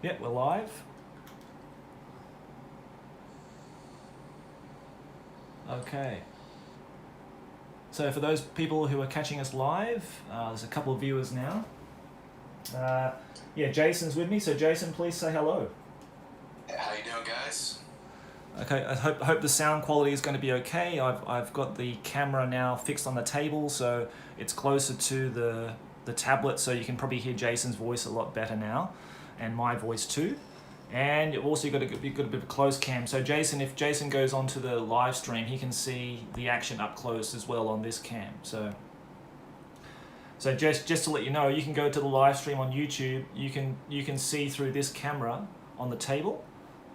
Yeah, we're live. Okay. So for those people who are catching us live, there's a couple of viewers now. Yeah, Jason's with me. So Jason, please say hello. How you doing, guys? Okay, I hope the sound quality is going to be okay. I've got the camera now fixed on the table, so it's closer to the tablet, so you can probably hear Jason's voice a lot better now, and my voice too. And you've also got a bit of a close cam. So Jason, if Jason goes onto the live stream, he can see the action up close as well on this cam. So just to let you know, you can go to the live stream on YouTube. You can see through this camera on the table.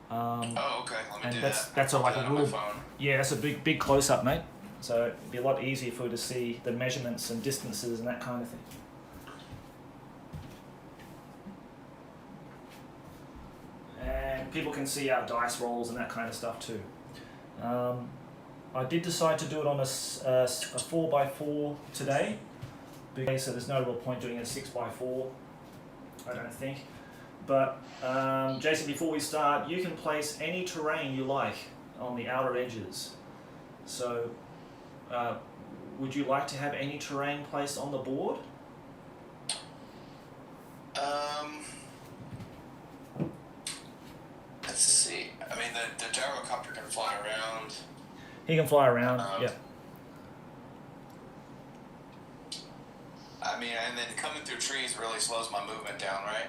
Oh, okay. Let me And do that's that. that's a, I'll like do a that on my little phone. yeah, that's a big close up, mate. So it'd be a lot easier for you to see the measurements and distances and that kind of thing. And people can see our dice rolls and that kind of stuff too. I did decide to do it on a 4x4 today. Okay, so there's no real point doing a 6x4, I don't think. But Jason, before we start, you can place any terrain you like on the outer edges. So would you like to have any terrain placed on the board? Let's see. I mean, the gyrocopter can fly around. He can fly around, yeah. I mean, and then coming through trees really slows my movement down, right?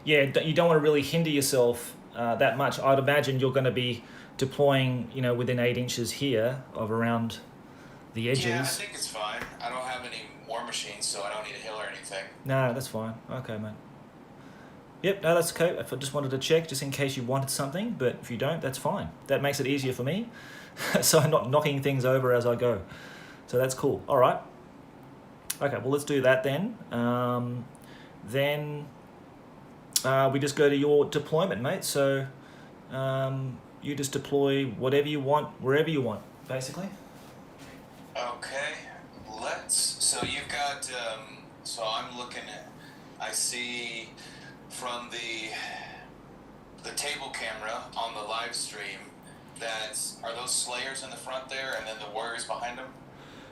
Yeah, you don't want to really hinder yourself that much. I'd imagine you're going to be deploying, within 8 inches here of around the edges. Yeah, I think it's fine. I don't have any war machines, so I don't need a hill or anything. No, that's fine. Okay, mate. Yep, no, that's okay. If I just wanted to check, just in case you wanted something, but if you don't, that's fine. That makes it easier for me, so I'm not knocking things over as I go. So that's cool. All right. Okay, well, let's do that then. Then we just go to your deployment, mate. So you just deploy whatever you want, wherever you want, basically. Okay, so you've got, so I'm looking at, I see from the table camera on the live stream are those slayers in the front there and then the warriors behind them?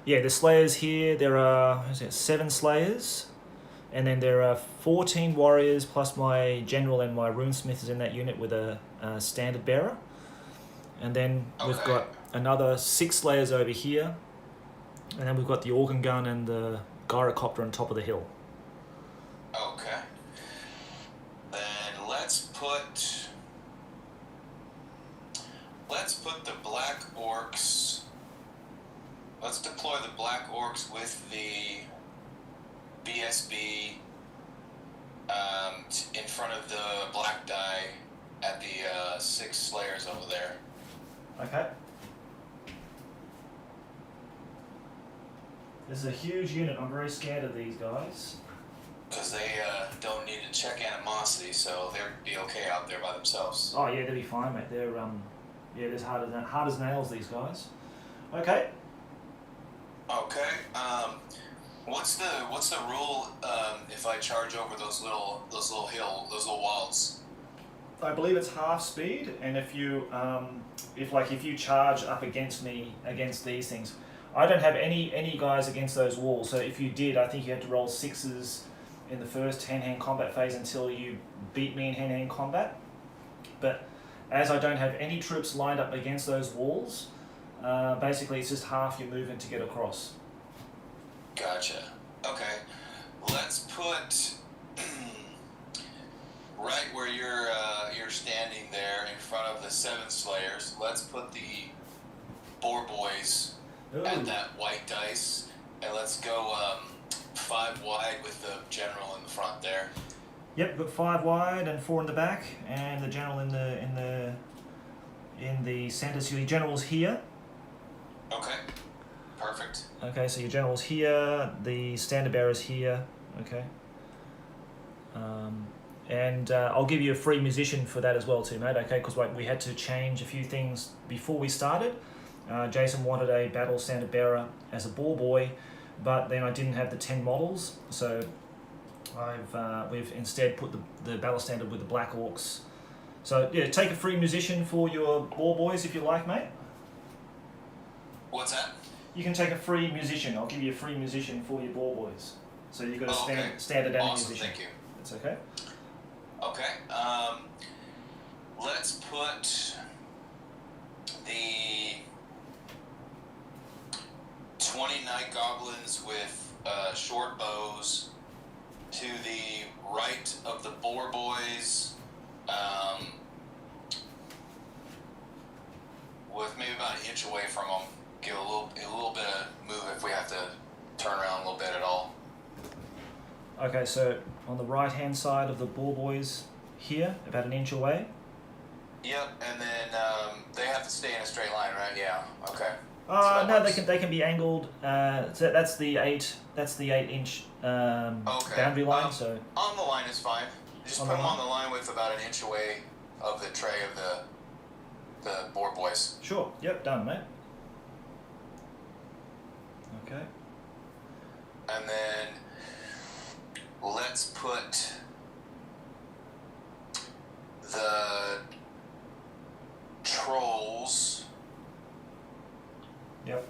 Yeah, the slayers here, there are 7 slayers, and then there are 14 warriors plus my general and my runesmith is in that unit with a standard bearer. And then we've got another 6 slayers over here, and then we've got the organ gun and the gyrocopter on top of the hill. Okay. Then let's put the black orcs. Let's deploy the black orcs with the BSB in front of the black die at the 6 slayers over there. Okay. This is a huge unit. I'm very scared of these guys. Because they don't need to check animosity, so they'd be okay out there by themselves. Oh yeah, they'll be fine, mate. They're they're as hard as nails, these guys. Okay. Okay. What's the rule if I charge over those little walls? I believe it's half speed, and if you if you charge up against me against these things, I don't have any guys against those walls. So if you did, I think you had to roll 6s in the first hand-to-hand combat phase until you beat me in hand-to-hand combat. But as I don't have any troops lined up against those walls, basically it's just half your movement to get across. Gotcha. Okay. Let's put right where you're standing there in front of the 7 slayers. Let's put the boar boys at that white dice, and let's go 5 wide with the general in the front there. Yep, got 5 wide and 4 in the back, and the general in the center. So your general's here. Okay. Perfect. Okay, so your general's here. The standard bearer's here. Okay. And I'll give you a free musician for that as well too, mate. Okay, because we had to change a few things before we started. Jason wanted a battle standard bearer as a ball boy, but then I didn't have the 10 models, so we've instead put the battle standard with the Black Orcs. So yeah, take a free musician for your war boys if you like, mate. What's that? You can take a free musician. I'll give you a free musician for your ball boys. So you've got a standard and awesome, musician. Thank you. That's okay. Okay. Let's put the 20 night goblins with short bows to the right of the boar boys, with maybe about an inch away from them. Give a little bit of move if we have to turn around a little bit at all. Okay, so on the right hand side of the ball boys here, about an inch away. Yep, and then they have to stay in a straight line, right? Yeah. Okay. No, they can be angled. So that's the 8-inch boundary line. So on the line is fine. Just put them on the line with about an inch away of the tray of the boar boys. Sure. Yep. Done, mate. Okay. And then let's put the trolls. Yep.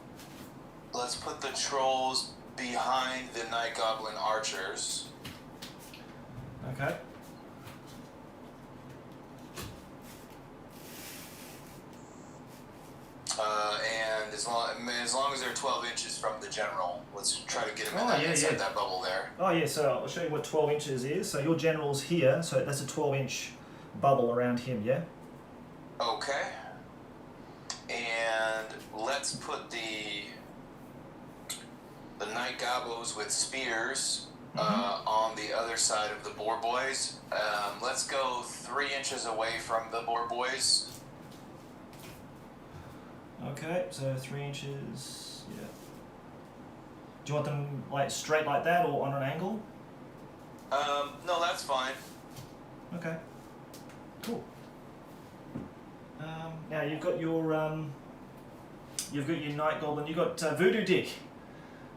Let's put the trolls behind the night goblin archers. Okay. And as long as they're 12 inches from the general, let's try to get them inside that bubble there. Oh yeah, so I'll show you what 12 inches is. So your general's here, so that's a 12-inch bubble around him, yeah? Okay. And let's put the night gobos with spears on the other side of the boar boys. Let's go 3 inches away from the boar boys. Okay, so 3 inches, yeah. Do you want them like straight like that or on an angle? No, that's fine. Okay, cool. Now you've got your night goblin. You've got Voodoo Dick.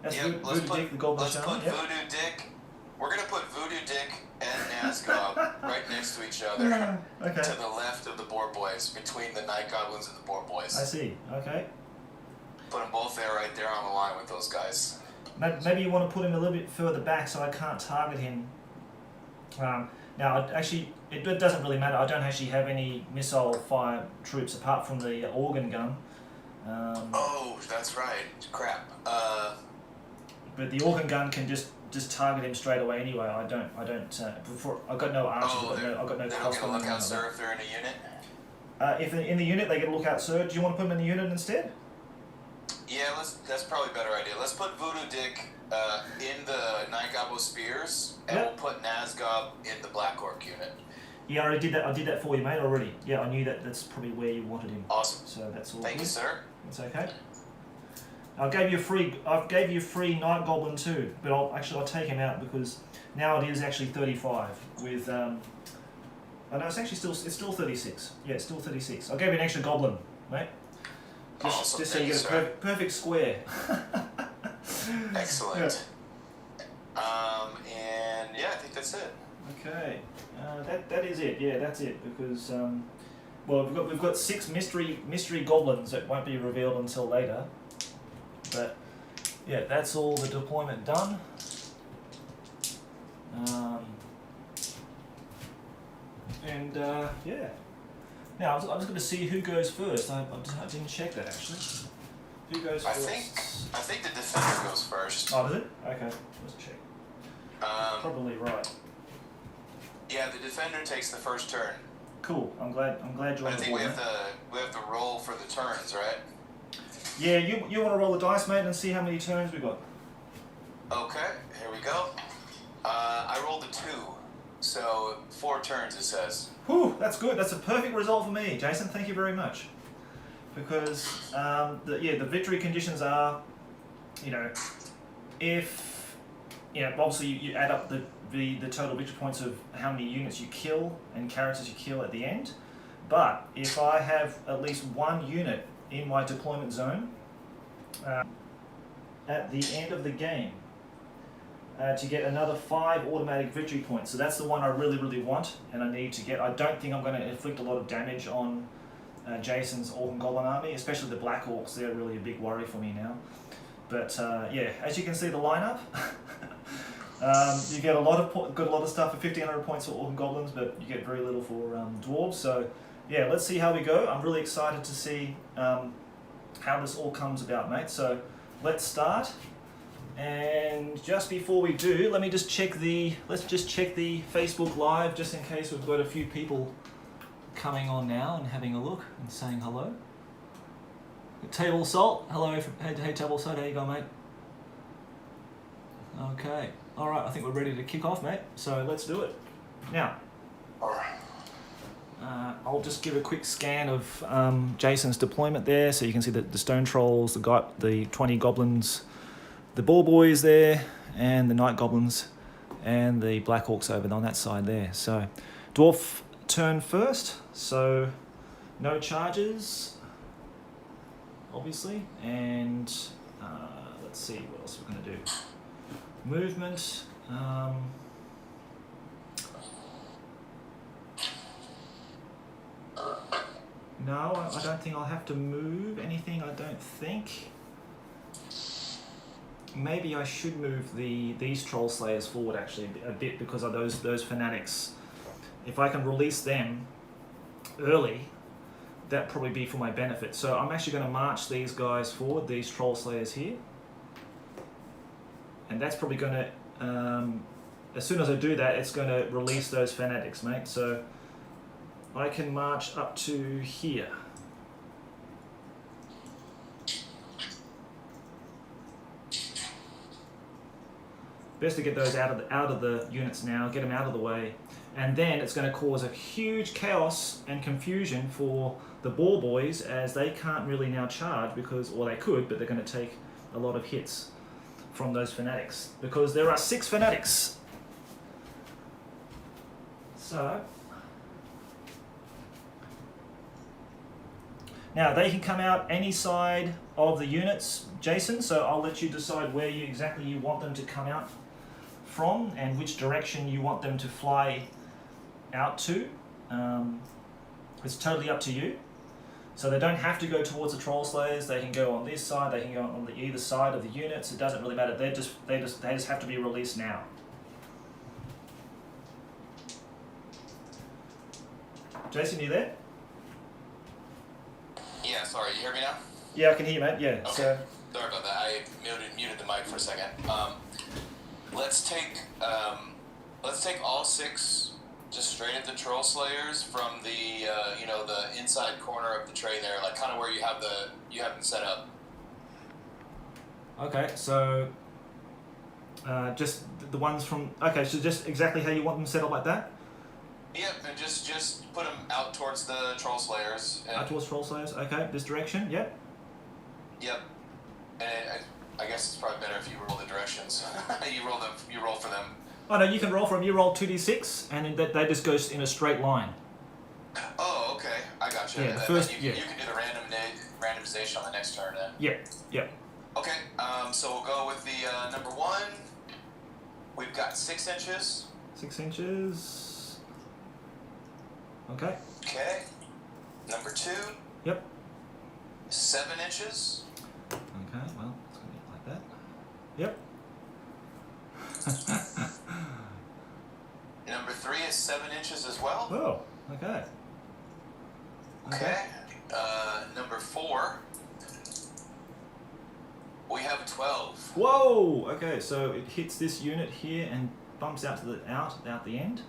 That's Voodoo Dick, the goblin shaman. Let's put Voodoo Dick. We're gonna put Voodoo Dick and Nazgob right next to each other. Okay. To the left of the boar boys, between the night goblins and the boar boys. I see. Okay. Put them both there, right there on the line with those guys. Maybe you want to put him a little bit further back so I can't target him. Now, actually, it doesn't really matter. I don't actually have any missile fire troops apart from the organ gun. Oh, that's right. Crap. But the organ gun can just target him straight away anyway. I've got no archers. I've got no they don't get a lookout sir if they're in a unit? If in the unit they get a lookout sir, do you want to put them in the unit instead? Yeah, that's probably a better idea. Let's put Voodoo Dick in the Night Gobbo spears, and we'll put Nazgob in the Black Orc unit. Yeah, I already did that. I did that for you, mate. Already. Yeah, I knew that's probably where you wanted him. Awesome. So that's all. Thank you, sir. That's okay. I gave you a free night goblin too, but I'll take him out because now it is actually 35 with. Oh no, it's actually still 36. Yeah, it's still 36. I gave you an extra goblin, mate. Just so you get a perfect square. Excellent. And yeah, I think that's it. Okay, that is it. Yeah, that's it because well we've got 6 mystery goblins that won't be revealed until later. But yeah, that's all the deployment done. Yeah. Now I was going to see who goes first. I didn't check that actually. Who goes first? I think the defender goes first. Oh, does it? Okay, let's check. Probably right. Yeah, the defender takes the first turn. Cool. I'm glad you're on the board. I think we have to roll for the turns, right? Yeah, you want to roll the dice, mate, and see how many turns we got. Okay, here we go. I rolled a 2, so 4 turns it says. Whew, that's good. That's a perfect result for me, Jason. Thank you very much. Because the victory conditions are, if obviously you add up the total victory points of how many units you kill and characters you kill at the end. But if I have at least 1 unit in my deployment zone at the end of the game, to get another 5 automatic victory points. So that's the one I really want, and I need to get. I don't think I'm going to inflict a lot of damage on Jason's Orc and Goblin army, especially the Black Orcs. They're really a big worry for me now. But yeah, as you can see the lineup, you get a lot of stuff for 1500 points for Orc and Goblins, but you get very little for Dwarves. So yeah, let's see how we go. I'm really excited to see how this all comes about, mate. So let's start. And just before we do, let's just check the Facebook Live, just in case we've got a few people coming on now and having a look and saying hello. Table Salt, hello. Hey Table Salt, how you going, mate? Okay, all right. I think we're ready to kick off, mate. So let's do it now. All right. I'll just give a quick scan of Jason's deployment there, so you can see the Stone Trolls, the 20 Goblins, the Ball Boys there, and the Night Goblins, and the Black Orcs over on that side there. So Dwarf turn first, so no charges, obviously, and let's see what else we're going to do. Movement. No, I don't think I'll have to move anything, I don't think. Maybe I should move these Troll Slayers forward actually a bit, because of those Fanatics. If I can release them early, that'd probably be for my benefit. So I'm actually going to march these guys forward, these Troll Slayers here. And that's probably going to, as soon as I do that, it's going to release those Fanatics, mate. So I can march up to here. Best to get those out of the units now, get them out of the way, and then it's going to cause a huge chaos and confusion for the Ball Boys, as they can't really now charge because, or they could, but they're going to take a lot of hits from those Fanatics because there are 6 Fanatics. So now they can come out any side of the units, Jason. So I'll let you decide where exactly you want them to come out from and which direction you want them to fly out to. It's totally up to you. So they don't have to go towards the Troll Slayers. They can go on this side. They can go on either side of the units. It doesn't really matter. They just have to be released now. Jason, you there? Yeah, sorry, you hear me now? Yeah, I can hear you, mate. Yeah. Okay. So Sorry about that. I muted the mic for a second. Let's take all 6 just straight at the Troll Slayers from the the inside corner of the tray there, like kind of where you have them set up. okay, so just the ones from. Okay, so just exactly how you want them set up, like that. Yep, and just put them out towards the Troll Slayers. Out towards Troll Slayers. Okay, this direction. Yep. Yep. And I guess it's probably better if you roll the directions. you roll for them. Oh no, you can roll for them. You roll 2d6, and then they just go in a straight line. Oh, okay. I got you. Yeah, the first, you can do the randomization on the next turn then. Yep. Yep. Okay. So we'll go with the number 1. We've got 6 inches. 6 inches. Okay. Okay. Number 2. Yep. 7 inches. Okay. Well, it's gonna be like that. Yep. Number 3 is 7 inches as well. Oh. Okay. Okay. Number 4. We have a 12. Whoa. Okay. So it hits this unit here and bumps out to out the end.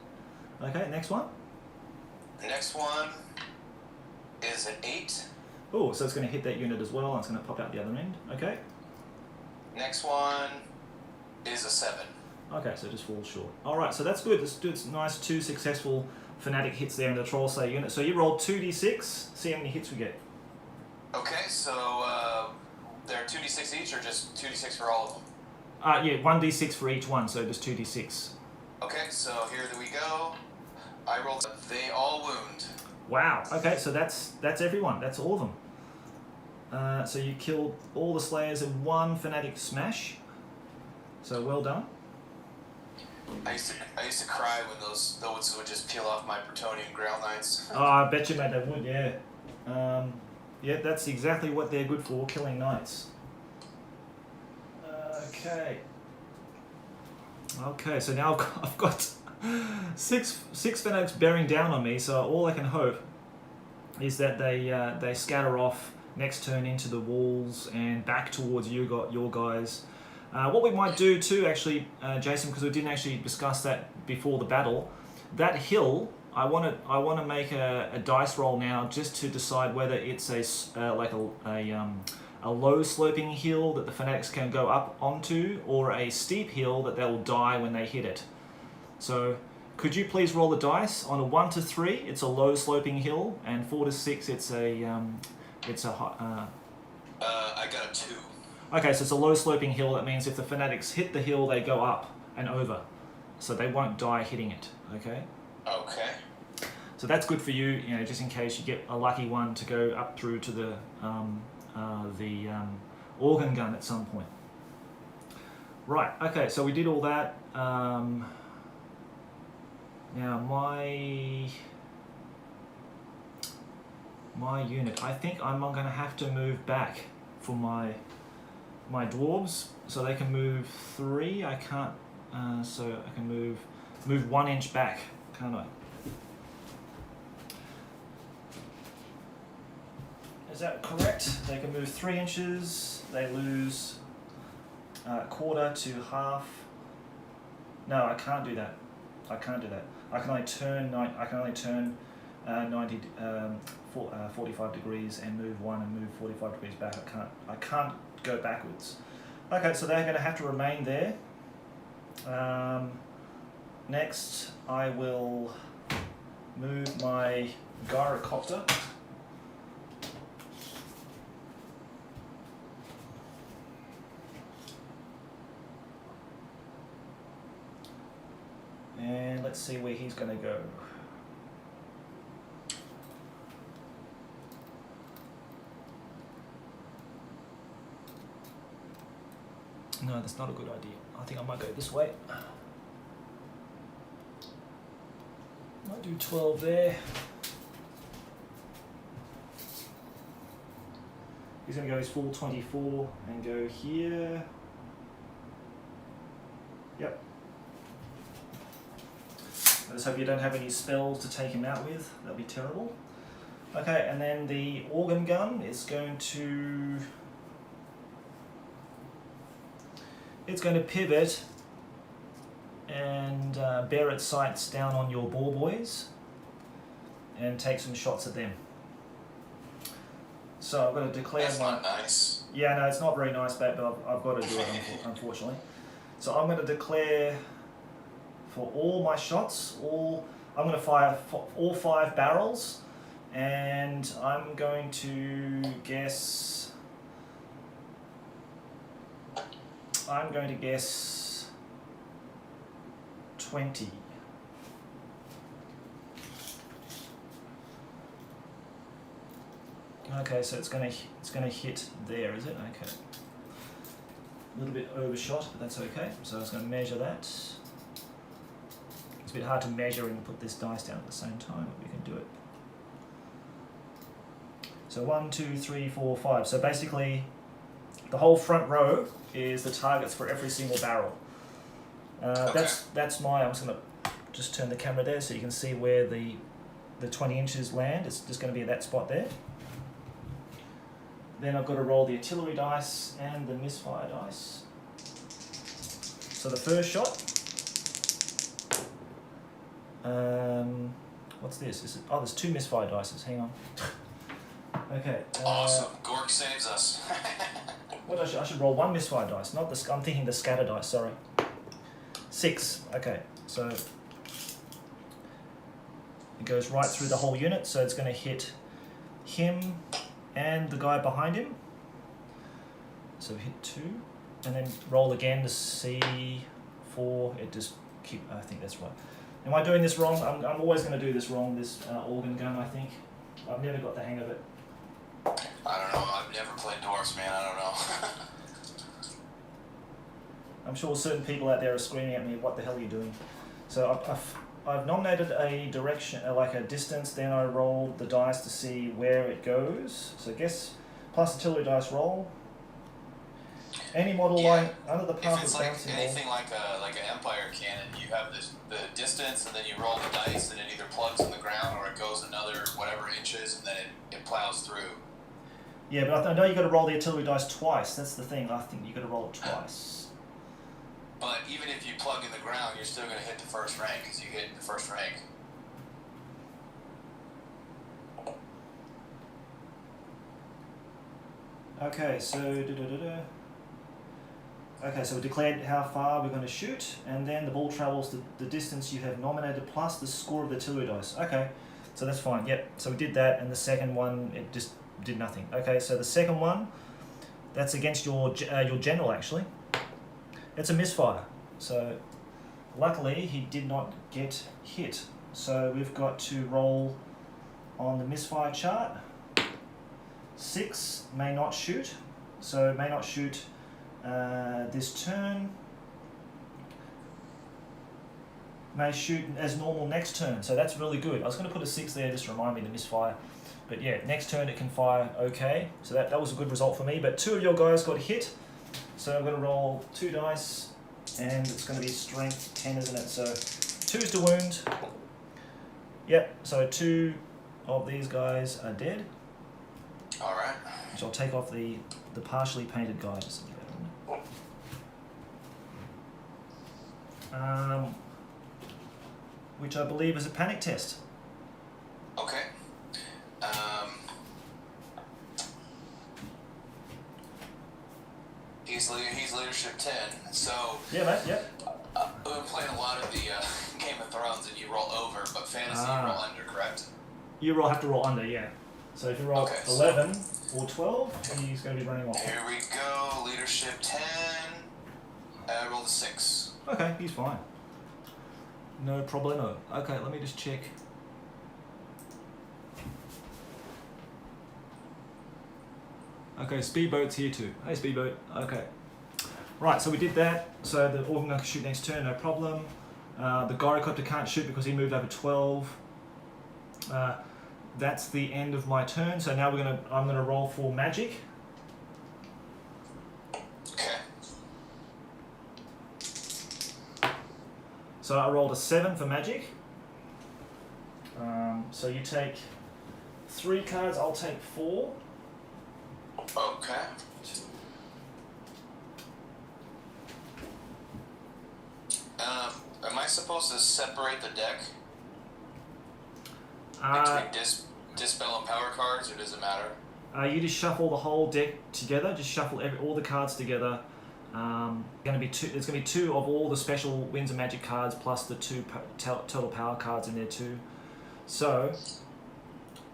Okay. Next one. The next one is an 8. Oh, so it's going to hit that unit as well, and it's going to pop out the other end. Okay. Next one is a 7. Okay, so it just falls short. All right, so that's good. It's nice 2 successful Fanatic hits there in the Troll Slayer unit. So you roll 2d6, see how many hits we get. Okay, so they're 2d6 each, or just 2d6 for all of them? Yeah, 1d6 for each one, so just 2d6. Okay, so here we go. I rolled. They all wound. Wow. Okay, so that's everyone. That's all of them. So you killed all the Slayers in 1 Fanatic smash. So well done. I used to cry when those would just peel off my Bretonian Grail Knights. Oh, I bet you, mate, they would, yeah. Yeah, that's exactly what they're good for, killing knights. Okay. Okay, so now I've got six Fanatics bearing down on me, so all I can hope is that they scatter off next turn into the walls and back towards your guys. What we might do too, actually, Jason, because we didn't actually discuss that before the battle, that hill, I want to make a dice roll now just to decide whether it's a low sloping hill that the Fanatics can go up onto, or a steep hill that they will die when they hit it. So, could you please roll the dice? On a 1 to 3, it's a low sloping hill, and 4 to 6, it's a I got a 2. Okay, so it's a low sloping hill. That means if the Fanatics hit the hill, they go up and over, so they won't die hitting it. Okay. Okay. So that's good for you, just in case you get a lucky one to go up through to the organ gun at some point. Right. Okay. So we did all that. Now my unit, I think I'm going to have to move back for my dwarves, so they can move 3. I can't, so I can move 1 inch back, can't I? Is that correct? They can move 3 inches. They lose quarter to half. No, I can't do that. I can only turn 45 degrees and move 1 and move 45 degrees back. I can't go backwards. Okay, so they're going to have to remain there. Next, I will move my gyrocopter. And let's see where he's going to go. No, that's not a good idea. I think I might go this way. Might do 12 there. He's going to go his full 24 and go here. Yep. I just hope you don't have any spells to take him out with. That'll be terrible. Okay, and then the organ gun is going to... It's going to pivot and bear its sights down on your ball boys and take some shots at them. So I've got to declare That's not nice. Yeah, no, it's not very nice, but I've got to do it, unfortunately. So I'm going to declare for all my shots, I'm going to fire all 5 barrels, and I'm going to guess 20. Okay, so it's gonna hit there, is it? Okay. A little bit overshot, but that's okay. So I was going to measure that. It's a bit hard to measure and put this dice down at the same time, but we can do it. So 1, 2, 3, 4, 5. So basically, the whole front row is the targets for every single barrel. Okay. That's my. I'm just going to just turn the camera there so you can see where the 20 inches land. It's just going to be at that spot there. Then I've got to roll the artillery dice and the misfire dice. So the first shot. What's this? There's 2 misfire dices. Hang on. Okay. Awesome. Gork saves us. What I should roll 1 misfire dice, not the. I'm thinking the scatter dice. Sorry. 6. Okay. So it goes right through the whole unit. So it's going to hit him and the guy behind him. So hit 2, and then roll again to see 4. It just I think that's right. Am I doing this wrong? I'm always going to do this wrong. This organ gun, I think. I've never got the hang of it. I don't know. I've never played Dwarfs, man. I don't know. I'm sure certain people out there are screaming at me, what the hell are you doing? So I've nominated a direction, like a distance, then I rolled the dice to see where it goes. So guess plus artillery dice roll. Any model line under the path if it's of like bouncing anything like an Empire cannon, you have the distance, and then you roll the dice, and it either plugs in the ground or it goes another whatever inches, and then it plows through. Yeah, but I know you got to roll the artillery dice twice. That's the thing. I think you got to roll it twice. But even if you plug in the ground, you're still going to hit the first rank because you hit the first rank. Okay, so okay, so we declared how far we're going to shoot, and then the ball travels the distance you have nominated plus the score of the artillery dice. Okay, so that's fine. Yep. So we did that, and the second one it just did nothing. Okay, so the second one, that's against your general actually. It's a misfire. So luckily he did not get hit. So we've got to roll on the misfire chart. 6 may not shoot, so may not shoot this turn. May shoot as normal next turn, so that's really good. I was going to put a 6 there just to remind me to misfire, but yeah, next turn it can fire okay. So that was a good result for me, but 2 of your guys got hit, so I'm going to roll 2 dice, and it's going to be strength 10, isn't it? So 2's to wound. Yep, so 2 of these guys are dead. Alright. Which I'll take off the partially painted guys. Which I believe is a panic test. Okay. He's leadership 10, so... Yeah, mate, yep. We've been playing a lot of the Game of Thrones, and you roll over, but fantasy you roll under, correct? You have to roll under, yeah. So if you roll 11 or 12, he's going to be running off. Here we go, leadership 10. I rolled a 6. Okay, he's fine. No problemo. Okay, let me just check. Okay, Speedboat's here too. Hey, Speedboat. Okay. Right, so we did that. So the Organ can shoot next turn, no problem. The Gyrocopter can't shoot because he moved over 12. That's the end of my turn. So now I'm gonna roll for magic. Okay. So I rolled a 7 for magic. So you take 3 cards. I'll take 4. Okay. Am I supposed to separate the deck between dispel and power cards, or does it matter? You just shuffle the whole deck together. Just shuffle all the cards together. There's going to be 2 of all the special Winds of Magic cards plus the 2 total power cards in there too. So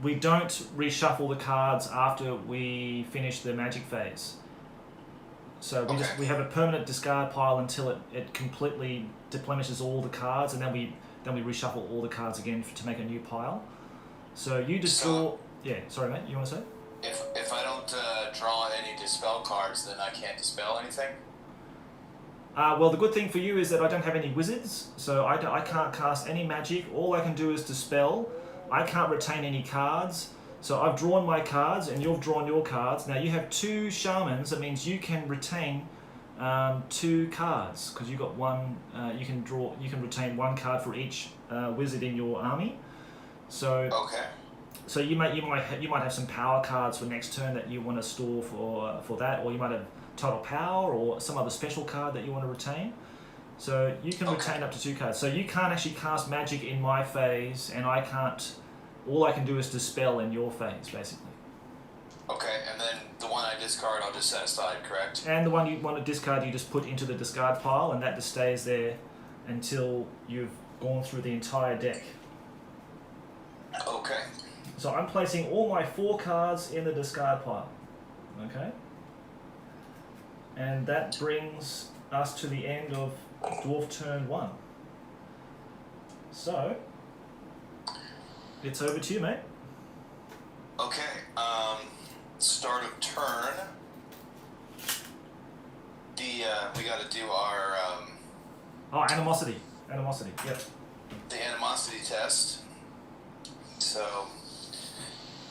we don't reshuffle the cards after we finish the magic phase. So we have a permanent discard pile until it completely deplenishes all the cards, and then we reshuffle all the cards again to make a new pile. So you just draw. Yeah, sorry mate, you want to say? If I don't draw any dispel cards, then I can't dispel anything? Well, the good thing for you is that I don't have any wizards, so I can't cast any magic. All I can do is dispel. I can't retain any cards. So I've drawn my cards, and you've drawn your cards. Now you have 2 shamans. That means you can retain 2 cards because you got 1. You can retain 1 card for each wizard in your army. So okay. So you might have some power cards for next turn that you want to store for that, or you might have total power or some other special card that you want to retain. So you can retain up to 2 cards. So you can't actually cast magic in my phase, and I can't. All I can do is dispel in your phase, basically. Okay, and then the one I discard, I'll just set aside, correct? And the one you want to discard, you just put into the discard pile, and that just stays there until you've gone through the entire deck. Okay. So I'm placing all my 4 cards in the discard pile. Okay? And that brings us to the end of Dwarf turn 1. So it's over to you, mate. Okay, start of turn. we got to do our Oh, animosity. Animosity. Yep. the animosity test. So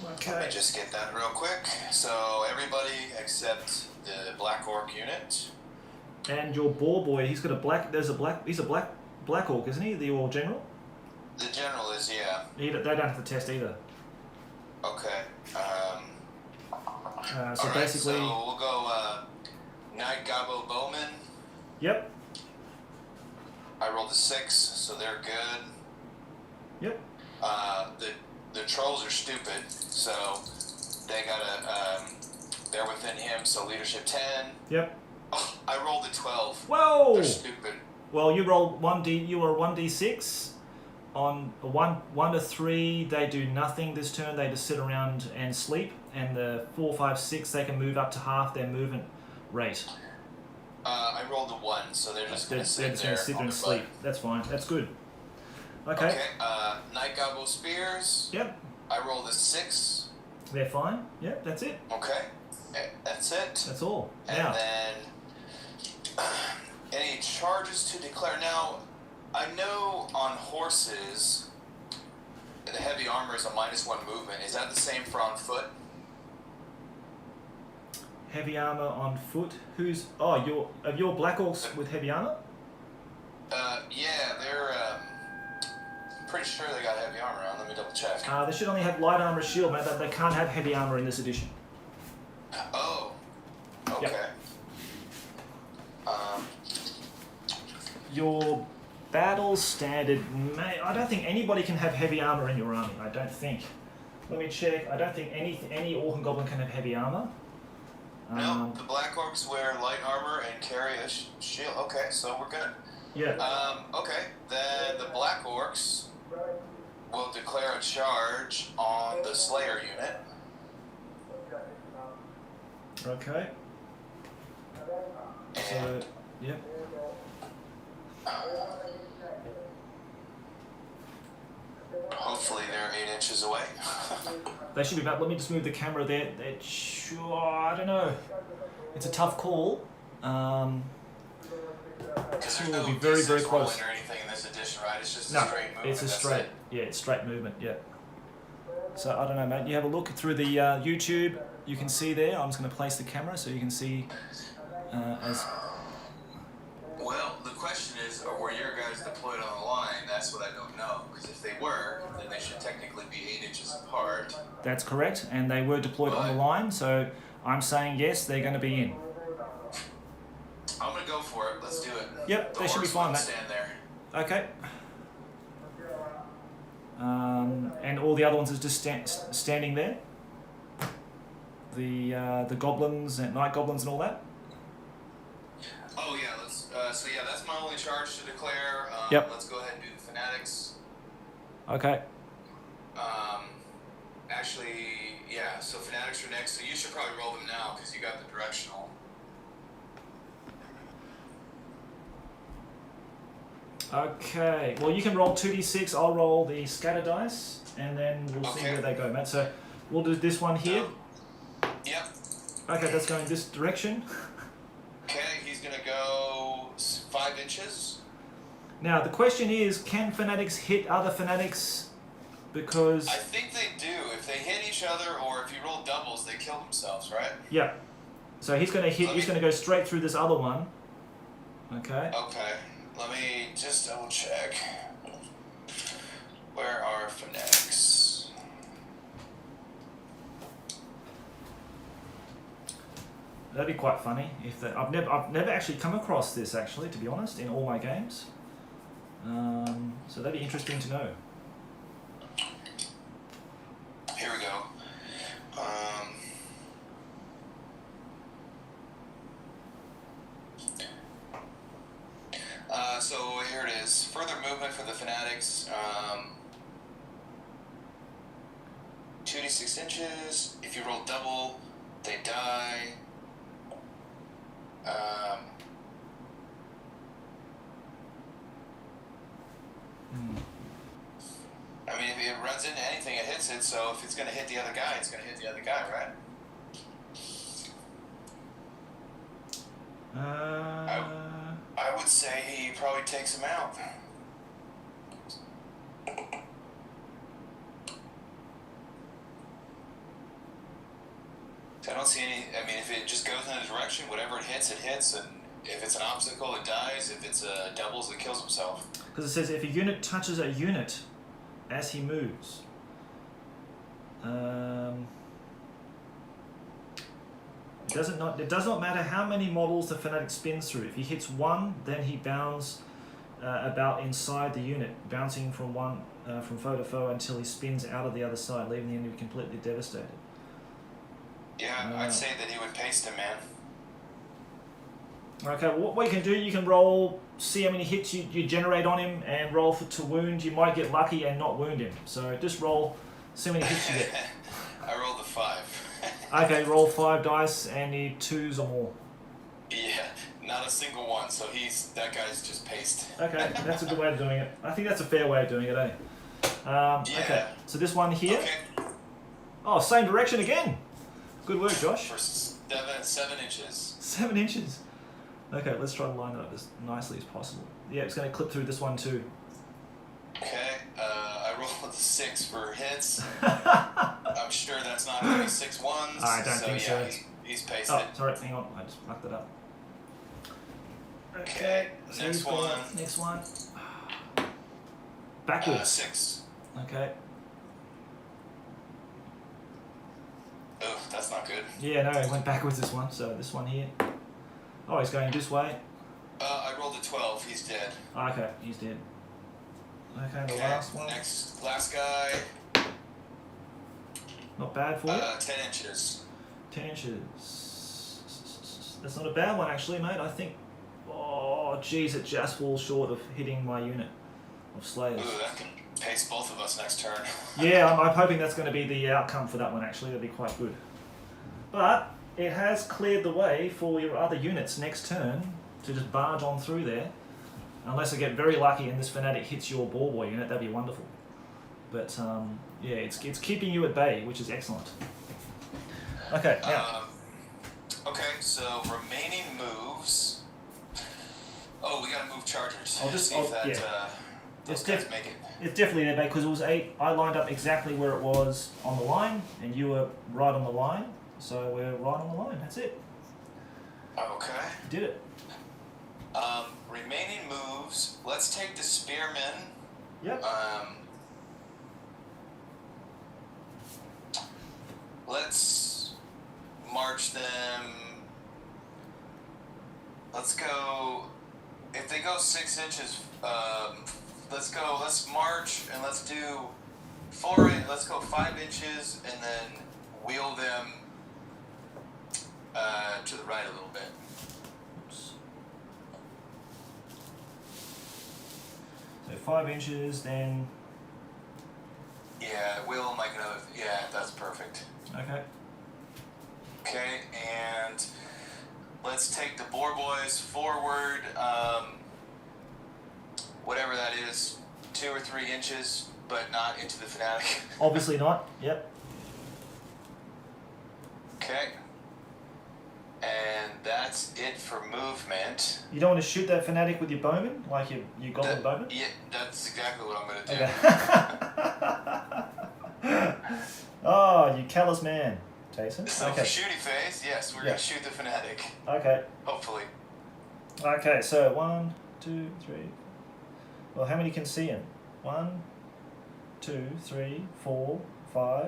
let me Okay. just get that real quick. So everybody except the Black Orc unit. And your boar boy, he's got a black. He's a black orc, isn't he? The Orc general. The general is, yeah. They don't have to test either. Okay. So Alright, basically, so we'll go Knight Gabo Bowman. yep, I rolled a 6, so they're good. yep. The trolls are stupid, so they gotta they're within him, so leadership 10. Yep. Oh, I rolled a 12. Whoa! They're stupid. Well, you rolled 1d. You were 1d6. On a 1 to 3, they do nothing this turn. They just sit around and sleep. And the 4, 5, 6, they can move up to half their movement rate. I rolled a 1, so they're just They're gonna sit just there. going to sit there and sleep. That's fine. That's good. Okay. Okay. Knight Gabo Spears. Yep. I rolled a 6. They're fine. Yep. That's it. Okay. That's it. That's all. And Now, then any charges to declare. Now, I know on horses, the heavy armor is a -1 movement. Is that the same for on foot? heavy armor on foot. Who's? Oh, your black orcs with heavy armor. Yeah, they're. Pretty sure they got heavy armor on. Let me double check. They should only have light armor shield, mate. They can't have heavy armor in this edition. Oh. Okay. Yep. Your battle standard, I don't think anybody can have heavy armor in your army. I don't think. Let me check. I don't think any orc and goblin can have heavy armor. No, the Black Orcs wear light armor and carry a shield. Okay, so we're good. Yeah. Okay, then the Black Orcs will declare a charge on the Slayer unit. Okay. So, And yep. hopefully they're 8 inches away. They should be about. Let me just move the camera there. I don't know. It's a tough call. Because It there's will no be very, very D6 close. rolling or anything in this edition, right? It's just a No, straight movement. it's a that's straight. it. Yeah, it's straight movement. Yeah. So I don't know, mate. You have a look through the YouTube. You can see there. I'm just going to place the camera so you can see as. Well, the question is, were your guys deployed on the line? That's what I don't know. Because if they were, then they should technically be 8 inches apart. That's correct, and they were deployed on the line. So I'm saying yes, they're going to be in. I'm gonna go for it. Let's do it. Yep, The they should be orcs fine, won't mate. stand there. Okay. And all the other ones are just standing there. The goblins and night goblins and all that. Oh yeah, let's. So yeah, that's my only charge to declare. Yep. Let's go ahead and do the fanatics. Okay. Actually, yeah. So fanatics are next. So you should probably roll them now because you got the directional. Okay. Well, you can roll 2d6. I'll roll the scatter dice, and then we'll see Okay. where they go, Matt. So we'll do this one here. Yep. Okay, that's going this direction. Okay, he's gonna go 5 inches. Now the question is, can fanatics hit other fanatics? Because I think they do. If they hit each other, or if you roll doubles, they kill themselves, right? yeah. So he's going to hit. He's going to go straight through this other one. Okay. Okay. Let me just double check. Where are fanatics? That'd be quite funny if they, I've never actually come across this actually, to be honest, in all my games. So that'd be interesting to know. Here we go. So here it is. Further movement for the fanatics. 2d6 inches. If you roll double, they die. I mean, if it runs into anything, it hits it. So if it's going to hit the other guy, it's going to hit the other guy, right? I would say he probably takes him out. I don't see any. I mean, if it just goes in a direction, whatever it hits, and if it's an obstacle, it dies. If it's a doubles, it kills himself. Because it says if a unit touches a unit as he moves. It does not matter how many models the Fanatic spins through. If he hits one, then he bounds about inside the unit, bouncing from foe to foe until he spins out of the other side, leaving the enemy completely devastated. Yeah, I'd say that he would paste him, man. Okay, well, what you can do, you can roll, see how many hits you generate on him, and roll to wound. You might get lucky and not wound him. So just roll, see how many hits you get. I rolled a 5. Okay, roll 5 dice and need 2s or more. Yeah, not a single one. So that guy's just paste. Okay, that's a good way of doing it. I think that's a fair way of doing it, eh? Yeah. Okay, so this one here. Okay. Oh, same direction again. Good work, Josh. For 7 inches. 7 inches. Okay, let's try to line it up as nicely as possible. Yeah, it's going to clip through this one too. Okay, I rolled a 6 for hits. I'm sure that's not going to be 6 ones. I don't think so. He's pasted. Oh, sorry, hang on. I just fucked it up. Okay, so next one. Next one. Backwards. 6. Okay. Oh, that's not good. Yeah, no, it went backwards this one. So this one here. Oh, he's going this way. I rolled a 12. He's dead. Okay, he's dead. Okay, the last one. Last guy. Not bad for you. 10 inches. 10 inches. That's not a bad one actually, mate. I think. Oh, jeez, it just falls short of hitting my unit of Slayers. Ooh, that can pace both of us next turn. Yeah, I'm hoping that's going to be the outcome for that one actually. That'd be quite good. But it has cleared the way for your other units next turn to just barge on through there. Unless I get very lucky and this Fanatic hits your ball boy unit, that'd be wonderful. But yeah, it's keeping you at bay, which is excellent. Okay, now. Okay, so remaining moves. Oh, we gotta move chargers. Those guys make it. It's definitely there, because it was 8. I lined up exactly where it was on the line, and you were right on the line. So we're right on the line. That's it. Okay. You did it. Remaining moves. Let's take the spearmen. Yep. Let's march them. Let's go. If they go 6 inches, let's march and let's do 4 in. Let's go 5 inches and then wheel them to the right a little bit. Oops. So 5 inches, then. Yeah, wheel them like another. Yeah, that's perfect. Okay. Okay, and let's take the boar boys forward. Whatever that is, 2 or 3 inches, but not into the Fanatic. Obviously not. Yep. Okay. And that's it for movement. You don't want to shoot that Fanatic with your bowman, like you goblin bowman? Yeah, that's exactly what I'm going to do. Okay. Oh, you callous man, Jason. So okay. for shooty phase, yes, we're going to shoot the Fanatic. Okay. Hopefully. Okay, so 1, 2, 3. Well, how many can see him? 1, 2, 3, 4, 5,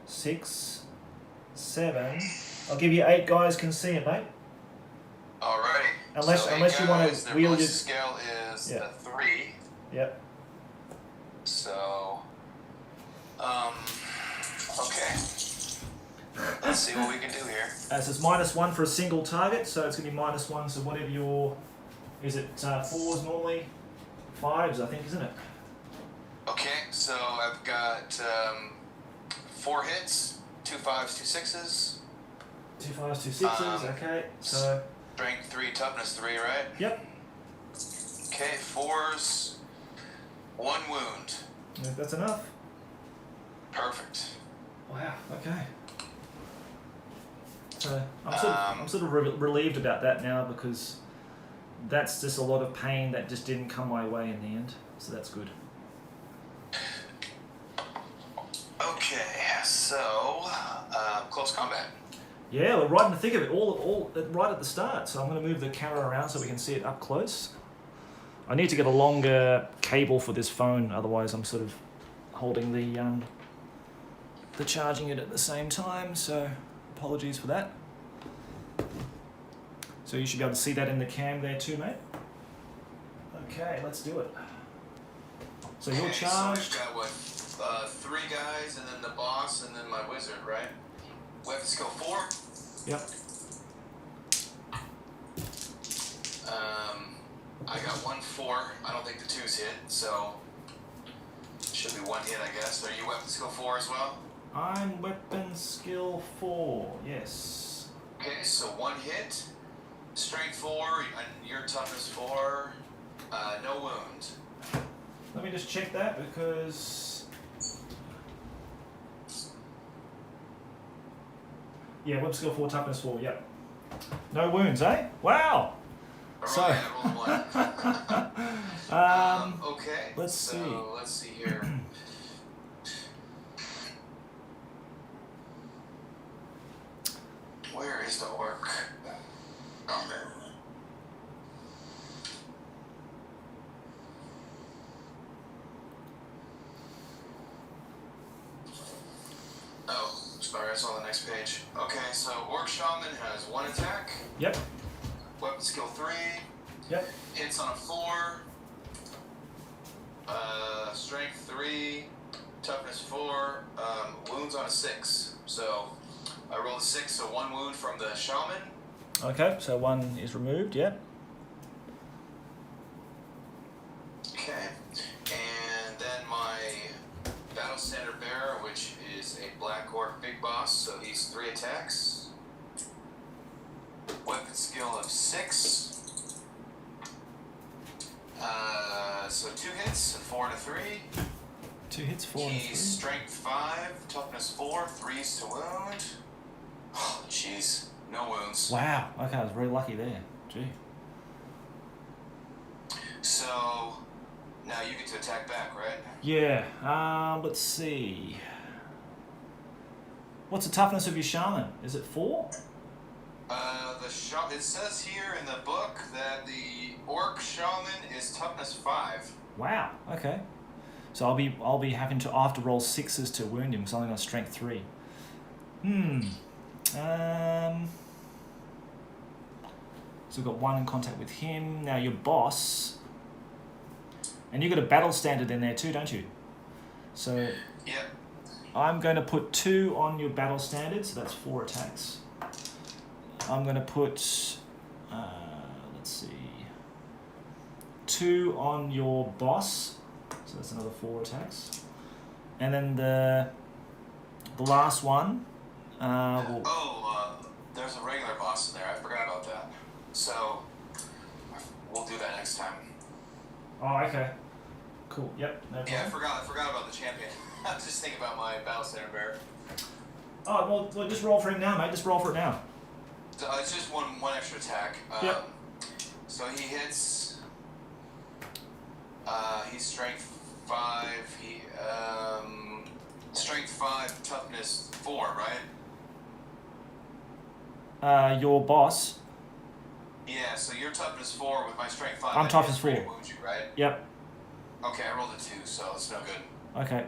6, 7. I'll give you 8 guys can see him, mate. Alrighty. Unless you want to wheel your scale is a 3. Yep. So, okay. Let's see what we can do here. So it's -1 for a single target, so it's going to be -1. So whatever your, is it 4s normally? 5s, I think, isn't it? Okay, so I've got 4 hits, 2 5s, 2 6s. 2 5s, 2 6s. Okay, so strength 3, toughness 3, right? Yep. Okay, 4s, 1 wound. If that's enough. Perfect. Wow. Okay. So I'm sort of relieved about that now, because that's just a lot of pain that just didn't come my way in the end. So that's good. Okay, so close combat. Yeah, we're right in the thick of it, all right at the start. So I'm going to move the camera around so we can see it up close. I need to get a longer cable for this phone, otherwise I'm sort of holding the charging it at the same time. So apologies for that. So you should be able to see that in the cam there too, mate. Okay, let's do it. So you're charged. So we've got what? 3 guys, and then the boss, and then my wizard, right? Weapon skill 4. Yep. I got 1-4. I don't think the 2's hit, so should be 1 hit, I guess. Are you weapon skill 4 as well? I'm weapon skill 4. Yes. Okay, so 1 hit, strength 4, and your toughness 4. No wound. Let me just check that, because yeah, weapon skill 4, toughness 4. Yep. No wounds, eh? Wow. So, okay. Let's see. Let's see here. Where is the orc? Oh, man. Oh, sorry, I saw the next page. Okay, so orc shaman has 1 attack. Yep. Weapon skill 3. Yep. Hits on a 4. Strength 3. Toughness 4. Wounds on a 6. So I rolled a 6, so 1 wound from the shaman. Okay, so 1 is removed. Yep. Okay. And then my battle standard bearer, which is a black orc big boss, so he's 3 attacks. Weapon skill of 6. So 2 hits, a 4 and a 3. 2 hits, 4 and 3. He's strength 5, toughness 4, 3s to wound. Oh, jeez. No wounds. Wow. Okay, I was very lucky there. Gee. So now you get to attack back, right? Yeah. Let's see. What's the toughness of your shaman? Is it 4? It says here in the book that the orc shaman is toughness 5. Wow. Okay. So I'll be having to have to roll 6s to wound him, because I'm only got strength 3. So we've got 1 in contact with him. Now your boss, and you've got a battle standard in there too, don't you? So Yeah. I'm going to put 2 on your battle standard, so that's 4 attacks. I'm going to put, let's see, 2 on your boss, so that's another 4 attacks. And then the last one, there's a regular boss in there. I forgot about that. So we'll do that next time. Oh, okay. Cool. Yep. No problem. Yeah, I forgot about the champion. I was just thinking about my battle standard bearer. Oh, well, just roll for him now, mate. Just roll for it now. So it's just one extra attack. Yep. So he hits. He's strength 5. Strength 5, toughness 4, right? Your boss. Yeah. So you're toughness 4 with my strength 5. I'm toughness 4. Wound you, right? Yep. Okay, I rolled a 2, so it's no good. Okay.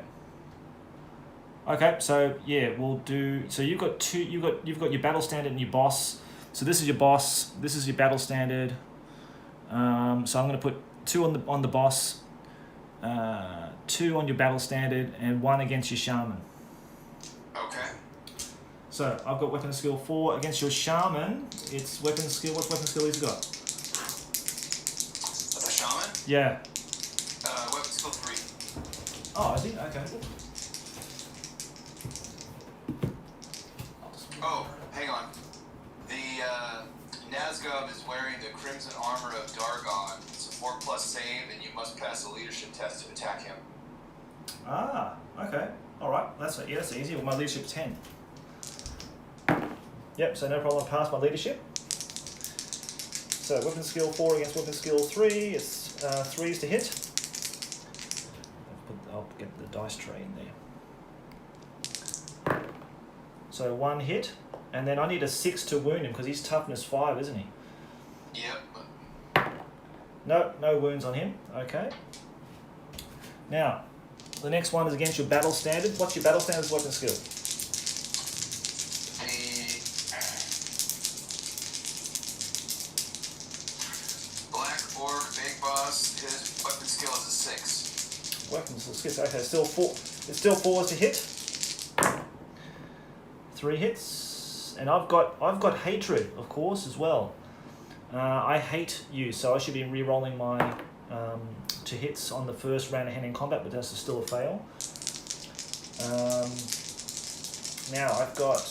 Okay, so yeah, we'll do. So you've got 2. You've got your battle standard and your boss. So this is your boss. This is your battle standard. So I'm going to put 2 on the boss, 2 on your battle standard, and 1 against your shaman. Okay. So I've got weapon skill 4 against your shaman. It's weapon skill. What weapon skill he's got? The shaman? Yeah. Weapon skill 3. Oh, I think okay. Oh, hang on. The Nazgûl is wearing the crimson armor of Dargon. It's a 4+ save, and you must pass a leadership test to attack him. Ah, okay. All right. That's easy. Well, my leadership's 10. Yep, so no problem, I passed my leadership. So weapon skill 4 against weapon skill 3, it's 3s to hit. I'll get the dice tray in there. So 1 hit, and then I need a 6 to wound him because he's toughness 5, isn't he? Yep. No wounds on him. Okay. Now, the next one is against your battle standard. What's your battle standard's weapon skill? Black Orc, Big Boss, his weapon skill is a 6. Weapons skill. Okay, still 4. It's still 4s to hit. 3 hits, and I've got hatred, of course, as well. I hate you, so I should be re-rolling my to hits on the first round of hand in combat, but that's still a fail. Now I've got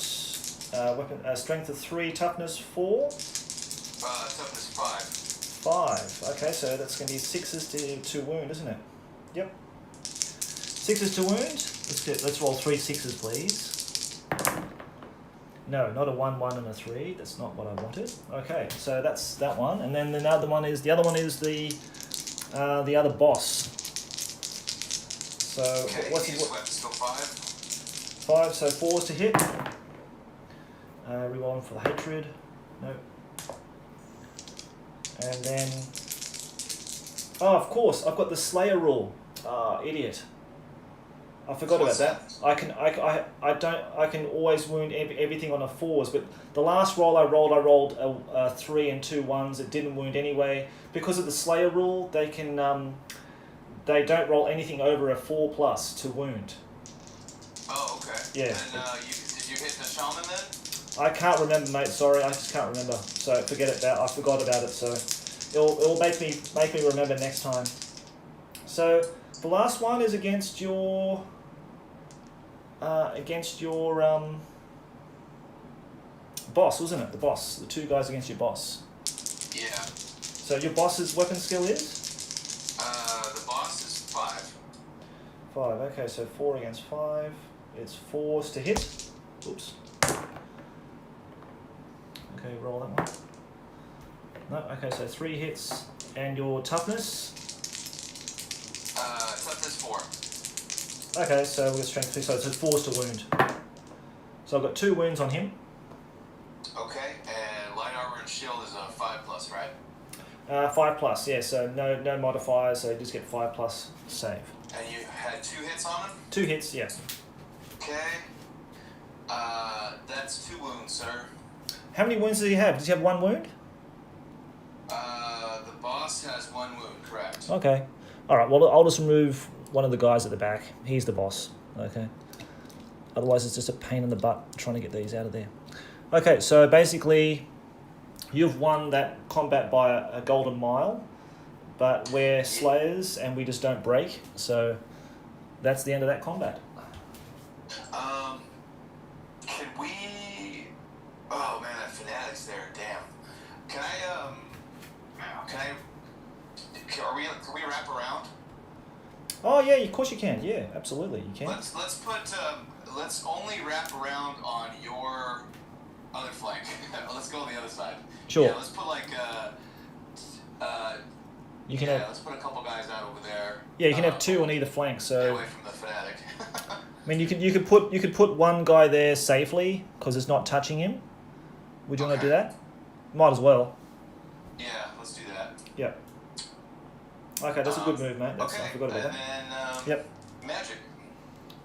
weapon strength of 3, toughness 4. Toughness 5. 5. Okay, so that's going to be 6s to wound, isn't it? Yep. 6s to wound. Let's roll 3 6s, please. No, not a 1, 1, and a 3. That's not what I wanted. Okay, so that's that one, and then the other one is the other boss. So Okay, what's his weapon skill 5? 5, so 4s to hit. Rerolling for the hatred. No. And then, oh, of course, I've got the Slayer rule. Idiot. I forgot about that. I can always wound everything on a 4s, but the last roll I rolled a 3 and 2 1s. It didn't wound anyway. Because of the Slayer rule, they don't roll anything over a 4+ to wound. Oh, okay. Yeah. And did you hit the shaman then? I can't remember, mate. Sorry, I just can't remember. So forget it. I forgot about it. So it'll make me remember next time. So the last one is against your boss, wasn't it? The boss. The 2 guys against your boss. Yeah. So your boss's weapon skill is? The boss is 5. 5. Okay, so 4 against 5. It's 4s to hit. Oops. Okay, roll that one. No, okay, so 3 hits. And your toughness? Toughness 4. Okay, so we've got strength 2, so it's 4s to wound. So I've got 2 wounds on him. Okay, and light armor and shield is a 5+, right? 5+, yeah, so no modifiers, so you just get 5+ save. And you had 2 hits on him? 2 hits, yeah. Okay. That's 2 wounds, sir. How many wounds does he have? Does he have 1 wound? The boss has 1 wound, correct. Okay. Alright, well, I'll just remove one of the guys at the back. He's the boss. Okay. Otherwise, it's just a pain in the butt trying to get these out of there. Okay, so basically, you've won that combat by a golden mile, but we're slayers and we just don't break. So that's the end of that combat. Can we... Oh man, that Fanatic's there, damn. Can we wrap around? Oh yeah, of course you can. Yeah, absolutely, you can. Let's only wrap around on your other flank. Let's go on the other side. Sure. Yeah, let's put You can have. let's put a couple guys out over there. Yeah, you can have 2 on either flank. Get So away from the Fanatic. I mean, you could put one guy there safely because it's not touching him. Would you want to do that? Might as well. Yeah, let's do that. Yeah. Okay, that's a good move, mate. Okay, I forgot about and that. then Yep. magic.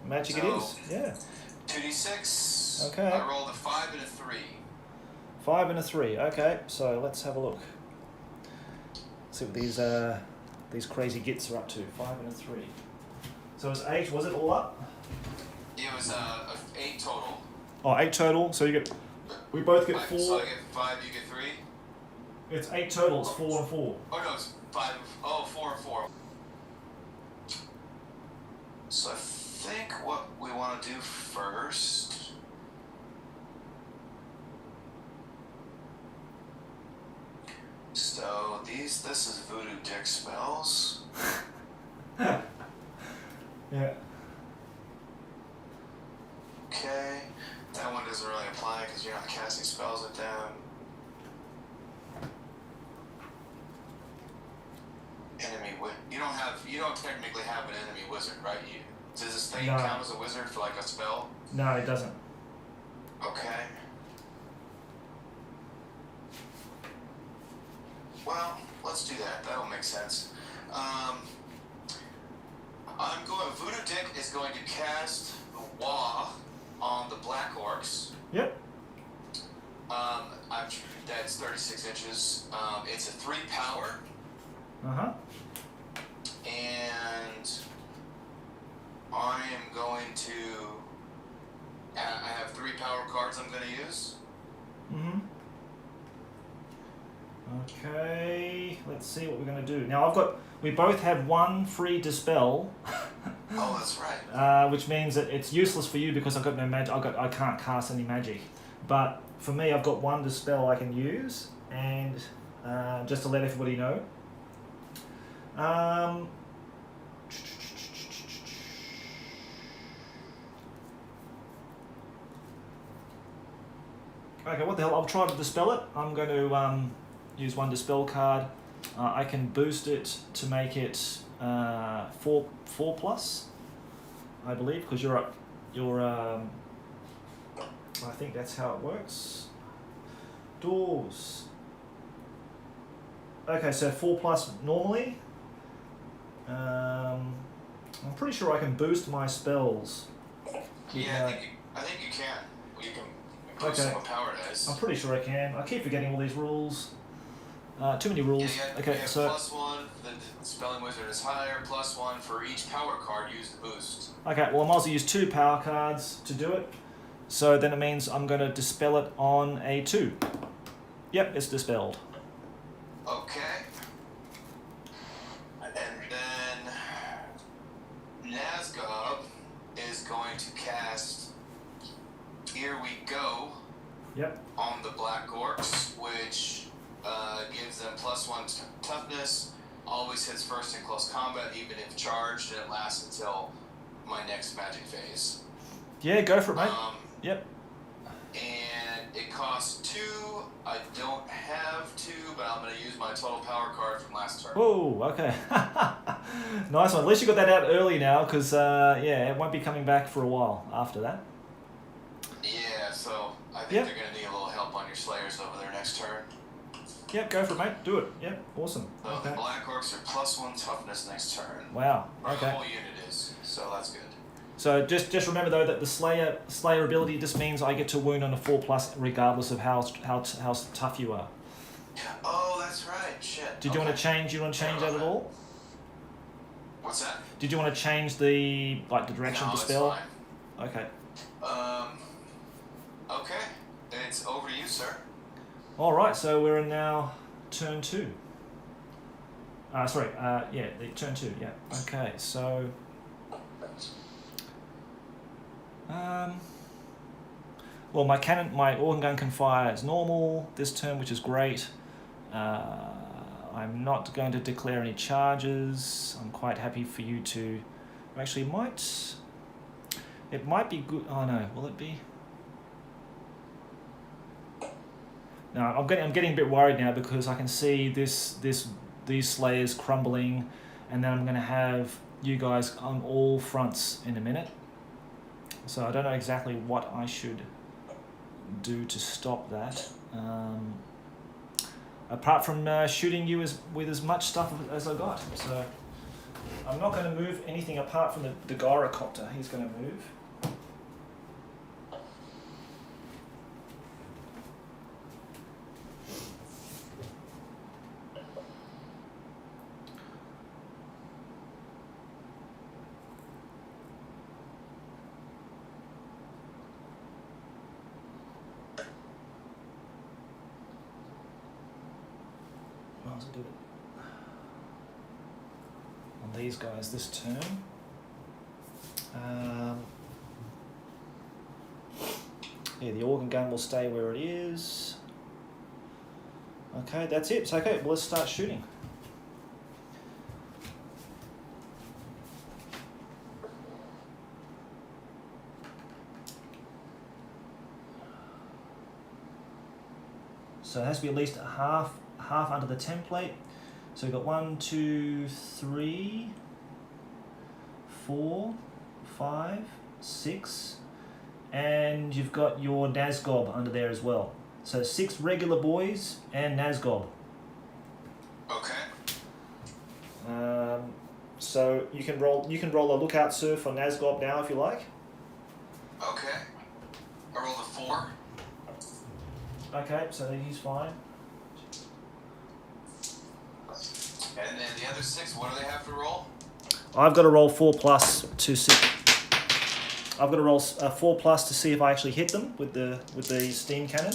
Magic it is. Yeah. 2d6. Okay. I rolled a 5 and a 3. 5 and a 3. Okay, so let's have a look. See what these crazy gits are up to. 5 and a 3. So it was 8. Was it all up? It was 8 total. Oh, 8 total. So we both get 4. So I get 5, you get 3? It's 8 total. It's 4 and 4. Oh no, it's 5. Oh, 4 and 4. So I think what we want to do first. So this is voodoo dick spells. Yeah. Okay. That one doesn't really apply because you're not casting spells it down. Enemy you don't technically have an enemy wizard, right? Does this thing count as a wizard for like a spell? No, it doesn't. Okay. Well, let's do that. That'll make sense. Voodoo Dick is going to cast the Wah on the Black Orcs. Yep. That's 36 inches. It's a 3 power. And I am going to. I have 3 power cards I'm going to use. Okay, let's see what we're going to do. Now we both have 1 free dispel. Oh, that's right. Which means that it's useless for you because I've got no magic. I can't cast any magic. But for me, I've got 1 dispel I can use, and just to let everybody know. Okay, what the hell? I'll try to dispel it. I'm going to use 1 dispel card. I can boost it to make it 4 plus, I believe, because you're I think that's how it works. Doors. Okay, so 4 plus normally. I'm pretty sure I can boost my spells. Yeah, I think you can. You can boost Okay. some power dice. I'm pretty sure I can. I keep forgetting all these rules. Too many rules. Yeah, okay, so +1, the spelling wizard is higher, +1 for each power card, use the boost. okay, well I might as well use 2 power cards to do it. So then it means I'm going to dispel it on a 2. Yep, it's dispelled. Okay. And then Nazgob is going to cast Here We Go Yep. on the Black Orcs, which gives them +1 toughness, always hits first in close combat, even if charged, and it lasts until my next magic phase. Yeah, go for it, mate. Yep. And it costs 2. I don't have 2, but I'm going to use my total power card from last turn. Oh, okay. Nice one. At least you got that out early now, because yeah, it won't be coming back for a while after that. Yeah, so I think Yep. they're going to need a little help on your Slayers over their next turn. Yep, go for it, mate. Do it. Yep, awesome. So Okay. the Black Orcs are +1 toughness next turn. Wow. Or the Okay. whole unit is, so that's good. So just remember though that the Slayer ability just means I get to wound on a 4 plus regardless of how tough you are. Oh, that's right. Shit. Did you want to change? You want to change that at all? What's that? Did you want to change the direction No, of the it's spell? fine. Okay. Okay. It's over to you, sir. All right. So we're in now turn 2. Sorry. Yeah, the turn 2. Yeah. Okay. So. Well, my organ gun can fire as normal this turn, which is great. I'm not going to declare any charges. I'm quite happy for you to. Actually, it might be good. Oh no, will it be? No, I'm getting a bit worried now because I can see these Slayers crumbling, and then I'm going to have you guys on all fronts in a minute. So I don't know exactly what I should do to stop that. Apart from shooting you with as much stuff as I got. So I'm not going to move anything apart from the gyrocopter. He's going to move. Might as well do it on these guys this turn. Yeah, the organ gun will stay where it is. Okay, that's it. So, okay, well, let's start shooting. So it has to be at least half under the template. So we've got 1, 2, 3, 4, 5, 6, and you've got your Nazgob under there as well. So 6 regular boys and Nazgob. Okay. So you can roll a lookout surf for Nazgob now if you like. Okay. I rolled a 4. Okay, so he's fine. And then the other 6, what do they have to roll? I've got to roll 4 plus to see. I've got to roll 4 plus to see if I actually hit them with the steam cannon.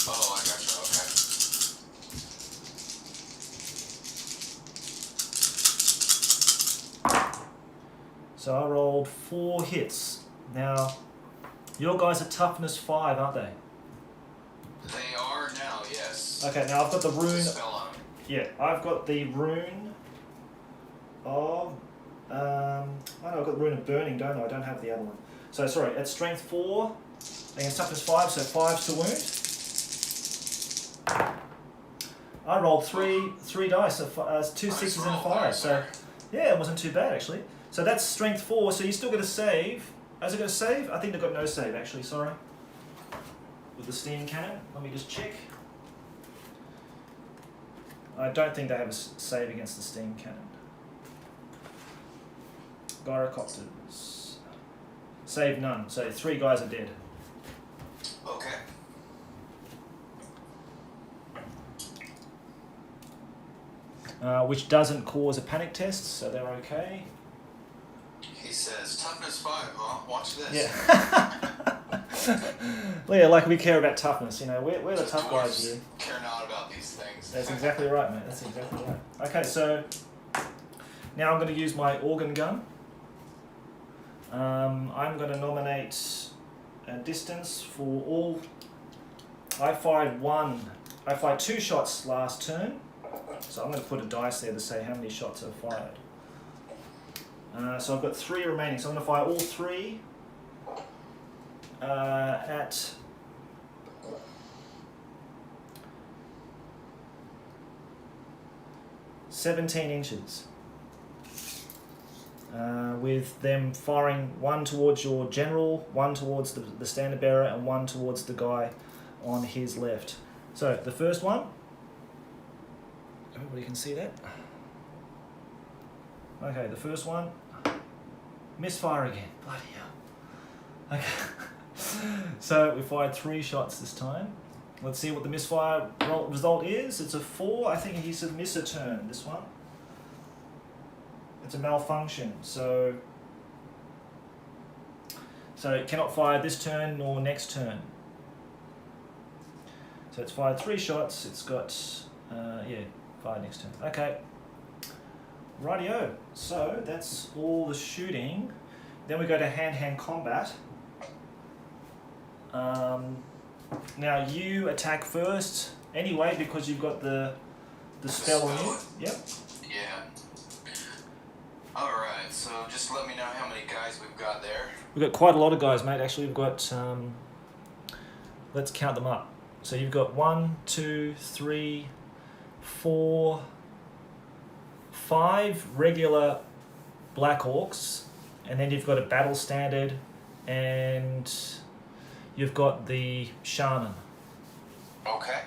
Oh, I gotcha. Okay. So I rolled 4 hits. Now, your guys are toughness 5, aren't they? They are now, yes. Okay, now I've got the rune. Spell on them. Yeah, I've got the rune of. I've got the rune of burning, don't I? I don't have the other one. So sorry, it's strength 4 against toughness 5, so 5's to wound. I rolled three dice, so 2 6s and a 5. So yeah, it wasn't too bad actually. So that's strength 4. So you still got to save. Has it got a save? I think they've got no save actually. Sorry. With the steam cannon, let me just check. I don't think they have a save against the steam cannon. Gyrocopters. Save none. So 3 guys are dead. Okay. Which doesn't cause a panic test, so they're okay. He says, toughness 5, huh? Watch this. Yeah. Well, yeah, like we care about toughness, you know. We're the tough guys here. Care not about these things. That's exactly right, mate. That's exactly right. Okay, so now I'm going to use my organ gun. I'm going to nominate a distance for all. I fired 2 shots last turn, so I'm going to put a dice there to say how many shots I've fired. So I've got 3 remaining, so I'm going to fire all 3 at 17 inches. With them firing 1 towards your general, 1 towards the standard bearer, and 1 towards the guy on his left. So the first one, everybody can see that. Okay, the first one, misfire again. Bloody hell. Okay. So we fired 3 shots this time. Let's see what the misfire result is. It's a 4. I think he said miss a turn, this one. It's a malfunction, so it cannot fire this turn nor next turn. So it's fired 3 shots. It's got fire next turn. Okay. Rightio. So that's all the shooting. Then we go to hand-to-hand combat. Now you attack first anyway because you've got the spell on you. Yep. Yeah. Alright, so just let me know how many guys we've got there. We've got quite a lot of guys, mate. Actually, we've got, let's count them up. So you've got 1, 2, 3, 4, 5 regular Black Orcs, and then you've got a battle standard, and you've got the Shaman. Okay.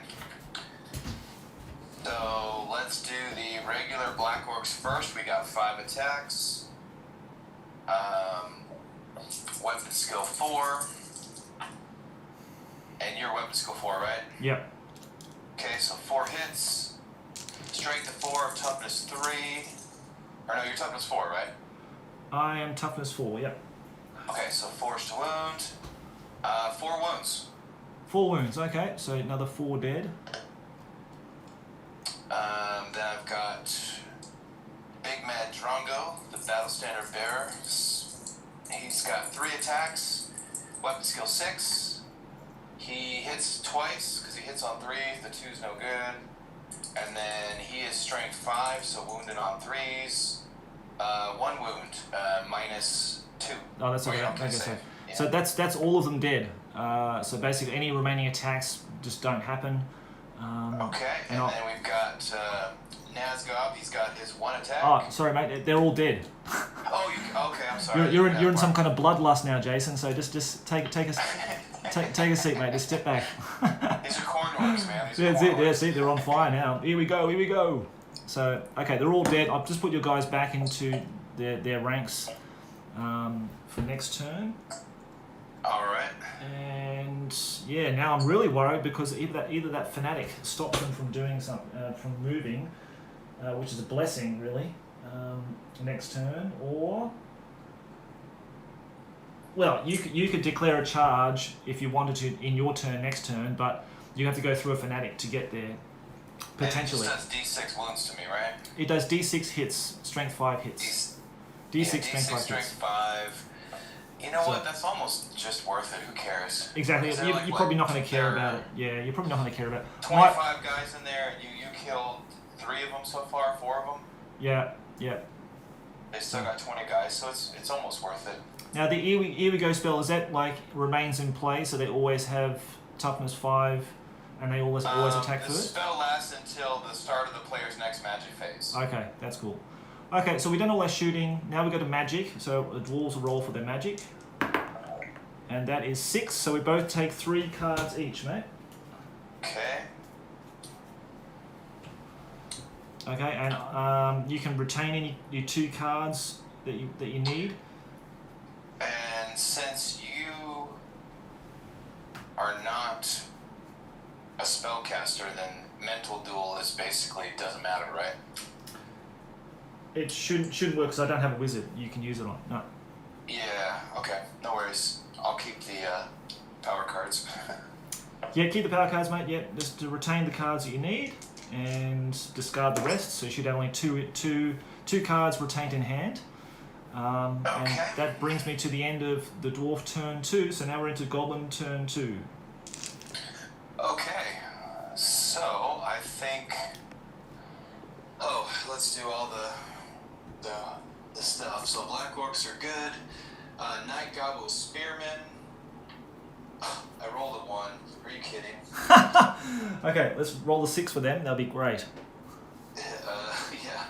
So let's do the regular Black Orcs first. We got 5 attacks. Weapon skill 4. And your weapon skill 4, right? Yep. Okay, so 4 hits. Strength of 4, toughness 3. Or no, you're toughness 4, right? I am toughness 4, yep. Okay, so 4's to wound. 4 wounds. 4 wounds, okay. So another 4 dead. Then I've got Big Mad Drongo, the battle standard bearer. He's got 3 attacks, weapon skill 6. He hits twice because he hits on 3s. The 2's no good. And then he is strength 5, so wounded on 3s. 1 wound, minus 2. Oh, that's okay. Okay, So that's all of them dead. So basically, any remaining attacks just don't happen. Okay, and then we've got Nazgob. He's got his one attack. Oh, sorry, mate. They're all dead. Oh, okay. I'm sorry. You're in some kind of bloodlust now, Jason. So just take a seat, mate. Just step back. These are corn orcs, man. That's it. Yeah, see, they're on fire now. Here we go. So, okay, they're all dead. I've just put your guys back into their ranks for next turn. All right. And yeah, now I'm really worried because either that Fanatic stops them from doing from moving, which is a blessing really, next turn, or well, you could declare a charge if you wanted to in your turn next turn, but you have to go through a Fanatic to get there. Potentially. And it just does D6 wounds to me, right? It does D6 hits, strength 5 hits. D6 strength 5 strength hits. 5. You know what? That's almost just worth it. Who cares? Exactly. You're probably not going to care about it. Yeah, you're probably not going to care about it. 25 guys in there. You killed 3 of them so far. 4 of them. Yeah. They still got 20 guys, so it's almost worth it. Now the Here We Go spell, is that like remains in play, so they always have toughness 5, and they always attack the first? The spell lasts until the start of the player's next magic phase. Okay, that's cool. Okay, so we've done all our shooting. Now we go to magic. So the dwarves will roll for their magic. And that is 6, so we both take 3 cards each, mate. Okay. Okay, and you can retain your 2 cards that you need. And since you are not a spellcaster, then mental duel is basically doesn't matter, right? It shouldn't work because I don't have a wizard you can use it on. No. Yeah, okay. No worries. I'll keep the power cards. Yeah, keep the power cards, mate. Yeah, just to retain the cards that you need and discard the rest. So you should have only two cards retained in hand. And that brings me to the end of the dwarf turn 2. So now we're into goblin turn 2. Okay. So I think. Oh, let's do all the stuff. So black orcs are good. Night Gobble Spearman. I rolled a 1. Are you kidding? Okay, let's roll the 6 for them. That'll be great. Yeah.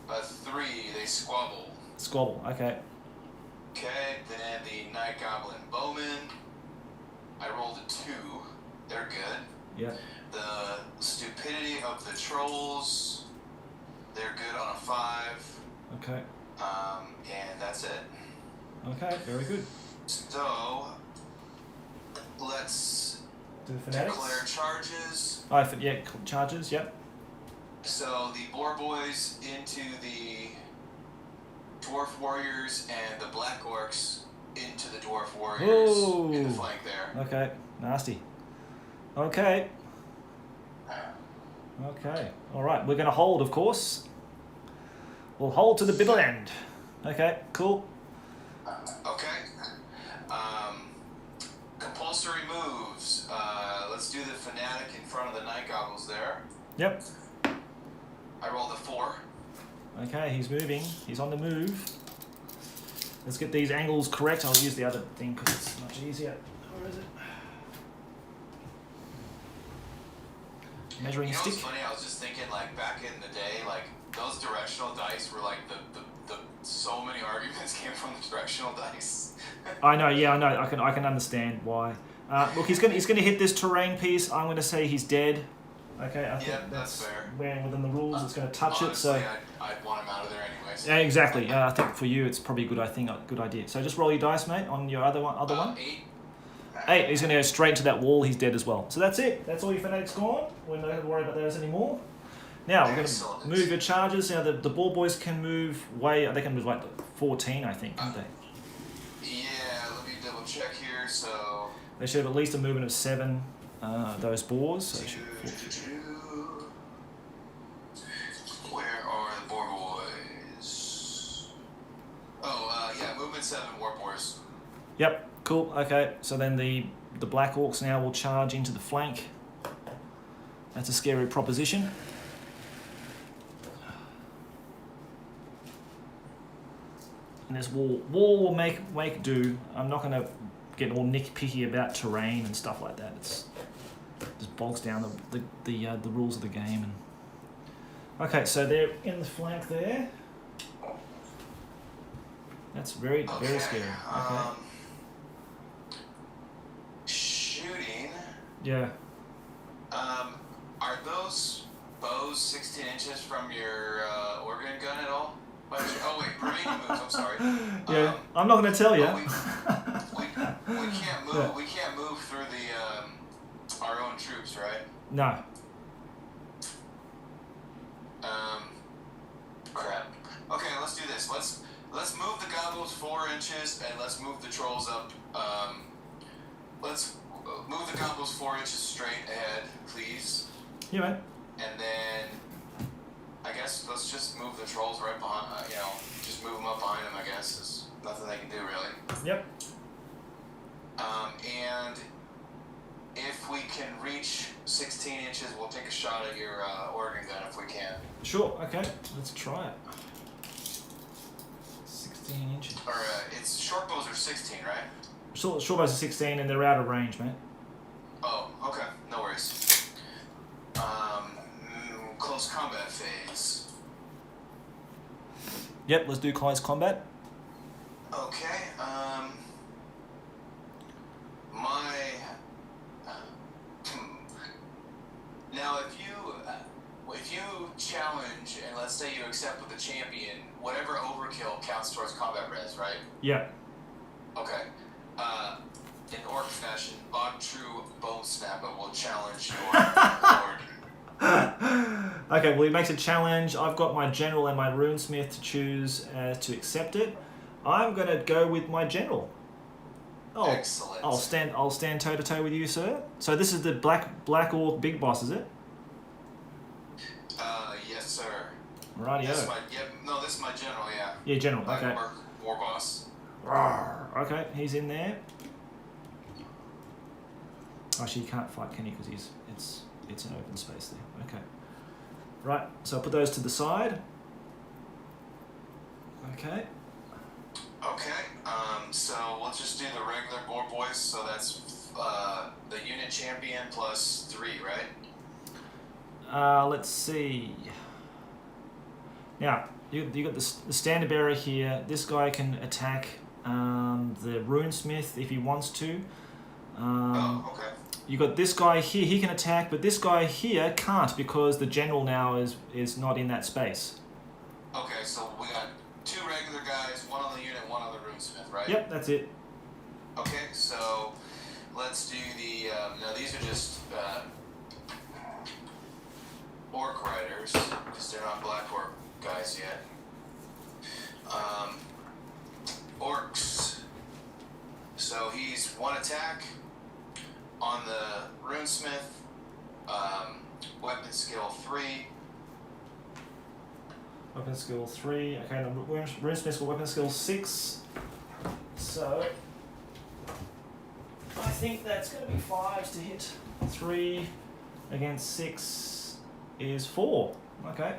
A 3. They squabble. Squabble. Okay. Okay. Then the Night Goblin Bowman. I rolled a 2. They're good. Yeah. The Stupidity of the Trolls. They're good on a 5. Okay. And that's it. Okay, very good. So, let's Do the fanatics. declare charges. Yeah, charges, yep. So, the Boar Boys into the Dwarf Warriors and the Black Orcs into the Dwarf Warriors in the flank there. Okay, nasty. Okay. Alright, we're going to hold, of course. We'll hold to the bitter end. Okay, cool. Okay. Compulsory moves. Let's do the Fanatic in front of the Night Goggles there. Yep. I rolled a 4. Okay, he's moving. He's on the move. Let's get these angles correct. I'll use the other thing because it's much easier. Where is it? Measuring stick. What's funny? I was just thinking, like, back in the day, like, those directional dice were like the so many arguments came from the directional dice. I know, yeah, I know. I can understand why. Look, he's gonna hit this terrain piece. I'm gonna say he's dead. Okay, I think that's fair. Within the rules. It's gonna touch Honestly, it. So I'd want him out of there anyways. yeah, exactly. I think for you it's probably a good idea. So just roll your dice, mate, on your other one. 8. 8. He's gonna go straight to that wall. He's dead as well. So that's it. That's all your fanatics gone. We don't have to worry about those anymore. Now we're going to move your charges. Now the ball boys can move they can move like 14, I think, can't they? Yeah, let me double check here. So they should have at least a movement of 7. Those boars. So where are the boar boys? Oh, yeah, movement 7, war boars. Yep, cool. Okay, so then the black orcs now will charge into the flank. That's a scary proposition. And this wall will make do. I'm not going to get all nitpicky about terrain and stuff like that. bogs down the rules of the game. And okay, so they're in the flank there. That's very scary. Okay. Shooting. Yeah. Are those bows 16 inches from your organ gun at all? Oh wait, remaining moves. I'm sorry. Yeah, I'm not going to tell you. We can't move. Yeah. We can't move through the our own troops, right? No. Crap. Okay, let's do this. Let's move the goblins 4 inches, and let's move the trolls up. Let's move the goblins 4 inches straight ahead, please. Yeah, mate. And then I guess let's just move the trolls right behind. Just move them up behind them. I guess there's nothing they can do really. Yep. And if we can reach 16 inches, we'll take a shot at your organ gun if we can. Sure. Okay. Let's try it. 16 inches. Or it's short bows are 16, right? Short bows are 16, and they're out of range, mate. Oh, okay. No worries. Close combat phase. Yep. Let's do close combat. Okay. Now, if you challenge and let's say you accept with the champion, whatever overkill counts towards combat res, right? Yeah. Okay. In orc fashion, Bog True Bone Snapper will challenge your lord. Okay, well, he makes a challenge. I've got my general and my runesmith to choose to accept it. I'm going to go with my general. Oh, excellent. I'll stand toe to toe with you, sir. So this is the black orc big boss, is it? Yes, sir. Rightio. This is my general, yeah. Yeah, general. Black okay. Orc war boss. Rawr. Okay, he's in there. Actually, he can't fight, can he? Because it's an open space there. Okay. Right. So I'll put those to the side. Okay. Okay. So we'll just do the regular boar boys. So that's the unit champion plus 3, right? Let's see. Now you got the standard bearer here. This guy can attack the runesmith if he wants to. Okay. You got this guy here. He can attack, but this guy here can't because the general now is not in that space. Okay, so we got 2 regular guys, 1 on the unit, 1 on the runesmith, right? Yep, that's it. Okay, so let's do the. Now these are just orc riders because they're not black orc guys yet. Orcs. So he's 1 attack on the runesmith. Weapon skill 3. Weapon skill 3. Okay, the runesmith's got weapon skill 6. So I think that's going to be 5s to hit. 3 against 6 is 4. Okay.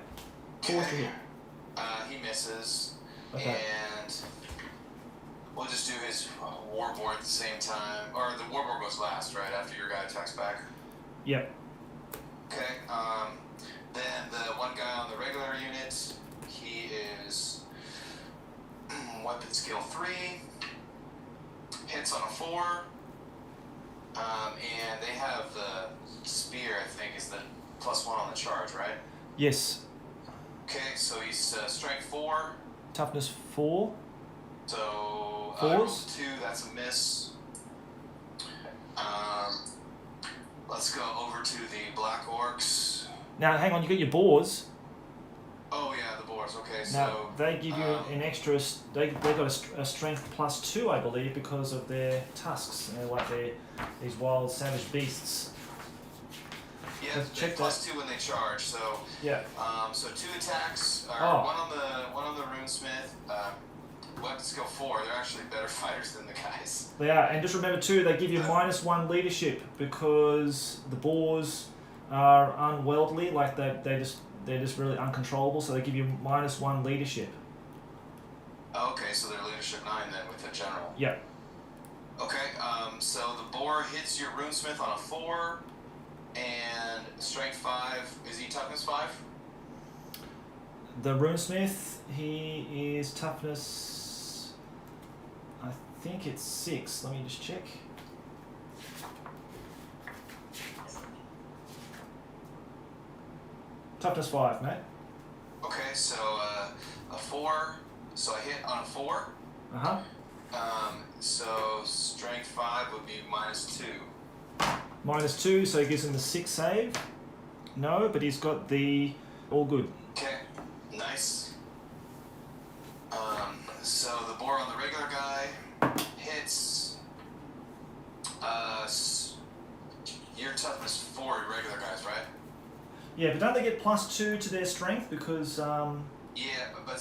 4 to hit. He misses. Okay. And we'll just do his warboard at the same time. Or the warboard goes last, right? After your guy attacks back? Yep. Okay. Then the one guy on the regular unit, he is weapon skill 3. Hits on a 4. And they have the spear, I think, is the +1 on the charge, right? Yes. Okay, so he's strength 4. Toughness 4. So 4s? 2, that's a miss. Let's go over to the black orcs. Now, hang on, you got your boars. Oh yeah, the boars. Okay, Now, so they give you an extra. They got a strength +2, I believe, because of their tusks. They're like these wild, savage beasts. yeah, Let's they check +2 when they charge. So Yeah. so 2 attacks. Or Oh. one on the runesmith. Weapon skill 4. They're actually better fighters than the guys. They are, and just remember too, they give you -1 leadership because the boars are unwieldy. Like they're just really uncontrollable. So they give you -1 leadership. Okay, so they're leadership 9 then with the general. Yeah. Okay, so the boar hits your runesmith on a 4. and strength 5. Is he toughness 5? The runesmith, he is toughness. I think it's 6. Let me just check. Toughness 5, mate. Okay, so a 4. So I hit on a 4. So strength 5 would be -2. -2, so he gives him the 6 save. No, but he's got the all good. Okay, nice. So the boar on the regular guy hits. You're toughness 4 regular guys, right? Yeah, but don't they get +2 to their strength because Yeah, but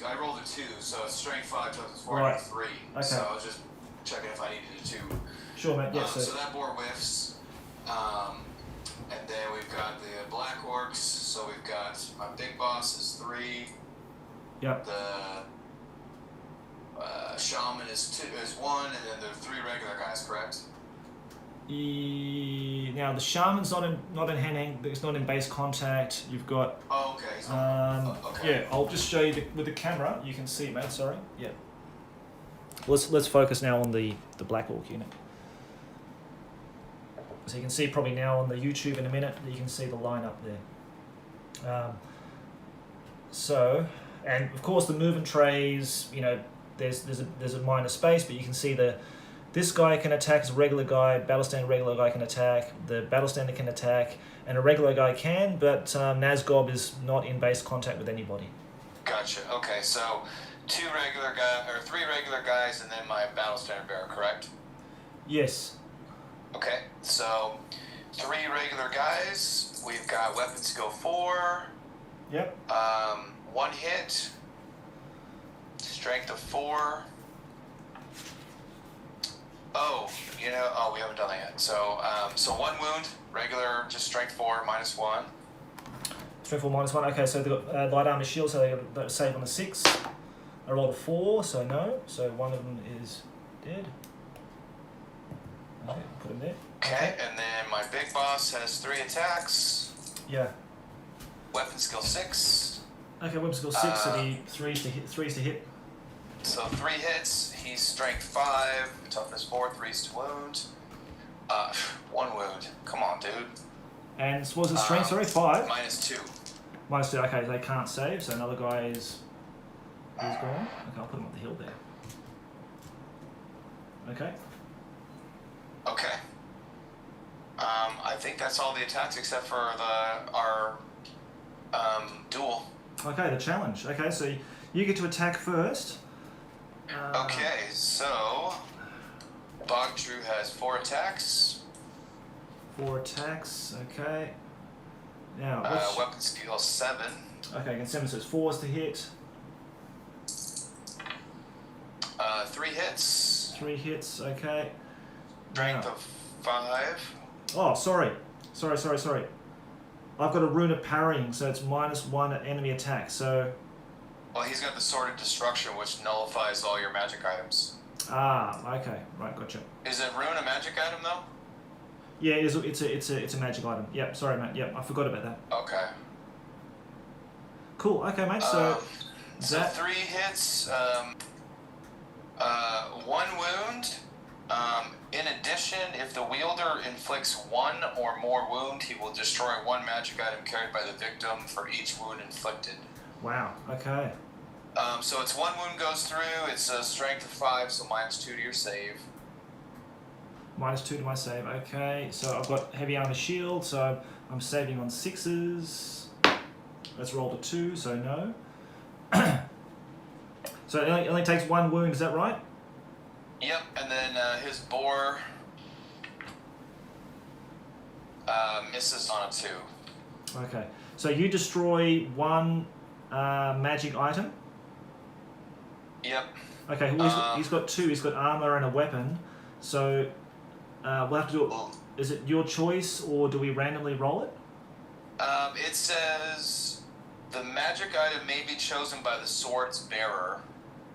I rolled a 2, so it's strength 5 toughness 4 Right. and 3. Okay. So I was just checking if I needed a 2. Sure, mate. Yes. So that boar whiffs. And then we've got the black orcs. So we've got my big boss is 3. Yep. The shaman is 1, and then there are 3 regular guys, correct? Now the shaman's not in hand. It's not in base contact. You've got. Oh, okay. He's not, okay. Yeah, I'll just show you with the camera. You can see, mate. Sorry. Yeah. Let's focus now on the black orc unit. So you can see probably now on the YouTube in a minute. You can see the line up there. And of course the movement trays. You know, there's a minor space, but you can see this guy can attack as a regular guy. Battlestander regular guy can attack. The Battlestander can attack, and a regular guy can, but Nazgob is not in base contact with anybody. Gotcha. Okay, so 3 regular guys, and then my Battlestander bearer, correct? Yes. Okay, so 3 regular guys. We've got weapon skill 4. Yep. 1 hit. Strength of 4. Oh, we haven't done that yet. So 1 wound, regular, just strength 4, -1. Strength 4 -1. Okay, so they've got light armor shield, so they got save on the 6. I rolled a 4, so no. So one of them is dead. Okay, put him there. Okay, and then my big boss has 3 attacks. Yeah. Weapon skill 6. Okay, weapon skill 6, so the 3's to hit. So 3 hits. He's strength 5, toughness 4, 3's to wound. 1 wound. Come on, dude. And what was his strength? Sorry, 5. -2. -2. Okay, they can't save, so another guy is gone. Okay, I'll put him up the hill there. Okay. Okay. I think that's all the attacks except for our duel. Okay, the challenge. Okay, so you get to attack first. Okay, so Bogdrew has 4 attacks. 4 attacks. Okay. Now, weapon skill 7. Okay, against 7, so it's 4's to hit. 3 hits. 3 hits. Okay. Strength of 5. Oh, sorry. I've got a rune of parrying, so it's -1 at enemy attack. So. Well, he's got the Sword of Destruction, which nullifies all your magic items. Okay, right, gotcha. Is it rune a magic item though? Yeah, it's a magic item. Yep, sorry, mate. Yep, I forgot about that. Okay. Cool. Okay, mate. So. So 3 hits. 1 wound. In addition, if the wielder inflicts 1 or more wound, he will destroy 1 magic item carried by the victim for each wound inflicted. Wow. Okay. So it's 1 wound goes through. It's a strength of 5, so -2 to your save. -2 to my save. Okay. So I've got heavy armor shield, so I'm saving on 6s. Let's roll to 2, so no. So it only takes 1 wound. Is that right? Yep, and then his boar misses on a 2. Okay, so you destroy 1 magic item. Yep. Okay, well, he's got 2. He's got armor and a weapon. So we'll have to do it. Is it your choice, or do we randomly roll it? It says the magic item may be chosen by the sword's bearer.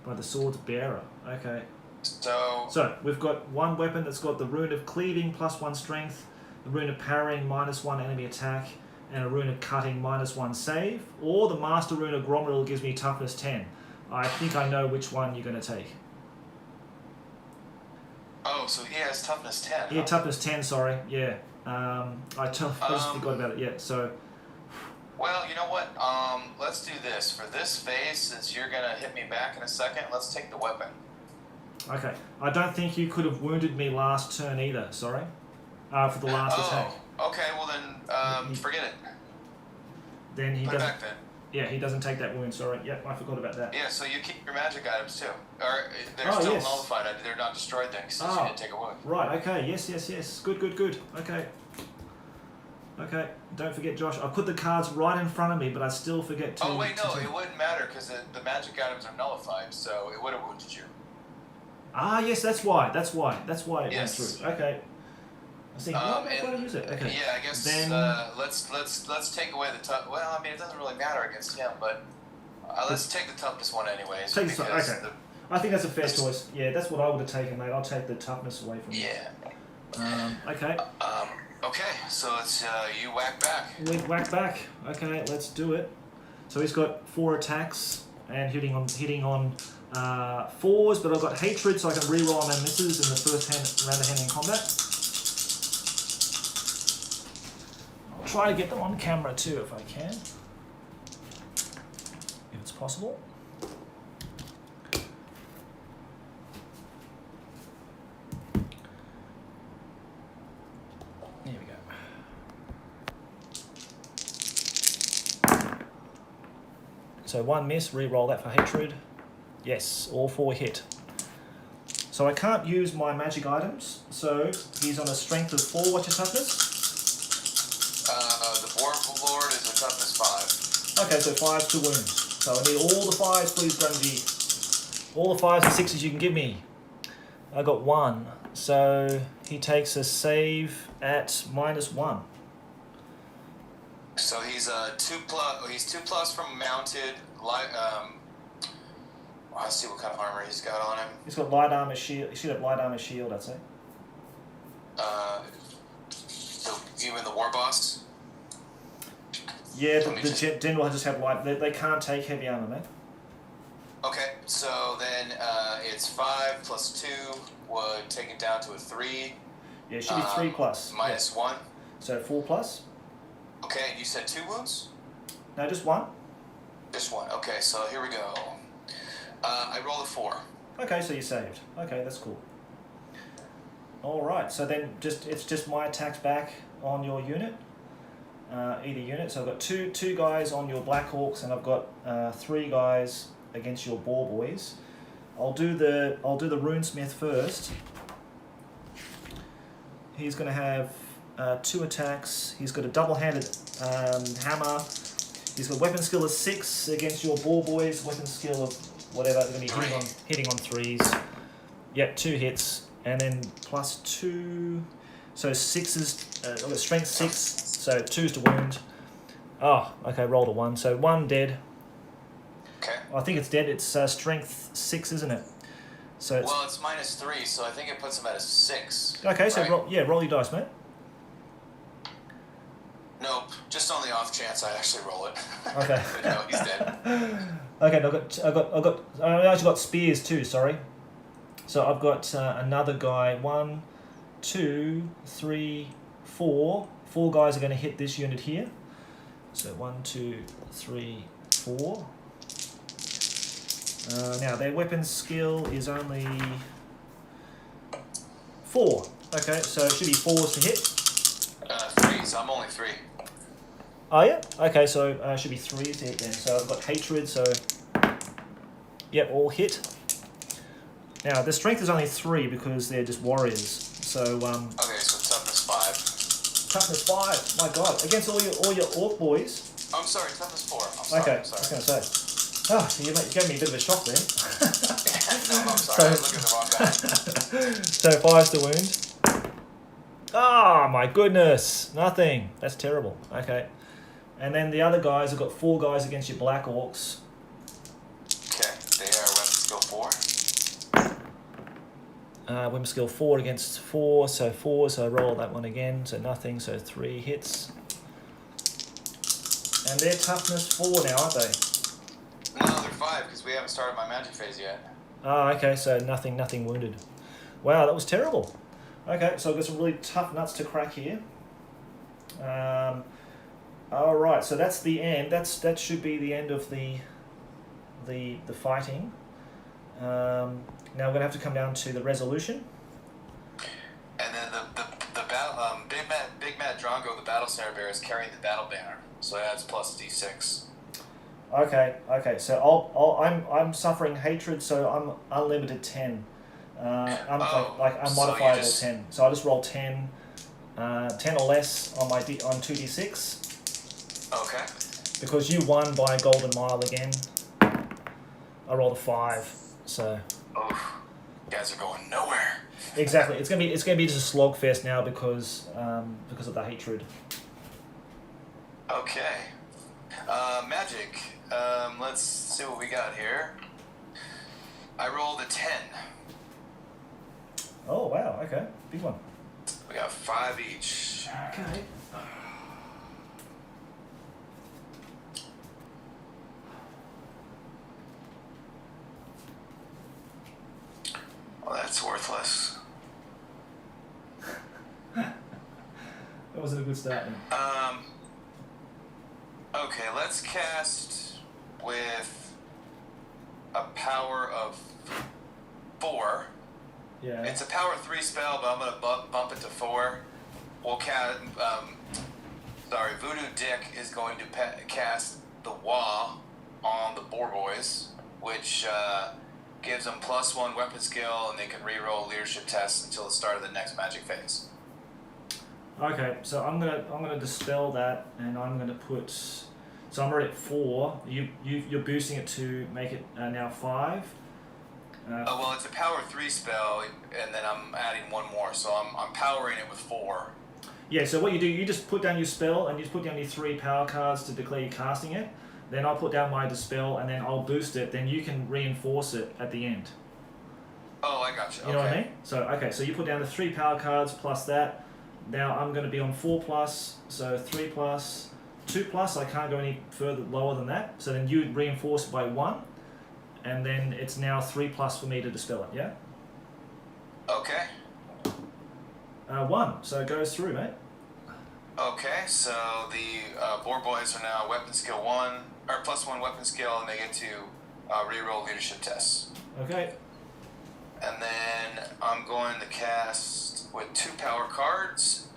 By the sword's bearer. Okay. So we've got 1 weapon that's got the rune of cleaving +1 strength, a rune of parrying -1 enemy attack, and a rune of cutting -1 save, or the master rune of Gromril gives me toughness 10. I think I know which one you're going to take. Oh, so he has toughness 10. Yeah, huh? toughness 10, sorry. Yeah. I just forgot about it. Yeah, so... Well, you know what? Let's do this. For this phase, since you're going to hit me back in a second, let's take the weapon. Okay. I don't think you could have wounded me last turn either, sorry. For the last attack. Okay, well then, forget it. Then he Put it doesn't... back then. Yeah, he doesn't take that wound, sorry. Yep, I forgot about that. Yeah, so you keep your magic items too. Or they're still nullified. They're not destroyed then since you didn't take a wound. Right, okay. Yes. Good. Okay. Okay, don't forget, Josh. I put the cards right in front of me, but I still forget to... Oh, wait, no, it wouldn't matter because the magic items are nullified, so it would have wounded you. Ah, yes, that's why it went through. Okay. I see. Why do I use it? Okay. Yeah, I guess then, let's take away the tough. Well, I mean, it doesn't really matter against him, but let's take the toughness one anyways. Okay. I think that's a fair choice. Yeah, that's what I would have taken, mate. I'll take the toughness away from you. Yeah. Okay. Okay, so it's you whack back. Whack back. Okay, let's do it. So he's got 4 attacks and hitting on 4s, but I've got hatred, so I can re-roll my misses in the first round of hand in combat. I'll try to get them on camera too if I can, if it's possible. There we go. So 1 miss, re-roll that for hatred. Yes, all 4 hit. So I can't use my magic items, so he's on a strength of 4. What's your toughness? The Dwarf Lord is a toughness 5. Okay, so 5 to wound. So I need all the 5s, please, Grundy. All the 5s and 6s you can give me. I got 1. So he takes a save at -1. So he's 2+. He's 2+ from mounted. Let's see what kind of armor he's got on him. He's got light armor shield. He should have light armor shield, I'd say. Even the war boss. Yeah, the general will just have light. They can't take heavy armor, mate. Okay, so then it's 5 + 2 would take it down to a 3. Yeah, it should be 3+. -1. So 4+. Okay, you said 2 wounds? No, just 1. Just 1. Okay, so here we go. I rolled a 4. Okay, so you saved. Okay, that's cool. All right, so then it's just my attacks back on your unit, either unit. So I've got two guys on your Black Hawks, and I've got 3 guys against your Boar Boys. I'll do the Runesmith first. He's going to have 2 attacks. He's got a double-handed hammer. He's got weapon skill of 6 against your Boar Boys. Weapon skill of whatever. They're going to be hitting on 3s. Yep, 2 hits, and then +2. So 6s. I've got strength 6. So 2s to wound. Oh, okay. Rolled a 1. So 1 dead. Okay. I think it's dead. It's strength 6, isn't it? So well, it's -3, so I think it puts him at a 6. Okay, so right? roll your dice, mate. Nope, just on the off chance I actually roll it. Okay. But no, he's dead. Okay, I actually got spears too. Sorry. So I've got another guy. 1, 2, 3, 4. 4 guys are going to hit this unit here. So 1, 2, 3, 4. Now their weapon skill is only 4. Okay, so it should be 4s to hit. 3, so I'm only 3. Oh yeah? Okay, so it should be 3s to hit then. So I've got hatred, so yep, all hit. Now the strength is only 3 because they're just warriors. So okay, so toughness 5. Toughness 5. My God, against all your orc boys. I'm sorry, toughness 4. I'm sorry. Okay, I'm sorry. I was going to say. Oh, you gave me a bit of a shock there. No, I'm sorry. I was looking at the wrong guy. So 5s to wound. Ah, my goodness. Nothing. That's terrible. Okay. And then the other guys have got 4 guys against your Black Orcs. Okay, they are weapon skill 4. Whim skill 4 against 4, so 4, so I roll that one again, so nothing, so 3 hits. And they're toughness 4 now, aren't they? No, they're 5 because we haven't started my magic phase yet. Oh, okay, so nothing wounded. Wow, that was terrible. Okay, so I've got some really tough nuts to crack here. All right, so that's the end. That should be the end of the fighting. Now we're gonna have to come down to the resolution. And then the battle Big Mad Drongo, the battle center bear, is carrying the battle banner, so that's plus D6. Okay. So I'm suffering hatred, so I'm unlimited 10. I'm unmodifiable 10. So I just roll 10, 10 or less on my on 2d6. Okay. Because you won by a golden mile again. I rolled a 5. So. Oh, you guys are going nowhere. Exactly. It's gonna be just a slog fest now because of the hatred. Okay. Magic. Let's see what we got here. I rolled a 10. Oh wow. Okay. Big one. We got 5 each. Okay. Well, that's worthless. That wasn't a good start. Then. Okay, let's cast with a power of 4. Yeah. It's a power 3 spell, but I'm gonna bump it to 4. We'll cast. Voodoo Dick is going to cast the Wah on the Boar Boys, which gives them +1 weapon skill, and they can reroll leadership tests until the start of the next magic phase. Okay, so I'm gonna dispel that, and I'm gonna put. So I'm already at 4. You're boosting it to make it now 5. Well, it's a power 3 spell, and then I'm adding 1 more, so I'm powering it with 4. Yeah. So what you do, you just put down your spell, and you just put down your 3 power cards to declare you're casting it. Then I'll put down my dispel, and then I'll boost it. Then you can reinforce it at the end. Oh, I gotcha. You know what I mean? So you put down the 3 power cards plus that. Now I'm going to be on 4+, so 3+, 2+. I can't go any further lower than that. So then you reinforce it by 1, and then it's now 3+ for me to dispel it. Yeah. Okay. 1. So it goes through, mate. Okay, so the Boar Boys are now weapon skill 1, or +1 weapon skill, and they get to reroll leadership tests. Okay. And then I'm going to cast with 2 power cards.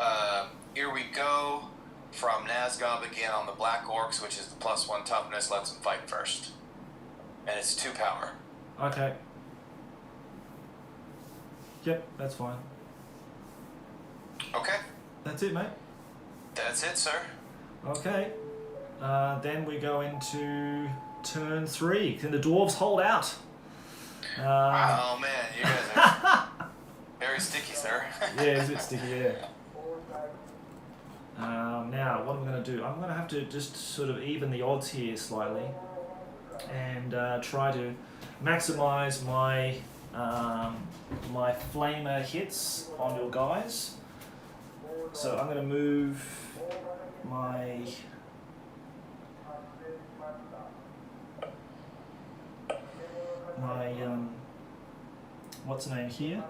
Here we go from Nazgob again on the Black Orcs, which is the +1 toughness, lets them fight first. And it's 2 power. Okay. Yep, that's fine. Okay. That's it, mate. That's it, sir. Okay. Then we go into turn 3. Can the dwarves hold out? Oh man, you guys are very sticky, sir. Yeah, it's a bit sticky, yeah. Now, what I'm going to do, I'm going to have to just sort of even the odds here slightly and try to maximize my my flamer hits on your guys. So I'm going to move my what's the name here?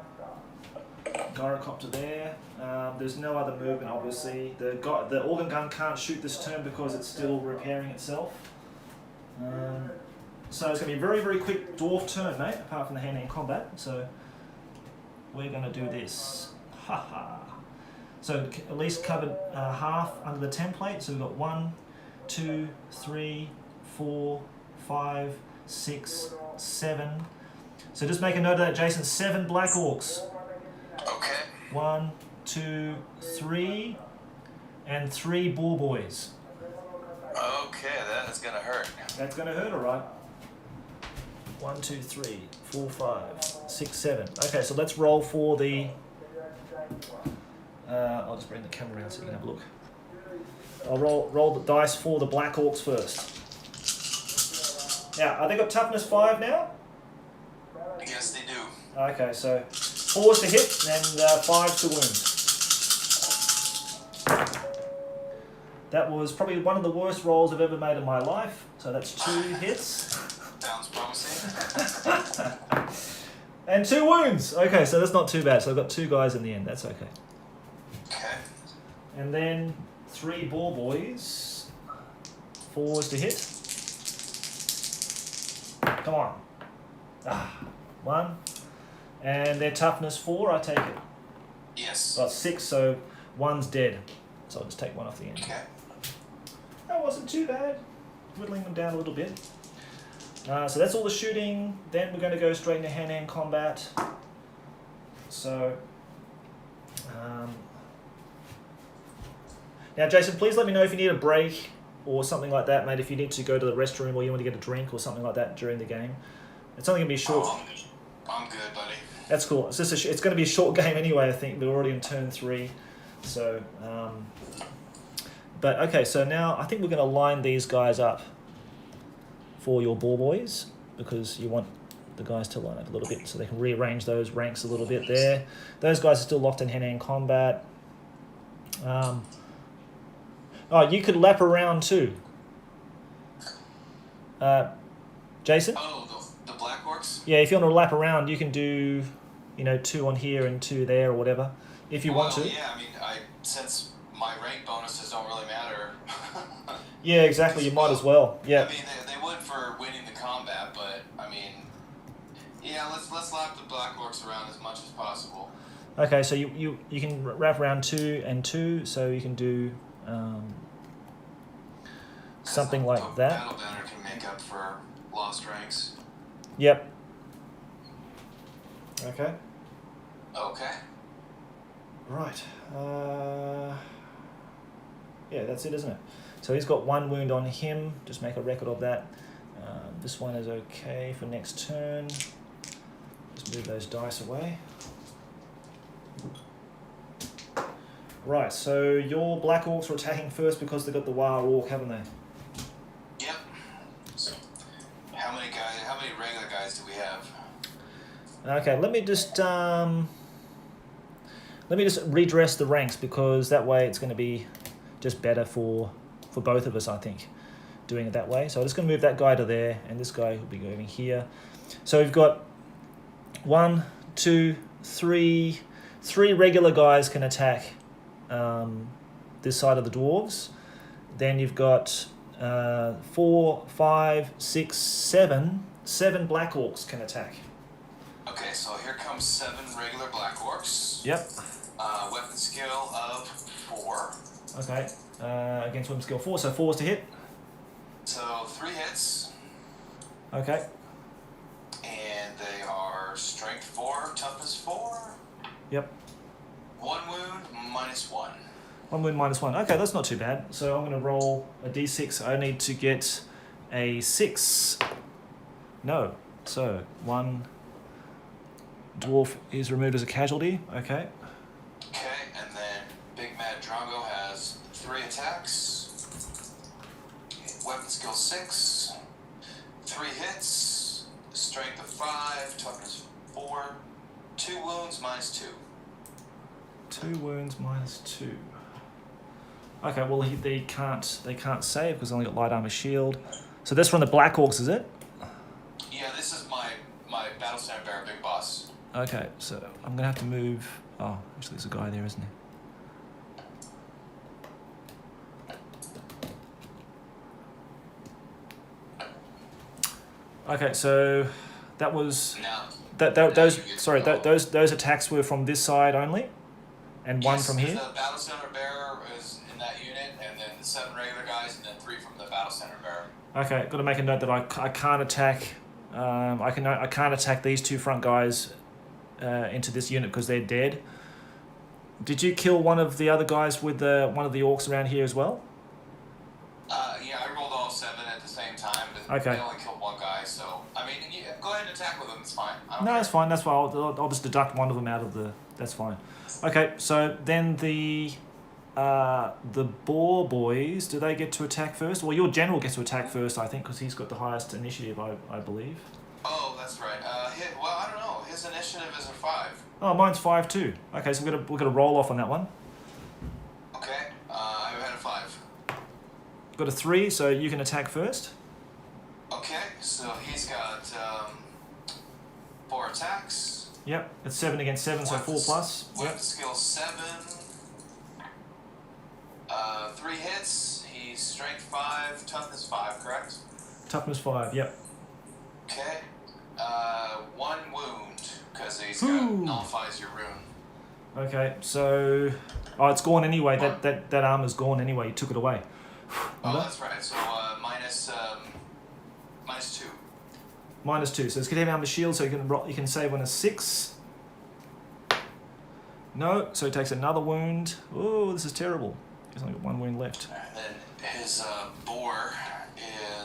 Gyrocopter there. There's no other movement, obviously. The organ gun can't shoot this turn because it's still repairing itself. So it's going to be a very, very quick dwarf turn, mate, apart from the hand-to-hand combat. So we're going to do this. Haha. So at least covered half under the template. So we've got 1, 2, 3, 4, 5, 6, 7. So just make a note of that, Jason. 7 black orcs. Okay. 1, 2, 3, and 3 boar boys. Okay, that is gonna hurt. That's gonna hurt, alright. 1, 2, 3, 4, 5, 6, 7. Okay, so let's roll for the. I'll just bring the camera around so you can have a look. I'll roll the dice for the black orcs first. Now, are they got toughness 5 now? Yes, they do. Okay, so 4s to hit and 5s to wound. That was probably one of the worst rolls I've ever made in my life. So that's 2 hits. Sounds promising. And 2 wounds. Okay, so that's not too bad. So I've got 2 guys in the end. That's okay. Okay. And then 3 ball boys. 4s to hit. Come on. 1. And their toughness 4, I take it. Yes. Got 6, so 1's dead. So I'll just take 1 off the end. Okay. That wasn't too bad. Whittling them down a little bit. So that's all the shooting. Then we're going to go straight into hand-to-hand combat. So, now Jason, please let me know if you need a break or something like that, mate. If you need to go to the restroom or you want to get a drink or something like that during the game. It's only going to be short. Oh, I'm good, buddy. That's cool. It's just it's going to be a short game anyway. I think we're already in turn 3. So, but okay. So now I think we're going to line these guys up for your ball boys, because you want the guys to line up a little bit so they can rearrange those ranks a little bit there. Those guys are still locked in hand-to-hand combat. Oh, you could lap around too. Jason? Oh, the Black Orcs? Yeah, if you want to lap around, you can do, 2 on here and 2 there or whatever, if you want to. Yeah, I mean, since my rank bonuses don't really matter. Yeah, exactly. You might as well. Yeah. I mean, they would for winning the combat, but I mean, yeah, let's lap the Black Orcs around as much as possible. Okay, so you can wrap around 2 and 2, so you can do something like that. Battle banner can make up for lost ranks. Yep. Okay. Okay. Right. Yeah, that's it, isn't it? So he's got 1 wound on him. Just make a record of that. This one is okay for next turn. Just move those dice away. Right, so your Black Orcs are attacking first because they've got the War Orc, haven't they? Yep. So, how many regular guys do we have? Okay, let me just redress the ranks, because that way it's going to be just better for both of us, I think, doing it that way. So I'm just going to move that guy to there, and this guy will be going here. So we've got 1, 2, 3 regular guys can attack this side of the dwarves. Then you've got 4, 5, 6, 7 Black Orcs can attack. Okay, so here comes 7 regular Black Orcs. Yep. Weapon skill of 4. Okay. Against weapon skill 4, so 4's to hit. So 3 hits. Okay. And they are strength 4, toughness 4. Yep. 1 wound, -1. 1 wound, -1. Okay, that's not too bad. So I'm going to roll a d6. I need to get a 6. No. So 1 dwarf is removed as a casualty. Okay. Okay, and then Big Mad Drongo has 3 attacks. Weapon skill 6. 3 hits. Strength of 5. Toughness 4. 2 wounds, -2. 2 wounds, -2. Okay, well they can't save because they only got light armor shield. So that's from the Black Orcs, is it? Yeah, this is my Battle Center Bear Big Boss. Okay, so I'm gonna have to move. Oh, actually, there's a guy there, isn't there? Okay, so that was those attacks were from this side only, and 1 from here. The Battle Center Bear is in that unit, and then the 7 regular guys, and then 3 from the Battle Center Bear. Okay, got to make a note that I can't attack. I can't attack these 2 front guys into this unit because they're dead. Did you kill one of the other guys with one of the orcs around here as well? Yeah, I rolled all 7 at the same time, but Okay. they only killed 1 guy, so I mean, go ahead and attack with them. It's fine. No, that's fine. That's fine. I'll just deduct one of them out of the. That's fine. Okay, so then the boar boys, do they get to attack first? Well, your general gets to attack first, I think, because he's got the highest initiative, I believe. Oh, that's right. Well, I don't know. His initiative is a 5. Oh, mine's 5 too. Okay, so we're gonna roll off on that one. Okay, I had a 5. Got a 3, so you can attack first. Okay, so he's got 4 attacks. Yep, it's 7 against 7, so 4 plus. With skill 7. 3 hits. He's strength 5, toughness 5, correct? Toughness 5, yep. Okay. 1 wound, because he's got nullifies your rune. Okay, so it's gone anyway. That armor's gone anyway. You took it away. Oh, that's right. So minus 2. -2. So it's gonna have armor shield. So you can save on a 6. No, so he takes another wound. Oh, this is terrible. He's only got 1 wound left. And then his boar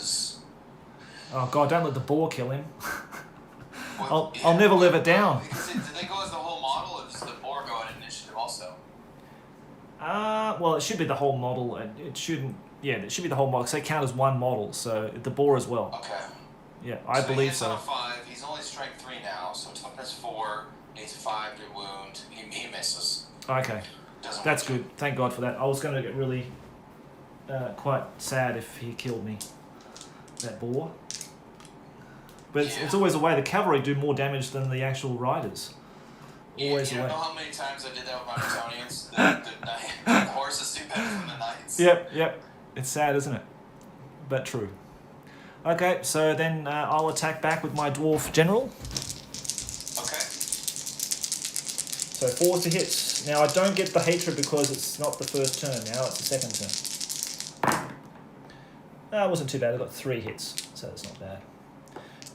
is. Oh God! Don't let the boar kill him. I'll never live it down. Did they go as the whole model, or does the boar go in initiative also? Well, it should be the whole model. It shouldn't. Yeah, it should be the whole model because they count as one model. So the boar as well. Okay. Yeah, I believe so. He's on a 5. He's only strength 3 now, so toughness 4. Needs 5 to wound. He misses. Okay, that's good. Thank God for that. I was going to get really quite sad if he killed me. That boar. But it's always a way. The cavalry do more damage than the actual riders. Always you a way. know how many times I did that with my Bretonians? the horses do better than the knights. Yep. It's sad, isn't it? But true. Okay, so then I'll attack back with my dwarf general. Okay. So 4 to hit. Now I don't get the hatred because it's not the first turn. Now it's the second turn. It wasn't too bad. I got 3 hits, so that's not bad.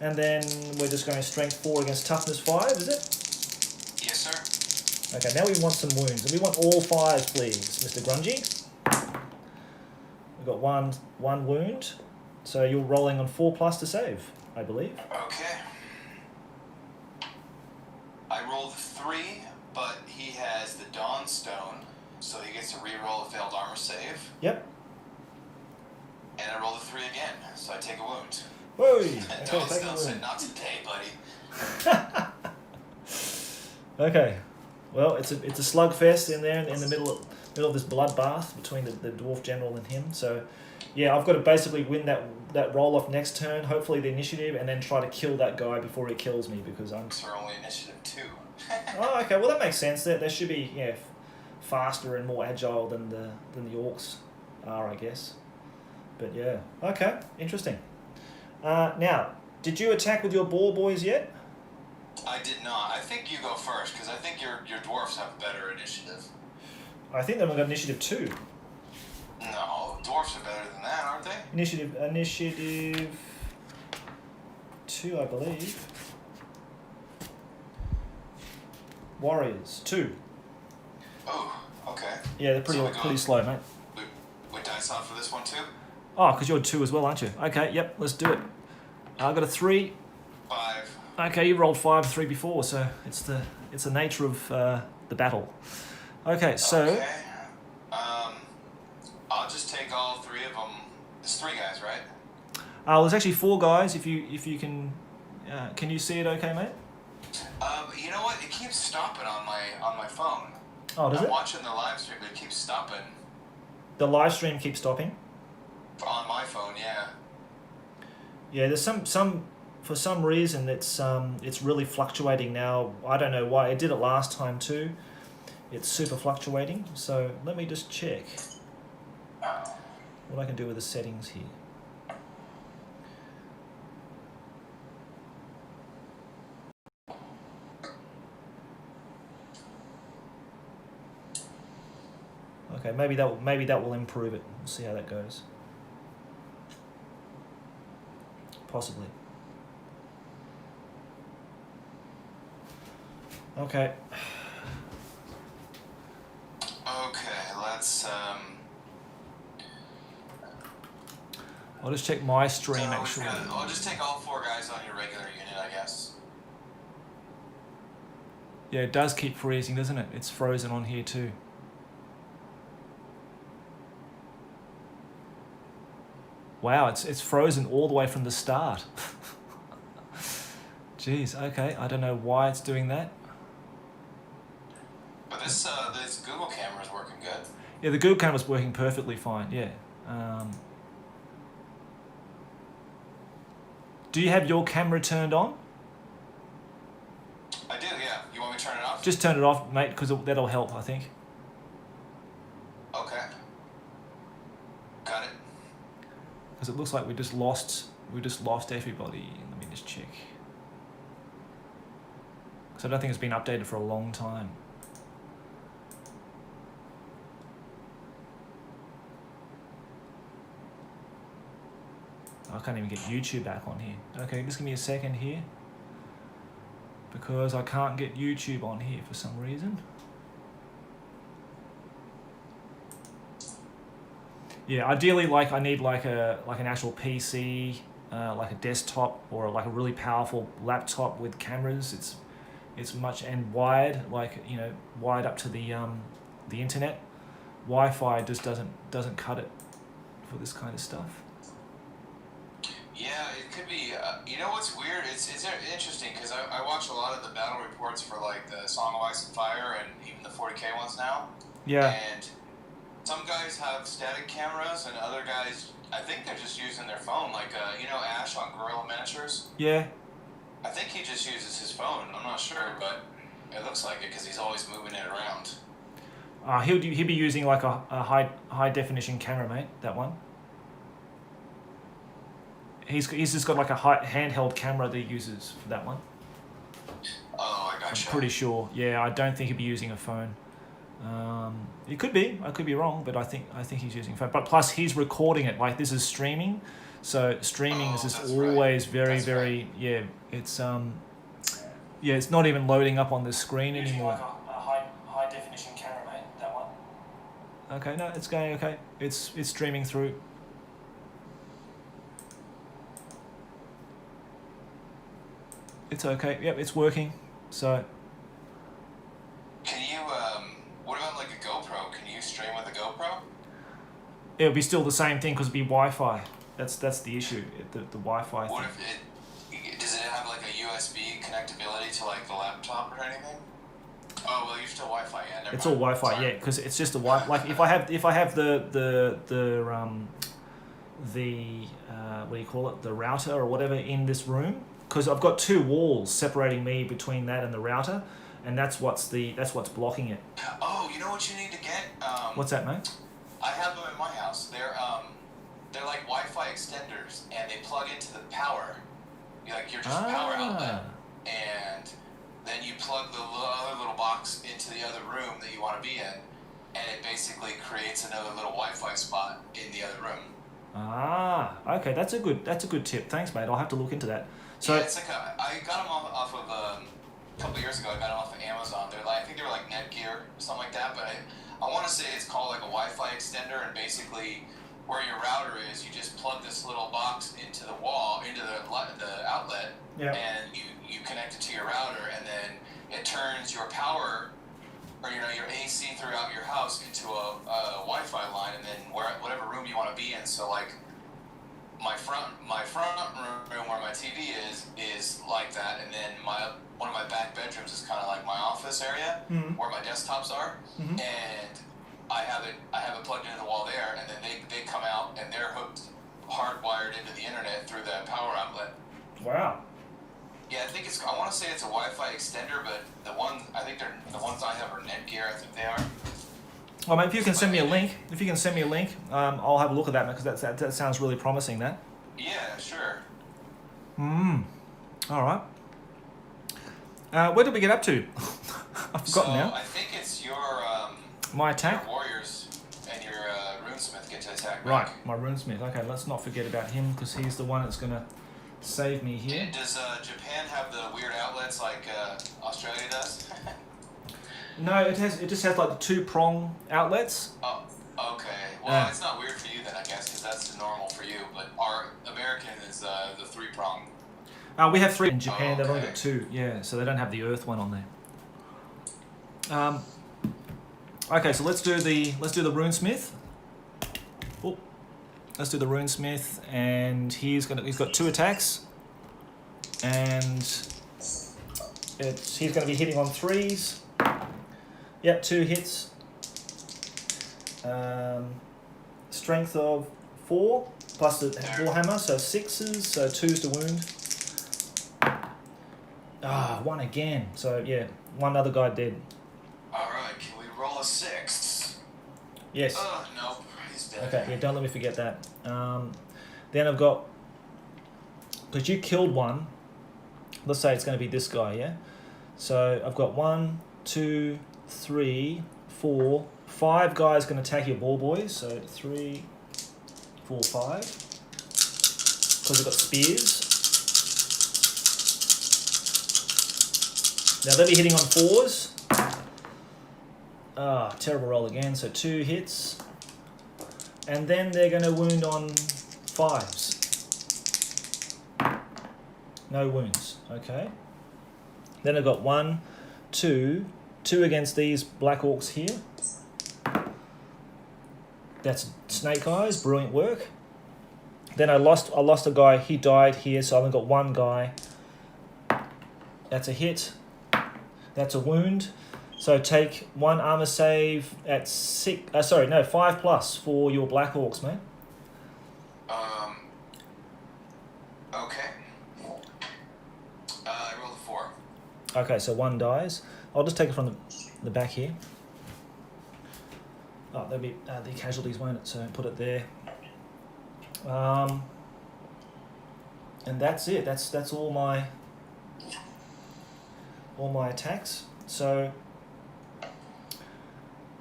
And then we're just going strength 4 against toughness 5, is it? Yes, sir. Okay, now we want some wounds. And we want all 5s, please, Mr. Grungy. We've got one wound. So you're rolling on 4 plus to save, I believe. Okay. I rolled 3, but he has the Dawn Stone, so he gets to re-roll a failed armor save. Yep. And I rolled a 3 again, so I take a wound. Whoa! Dawn Stone said, "Not today, buddy." Okay. Well, it's a slugfest in there in the middle of this bloodbath between the dwarf general and him. So, yeah, I've got to basically win that roll off next turn. Hopefully the initiative, and then try to kill that guy before he kills me because I'm. So we're only initiative 2. Oh, okay. Well, that makes sense. They should be faster and more agile than the orcs are, I guess. But yeah, okay, interesting. Now, did you attack with your boar boys yet? I did not. I think you go first because I think your dwarfs have better initiative. I think they've got initiative 2. No, dwarfs are better than that, aren't they? Initiative 2, I believe. Warriors 2. Oh, okay. Yeah, they're pretty slow, mate. We dice off for this one too? Oh, because you're 2 as well, aren't you? Okay, yep, let's do it. I got a 3. 5. Okay, you rolled 5, 3 before, so it's the nature of the battle. Okay, so. Okay. I'll just take all 3 of them. There's 3 guys, right? There's actually 4 guys. If you can you see it? Okay, mate. You know what? It keeps stopping on my phone. Oh, does it? I'm watching the live stream, but it keeps stopping. The live stream keeps stopping. On my phone, yeah. Yeah, there's some for some reason it's really fluctuating now. I don't know why. It did it last time too. It's super fluctuating. So let me just check what I can do with the settings here. Okay, maybe that will improve it. We'll see how that goes. Possibly. Okay. Okay, let's I'll just check my stream so actually. I'll just take all 4 guys on your regular unit, I guess. Yeah, it does keep freezing, doesn't it? It's frozen on here too. Wow, it's frozen all the way from the start. Jeez, okay, I don't know why it's doing that. This Google camera is working good. Yeah, the Google camera's working perfectly fine. Yeah. Do you have your camera turned on? I do, yeah. You want me to turn it off? Just turn it off, mate, because that'll help, I think. Okay. Got it. Because it looks like we just lost everybody. Let me just check. Because I don't think it's been updated for a long time. I can't even get YouTube back on here. Okay, just give me a second here. Because I can't get YouTube on here for some reason. Yeah, ideally, like I need like an actual PC, like a desktop or like a really powerful laptop with cameras. It's much and wired, like wired up to the internet. Wi-Fi just doesn't cut it for this kind of stuff. Yeah, it could be. You know what's weird? It's interesting because I watch a lot of the battle reports for like the Song of Ice and Fire and even the 40K ones now. Yeah. And some guys have static cameras and other guys, I think they're just using their phone. Like Ash on Gorilla Miniatures. Yeah. I think he just uses his phone. I'm not sure, but it looks like it because he's always moving it around. He'll be using like a high definition camera, mate. That one. He's just got like a handheld camera that he uses for that one. Oh, I gotcha. I'm pretty sure. Yeah, I don't think he'd be using a phone. It could be. I could be wrong, but I think he's using a phone. But plus, he's recording it. Like this is streaming, so streaming is just always right. very. Yeah, it's it's not even loading up on the screen anymore. Like a high definition camera, mate. That one. Okay, no, it's going okay. It's streaming through. It's okay. Yep, it's working. So. Can you? What about like a GoPro? Can you stream with a GoPro? It'll be still the same thing because it'll be Wi-Fi. That's the issue. The Wi-Fi. What if does it have like a USB connectability to like the laptop or anything? Oh well, you're still Wi-Fi. Yeah, never it's mind. all Wi-Fi. Sorry. Yeah, because it's just a Wi. Like if I have the what do you call it? The router or whatever in this room. Because I've got two walls separating me between that and the router, and that's what's blocking it. Oh, you know what you need to get? What's that, mate? I have them in my house. They're like Wi-Fi extenders, and they plug into the power. You're just power outlet, and then you plug the other little box into the other room that you want to be in, and it basically creates another little Wi-Fi spot in the other room. Okay, that's a good tip. Thanks, mate. I'll have to look into that. So yeah, it's like I got them off of a couple of years ago. I got them off of Amazon. I think they were like Netgear or something like that. But I want to say it's called like a Wi-Fi extender, and basically where your router is, you just plug this little box into the wall, into the outlet, and you connect it to your router, and then it turns your power or your AC throughout your house into a Wi-Fi line, and then whatever room you want to be in. So like. My front room where my TV is like that, and then one of my back bedrooms is kind of like my office area where my desktops are, and I have it plugged into the wall there, and then they come out and they're hardwired into the internet through the power outlet. Wow. Yeah, I want to say it's a Wi-Fi extender, but the ones I have are Netgear. I think they are. Well, mate, if you can send me a link, I'll have a look at that, because that sounds really promising. That. Yeah, sure. All right. Where did we get up to? I've forgotten now. I think it's your my attack. Your warriors and your runesmith get to attack. Right, my runesmith. Okay, let's not forget about him, because he's the one that's gonna save me here. Does Japan have the weird outlets like Australia does? No, it just has like the 2-prong outlets. Oh, okay. Well, it's not weird for you then, I guess, because that's normal for you. But our American is the 3-prong. We have 3 in Japan. They've only got 2. Yeah, so they don't have the Earth one on there. Okay, so let's do the runesmith. Oh, let's do the runesmith, and he's got 2 attacks, and he's going to be hitting on 3s. Yep, 2 hits. Strength of 4 plus the Warhammer, so 6s, so 2's to wound. 1 again. So yeah, one other guy dead. Alright, can we roll a 6? Yes. Nope, he's dead. Okay, yeah, don't let me forget that. Then I've got, because you killed one, let's say it's going to be this guy, yeah? So I've got 1, 2, 3, 4, 5 guys going to attack your ball boys. So 3, 4, 5. Because I've got spears. Now they'll be hitting on 4s. Terrible roll again. So 2 hits. And then they're going to wound on 5s. No wounds. Okay. Then I've got 1, 2 against these black orcs here. That's snake eyes. Brilliant work. Then I lost a guy. He died here, so I've only got 1 guy. That's a hit. That's a wound. So take 1 armor save at 5 plus for your black orcs, mate. Okay. I rolled a 4. Okay, so 1 dies. I'll just take it from the back here. Oh, there'll be the casualties, won't it? So put it there. And that's it. That's all my attacks. So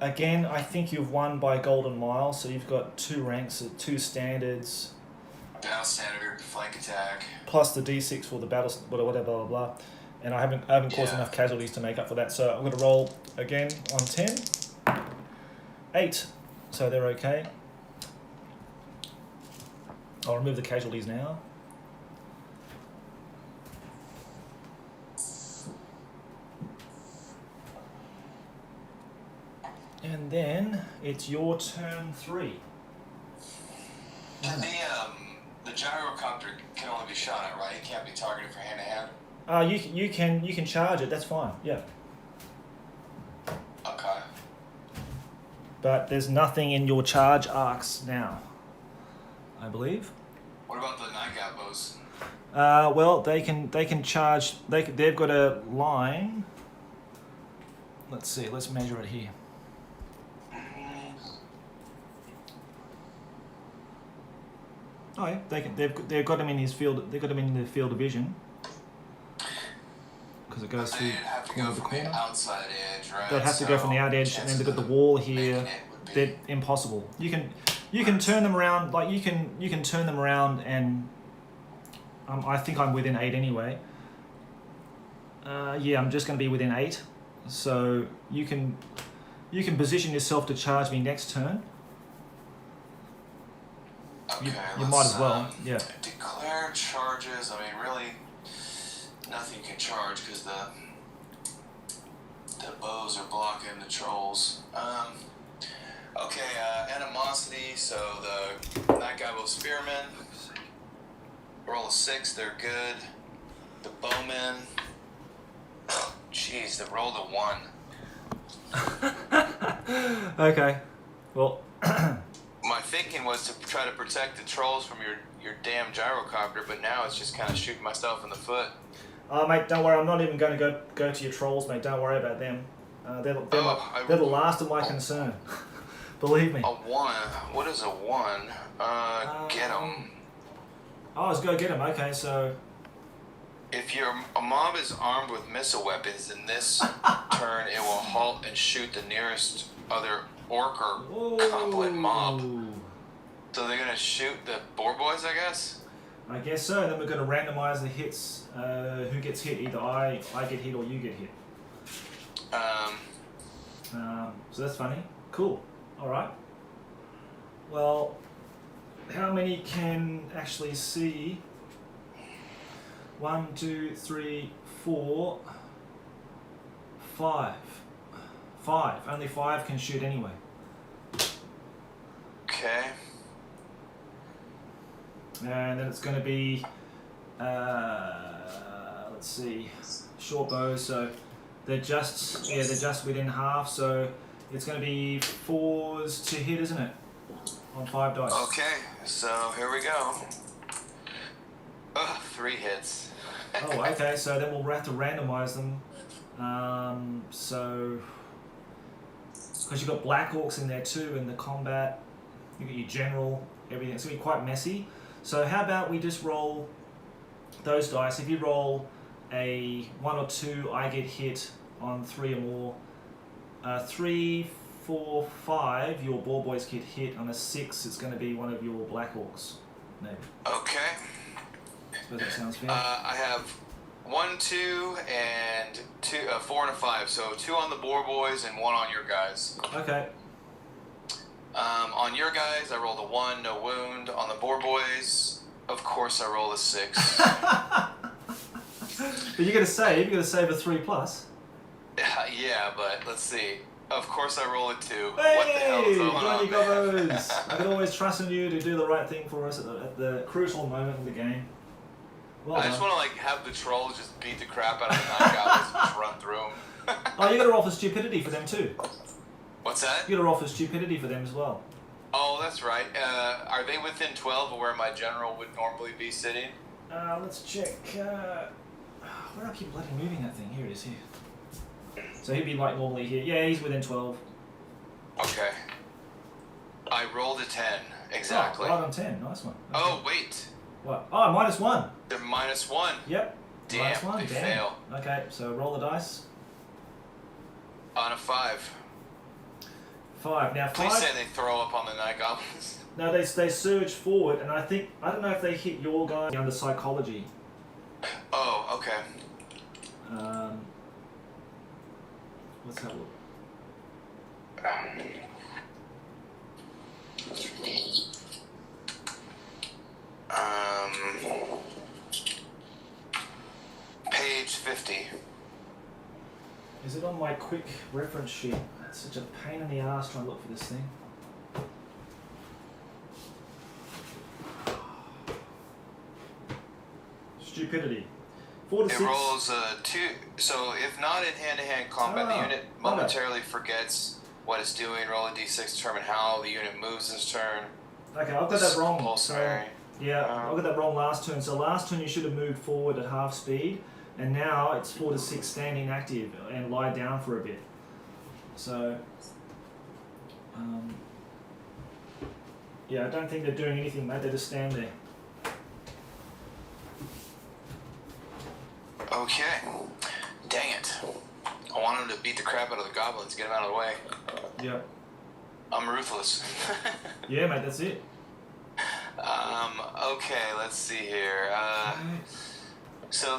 again, I think you've won by golden mile. So you've got 2 ranks, 2 standards. Battle standard, flank attack. Plus the D6 for the battle, whatever, blah, blah, blah. And I haven't caused enough casualties to make up for that. So I'm going to roll again on 10. 8. So they're okay. I'll remove the casualties now. And then it's your turn 3. The gyrocopter can only be shot at, right? It can't be targeted for hand to hand. You can charge it. That's fine. Yeah. Okay. But there's nothing in your charge arcs now, I believe. What about the night bows? Well, they can charge. They've got a line. Let's see. Let's measure it here. Oh yeah, they've got him in his field. They've got him in the field of vision. Because it goes through have to corner go to from corner. the outside edge, right? They'd have to go from the out edge, and then they've got the wall here. They're impossible. You can turn them around. Like you can turn them around, and I think I'm within 8 anyway. Yeah, I'm just going to be within 8. So you can position yourself to charge me next turn. Okay, you might as well. Yeah. Declare charges. I mean, really, nothing can charge because the bows are blocking the trolls. Okay, animosity. So the night guy will spearmen. Roll a 6. They're good. The bowmen. Jeez, they rolled a 1. Okay. Well. My thinking was to try to protect the trolls from your damn gyrocopter, but now it's just kind of shooting myself in the foot. Mate, don't worry. I'm not even going to go to your trolls, mate. Don't worry about them. They're the last of my concern. Believe me. A 1. What is a 1? Get them. Oh, let's go get them. Okay, so. If a mob is armed with missile weapons, in this turn it will halt and shoot the nearest other orc or goblin mob. So they're gonna shoot the boar boys, I guess? I guess so. Then we're gonna randomize the hits. Who gets hit? Either I get hit or you get hit. So that's funny. Cool. Alright. Well, how many can actually see? 1, 2, 3, 4, 5. 5. Only 5 can shoot anyway. Okay. And then it's going to be, let's see, short bows. So They're just within half, so it's going to be 4s to hit, isn't it? On 5 dice. Okay, so here we go. 3 hits. Oh, okay. So then we'll have to randomize them. So because you've got Black Orcs in there too, in the combat, you got your general, everything. It's gonna be quite messy. So how about we just roll those dice? If you roll a 1 or 2, I get hit on 3 or more. 3, 4, 5, your Boar Boys get hit. On a 6, it's going to be one of your Black Orcs. Maybe. Okay. I suppose that sounds fair. I have 1, 2, and 2, 4 and a 5. So 2 on the Boar Boys and 1 on your guys. Okay. On your guys, I rolled a 1, no wound. On the Boar Boys, of course, I rolled a 6. But you got to save. You got to save a 3+. Yeah, but let's see. Of course, I roll a 2. Hey, What the hell is going glad on you got there? those. I can always trust in you to do the right thing for us at the crucial moment in the game. Well I done. just want to like have the trolls just beat the crap out of the 9 goblins and just run through them. Oh, you got to roll for stupidity for them too. What's that? You got to roll for stupidity for them as well. Oh, that's right. Are they within 12 of where my general would normally be sitting? Let's check. Where do I keep bloody moving that thing? Here it is, here. So he'd be like normally here. Yeah, he's within 12. Okay. I rolled a 10, exactly. Oh, right on 10. Nice one. Okay. Oh, wait. What? Oh, -1. They're -1. Yep. Damn, -1. they Damn. fail. Okay, so roll the dice. On a 5. 5. Now, 5... Please say they throw up on the 9 goblins. No, they surge forward, and I don't know if they hit your guy under psychology. Oh, okay. Let's have a look. Page 50. Is it on my quick reference sheet? It's such a pain in the ass trying to look for this thing. Stupidity. 4 to 6. It rolls 2. So if not in hand-to-hand combat, the unit momentarily forgets what it's doing. Roll a d6 to determine how the unit moves this turn. Okay, I've got that wrong. Compulsory. Yeah, I got that wrong last turn. So last turn you should have moved forward at half speed, and now it's 4 to 6 standing active and lie down for a bit. So, yeah, I don't think they're doing anything, mate. They just stand there. Okay. Dang it. I want him to beat the crap out of the goblins, get him out of the way. Yep. I'm ruthless. Yeah, mate, that's it. Okay, let's see here. So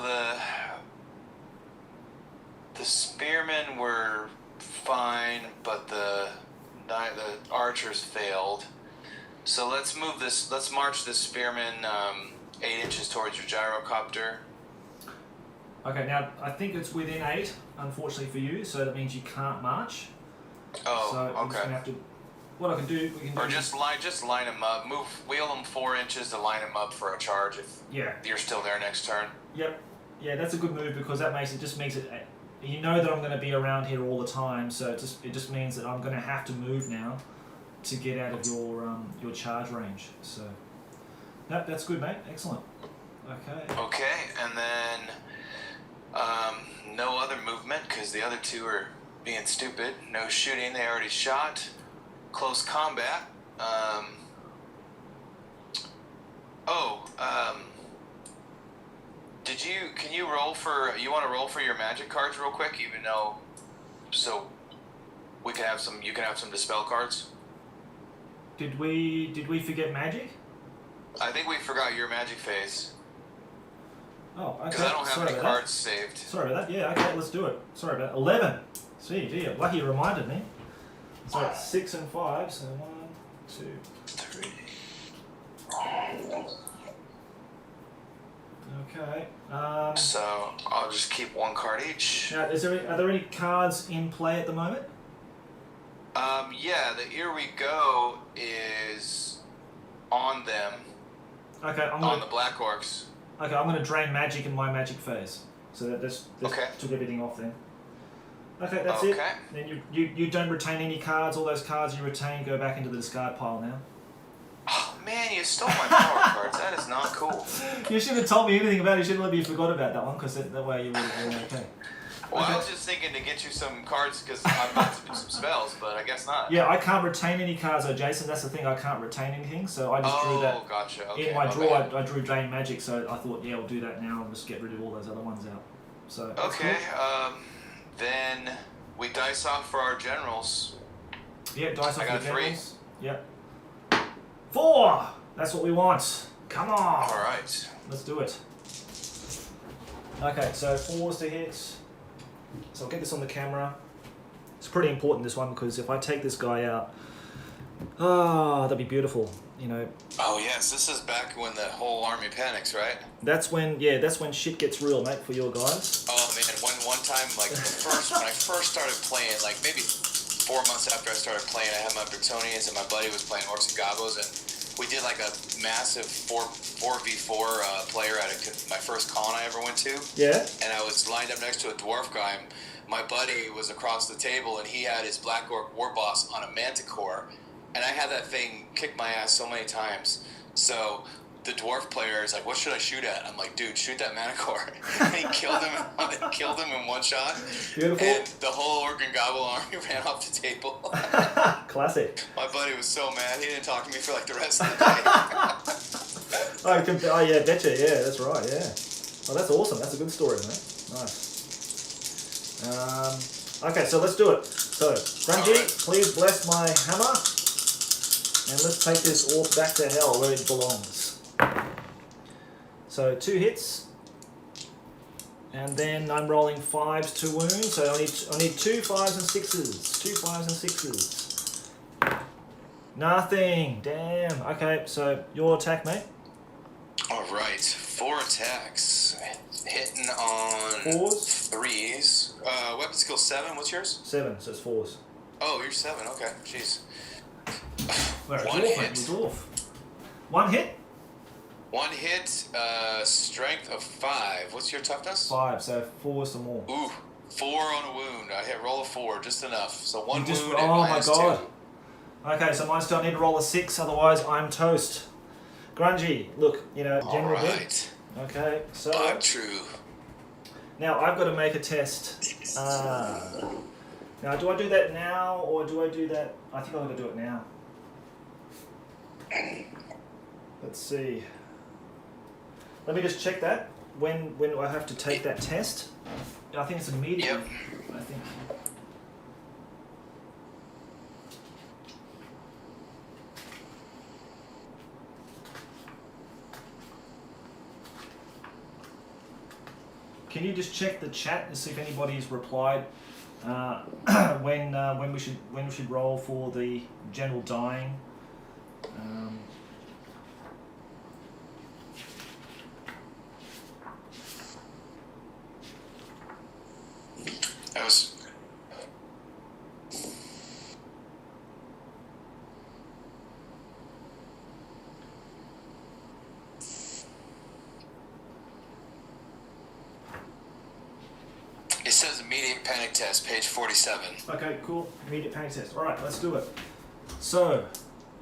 the spearmen were fine, but the archers failed. So let's march this spearman 8 inches towards your gyrocopter. Okay, now I think it's within 8, unfortunately for you, so that means you can't march. Oh, so I'm just okay. gonna have to. What I can do, we can Or do just line them up. Wheel them 4 inches to line them up for a charge if you're still there next turn. Yep. Yeah, that's a good move because that just means it. You know that I'm going to be around here all the time, so it just means that I'm going to have to move now to get out of your charge range. So, no, that's good, mate. Excellent. Okay. Okay, and then no other movement because the other 2 are being stupid. No shooting, they already shot. Close combat. Can you roll for? You want to roll for your magic cards real quick, even though, so we can have some. You can have some dispel cards. Did we forget magic? I think we forgot your magic phase. Oh, okay. Because I don't have any cards saved. Sorry about that. Yeah, okay, let's do it. Sorry about that. 11. See, gee, lucky you reminded me. So it's 6 and 5. So 1, 2, 3. Okay. So I'll just keep 1 card each. Now, are there any cards in play at the moment? Yeah, the Here We Go is on them. Okay, on the Black Orcs. Okay, I'm going to drain magic in my magic phase. So that this okay. took everything off then. Okay, that's it. Then you don't retain any cards. All those cards you retain go back into the discard pile now. Oh man, you stole my power cards. That is not cool. You should have told me anything about it. You should have let me forgot about that one, because that way you would have been okay. Well, I was just thinking to get you some cards because I've got some spells, but I guess not. Yeah, I can't retain any cards, though, Jason. That's the thing. I can't retain anything, so I just drew that. Oh, gotcha. Okay, in my drawer, I drew Drain Magic, so I thought, yeah, I'll do that now and just get rid of all those other ones out. So. Okay. Then we dice off for our generals. Yeah, dice off for the generals. 3. Yep. 4. That's what we want. Come on. All right. Let's do it. Okay, so 4s to hit. So I'll get this on the camera. It's pretty important, this one, because if I take this guy out, that'd be beautiful, you know. Oh yes, this is back when the whole army panics, right? That's when shit gets real, mate, for your guys. Oh man, one time, like when I first started playing, like maybe 4 months after I started playing, I had my Bretonians and my buddy was playing Orcs and Gobos, and we did like a massive 4v4 player at my first con I ever went to. Yeah. And I was lined up next to a dwarf guy. And my buddy was across the table, and he had his Black Orc War Boss on a Manticore, and I had that thing kick my ass so many times. So the dwarf player is like, "What should I shoot at?" I'm like, "Dude, shoot that Manticore." And he killed him in one shot. Beautiful. And the whole Orc and Gobble army ran off the table. Classic. My buddy was so mad. He didn't talk to me for like the rest of the day. Oh yeah, betcha. Yeah, that's right. Yeah. Oh, that's awesome. That's a good story, mate. Nice. Okay, so let's do it. So, Grungy, right. Please bless my hammer, and let's take this orc back to hell where it belongs. So 2 hits, and then I'm rolling 5s to wound. So I need 2 5s and 6s. 2 5s and 6s. Nothing. Damn. Okay, so your attack, mate. All right, 4 attacks. Hitting on 4s. 3s. Weapon skill 7. What's yours? 7. So it's 4s. Oh, you're 7. Okay, jeez. We're a 1 dwarf, hit. mate. We're dwarf. 1 hit. 1 hit. Strength of 5. What's your toughness? 5. So 4s or more. Ooh, 4 on a wound. I hit roll a 4, just enough. So 1 You just, wound. oh and my -2. god. Okay, so mine's still, I need to roll a 6, otherwise I'm toast. Grungy, look, you know, general All good. right. Okay, so 5 true. now I've got to make a test. Now, do I do that now, or do I do that? I think I'm going to do it now. Let's see. Let me just check that. When do I have to take that test? I think it's immediate. Yep. I think. Can you just check the chat and see if anybody's replied when we should roll for the general dying? That was. It says immediate panic test, page 47. Okay, cool. Immediate panic test. All right, let's do it. So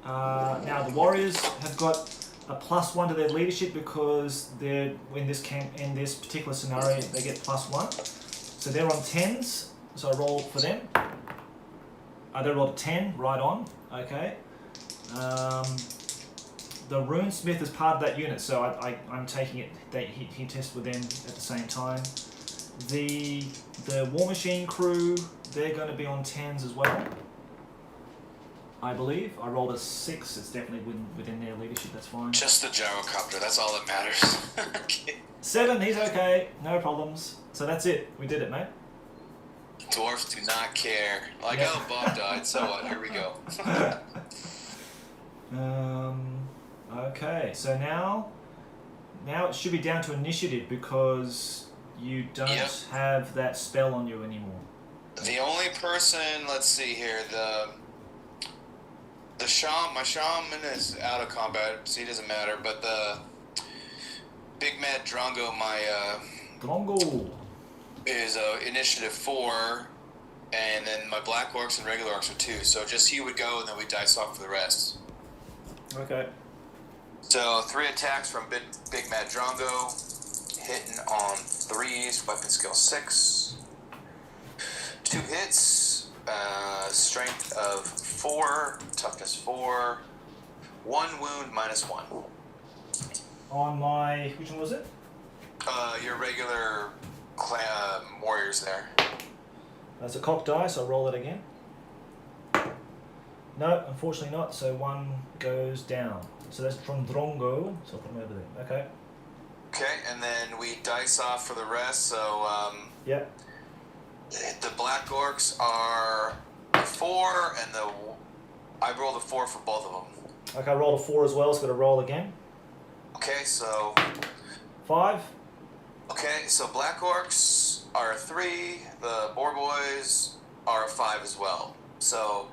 now the warriors have got a +1 to their leadership because they're in this particular scenario they get +1. So they're on 10s. So I roll for them. They rolled a 10, right on. Okay. The runesmith is part of that unit, so I'm taking it. He tests with them at the same time. The War Machine crew, they're going to be on 10s as well, I believe. I rolled a 6. It's definitely within their leadership. That's fine. Just the gyrocopter, that's all that matters. Okay. 7, he's okay. No problems. So that's it. We did it, mate. Dwarfs do not care. Like, Yeah. oh, Bob died, so what? Here we go. Okay, so now it should be down to initiative because you don't Yep. have that spell on you anymore. The only person, let's see here, my shaman is out of combat, so he doesn't matter, but the Big Mad Drongo, Drongo. is initiative 4, And then my black orcs and regular orcs are 2. So just he would go, and then we dice off for the rest. Okay. So 3 attacks from Big Mad Drongo, hitting on 3s, weapon skill 6. 2 hits, strength of 4, toughness 4, 1 wound minus 1. On my, which one was it? Your regular warriors there. That's a cocked die, so I'll roll it again. No, unfortunately not, so 1 goes down. So that's from Drongo, so I'll put him over there. Okay. Okay, and then we dice off for the rest, so Yeah. the black orcs are a 4, and I rolled a 4 for both of them. Okay, I rolled a 4 as well, so I've got to roll again. Okay, so 5. Okay, so black orcs are a 3, the boar boys are a 5 as well. So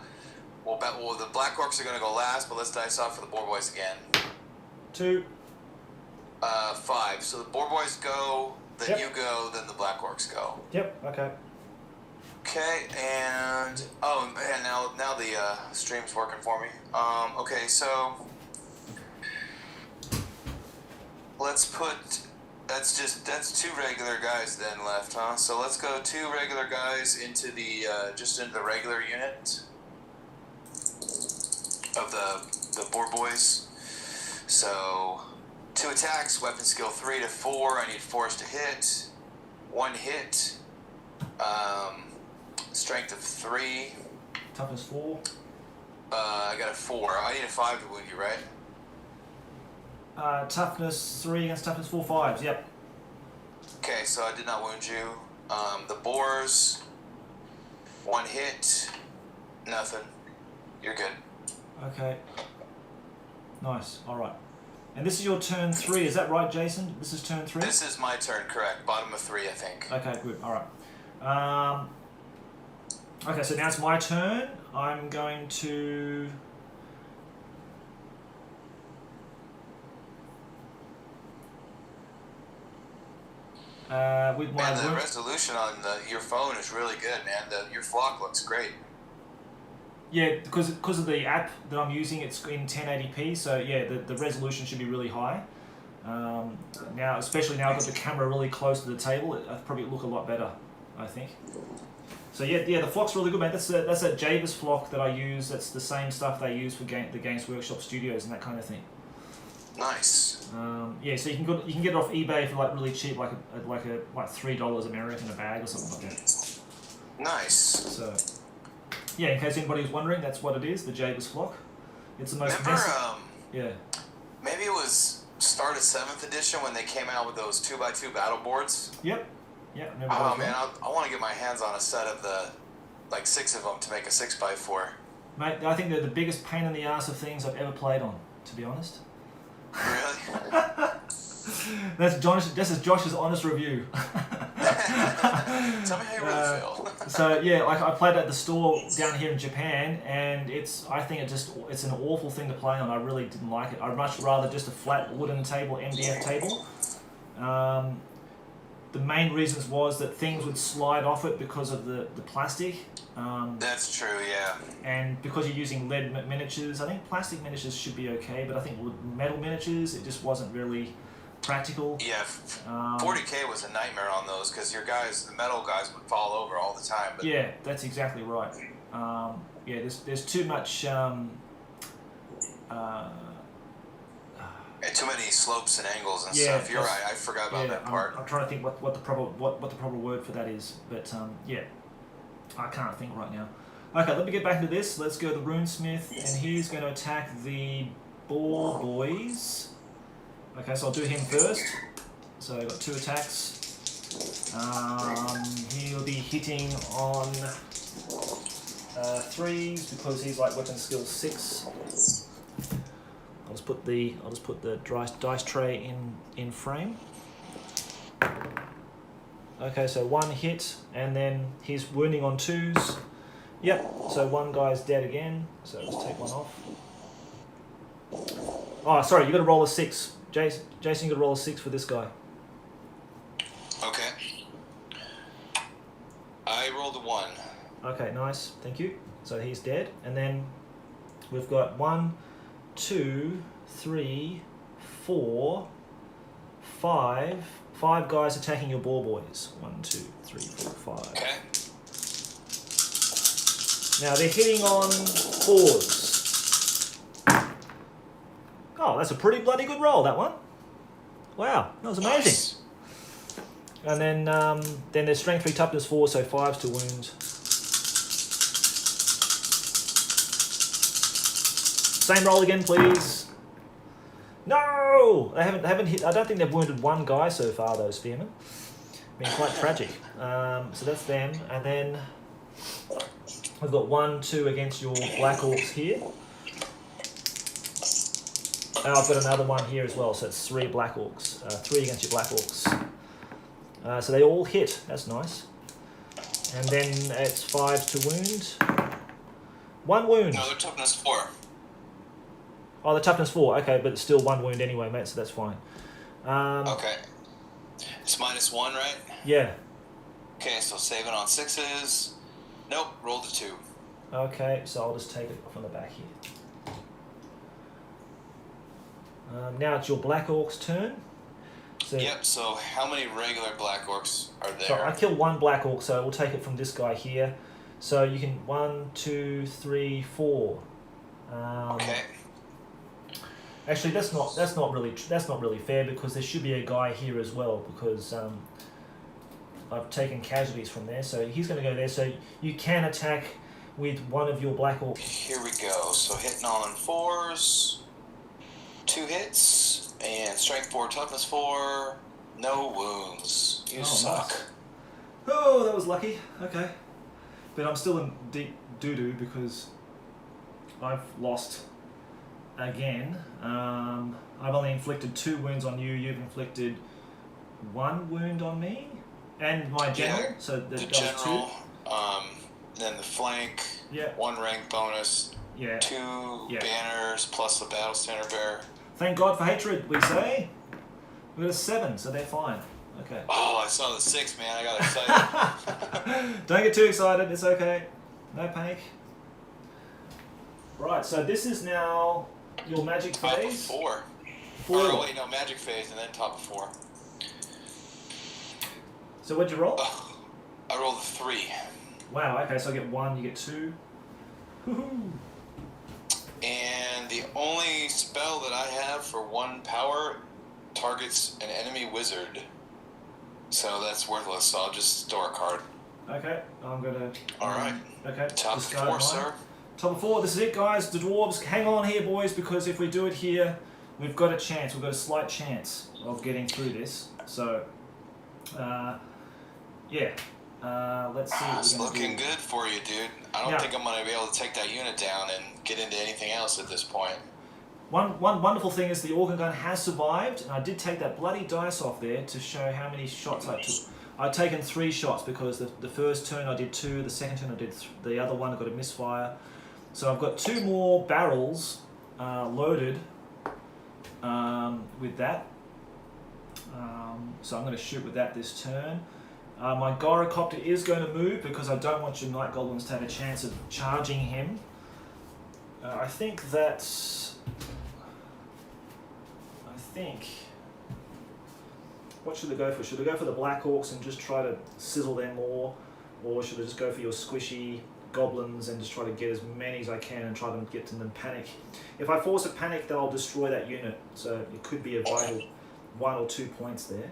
we'll bet the black orcs are going to go last, but let's dice off for the boar boys again. 2. 5. So the boar boys go, then Yep. you go, then the black orcs go. Yep, okay. Okay, and now the stream's working for me. Okay, so let's put that's 2 regular guys then left, huh? So let's go 2 regular guys into the into the regular unit of the boar boys. So 2 attacks, weapon skill 3 to 4. I need 4s to hit. 1 hit. Strength of 3. Toughness 4. I got a 4. I need a 5 to wound you, right? Toughness 3 against toughness 4, 5s, yep. Okay, so I did not wound you. The boars, 1 hit, nothing. You're good. Okay. Nice, alright. And this is your turn 3, is that right, Jason? This is turn 3? This is my turn, correct. Bottom of 3, I think. Okay, good, alright. Okay, so now it's my turn. I'm going to... with my Man, the resolution on your phone is really good, man. Your flock looks great. Yeah, because of the app that I'm using, it's in 1080p, so yeah, the resolution should be really high. Now, especially now I've got the camera really close to the table, it'll probably look a lot better, I think. So yeah, the flock's really good, man. That's a Javis flock that I use. That's the same stuff they use for the Games Workshop studios and that kind of thing. Nice. Yeah, so you can get it off eBay for like really cheap, like $3 American a bag or something like that. Nice. So yeah, in case anybody's wondering, that's what it is, the Javis flock. It's the most Remember, yeah. Maybe it was start of 7th edition when they came out with those 2x2 battle boards. Yep. Yeah. Oh man, I want to get my hands on a set of the 6 of them to make a 6x4. Mate, I think they're the biggest pain in the ass of things I've ever played on, to be honest. Really? This is Josh's honest review. Tell me how you really feel. So yeah, like I played at the store down here in Japan, and I think it's an awful thing to play on. I really didn't like it. I'd much rather just a flat wooden table, MDF table. The main reasons was that things would slide off it because of the plastic. That's true, yeah. And because you're using lead miniatures, I think plastic miniatures should be okay, but I think with metal miniatures, it just wasn't really practical. Yeah, 40K was a nightmare on those because the metal guys would fall over all the time. But yeah, that's exactly right. Yeah, there's too much. Too many slopes and angles and stuff. You're right. I forgot about that part. I'm trying to think what the proper word for that is, but yeah, I can't think right now. Okay, let me get back into this. Let's go to the Runesmith, and he's going to attack the Boar Boys. Okay, so I'll do him first. So I've got 2 attacks. He'll be hitting on 3s because he's like weapon skill 6. I'll just put the dice tray in frame. Okay, so 1 hit, and then he's wounding on 2s. Yep, so 1 guy's dead again, so let's take 1 off. Oh, sorry, you got to roll a 6. Jason, you got to roll a 6 for this guy. Okay. I rolled a 1. Okay, nice. Thank you. So he's dead. And then we've got 1, 2, 3, 4, 5. 5 guys attacking your ball boys. 1, 2, 3, 4, 5. Okay. Now they're hitting on 4s. Oh, that's a pretty bloody good roll, that one. Wow, that was amazing. Nice. And then their strength 3, toughness 4, so 5s to wound. Same roll again, please. No, they haven't hit. I don't think they've wounded one guy so far. Those spearmen, been quite tragic. So that's them, and then we've got 1, 2 against your Black Orcs here. And I've got another one here as well, so it's 3 Black Orcs. 3 against your Black Orcs. So they all hit. That's nice. And then it's 5 to wound. 1 wound. No, they're toughness 4. Oh, the toughness 4. Okay, but it's still 1 wound anyway, mate. So that's fine. Okay. It's -1, right? Yeah. Okay, so save it on 6s. Nope, rolled a 2. Okay, so I'll just take it from the back here. Now it's your Black Orc's turn. So, Yep, so how many regular Black Orcs are there? so I killed 1 Black Orc, so we'll take it from this guy here. So you can 1, 2, 3, 4. Okay. Actually, that's not really fair because there should be a guy here as well because I've taken casualties from there. So he's going to go there. So you can attack with one of your Black Orcs. Here we go. So hitting on 4s, 2 hits, and strength 4, toughness 4, no wounds. You suck. Nice. Oh, that was lucky. Okay, but I'm still in deep doo-doo because I've lost again. I've only inflicted 2 wounds on you. You've inflicted 1 wound on me and my general. Yeah, so the that general, was 2. then the flank, Yeah. 1 rank bonus, Yeah. 2 Yeah. banners plus the battle standard bearer. Thank God for hatred, we say. We got a 7, so they're fine. Okay. Oh, I saw the 6, man. I got excited. Don't get too excited. It's okay. No panic. Right. So this is now your magic Top of phase. 4. 4. Oh, wait, no, magic phase and then top of 4. So what'd you roll? Oh, I rolled a 3. Wow. Okay. So I get 1. You get 2. Woohoo. And the only spell that I have for 1 power targets an enemy wizard. So that's worthless, so I'll just store a card. Okay. I'm gonna. Alright. Okay. Top of discard 4, mine. sir. Top of 4. This is it, guys. The dwarves. Hang on here, boys, because if we do it here, we've got a chance. We've got a slight chance of getting through this. So, yeah. Let's see. What It's we're gonna looking do. good for you, dude. I don't think I'm going to be able to take that unit down and get into anything else at this point. One wonderful thing is the organ gun has survived, and I did take that bloody dice off there to show how many shots I took. I'd taken 3 shots because the first turn I did 2, the second turn I did the other one I got a misfire. So I've got 2 more barrels loaded with that. So I'm going to shoot with that this turn. My gyrocopter is going to move because I don't want your night goblins to have a chance of charging him. I think what should I go for? Should I go for the Black Orcs and just try to sizzle them more, or should I just go for your squishy goblins and just try to get as many as I can and try to get to them panic? If I force a panic, then I'll destroy that unit, so it could be a vital 1 or 2 points there.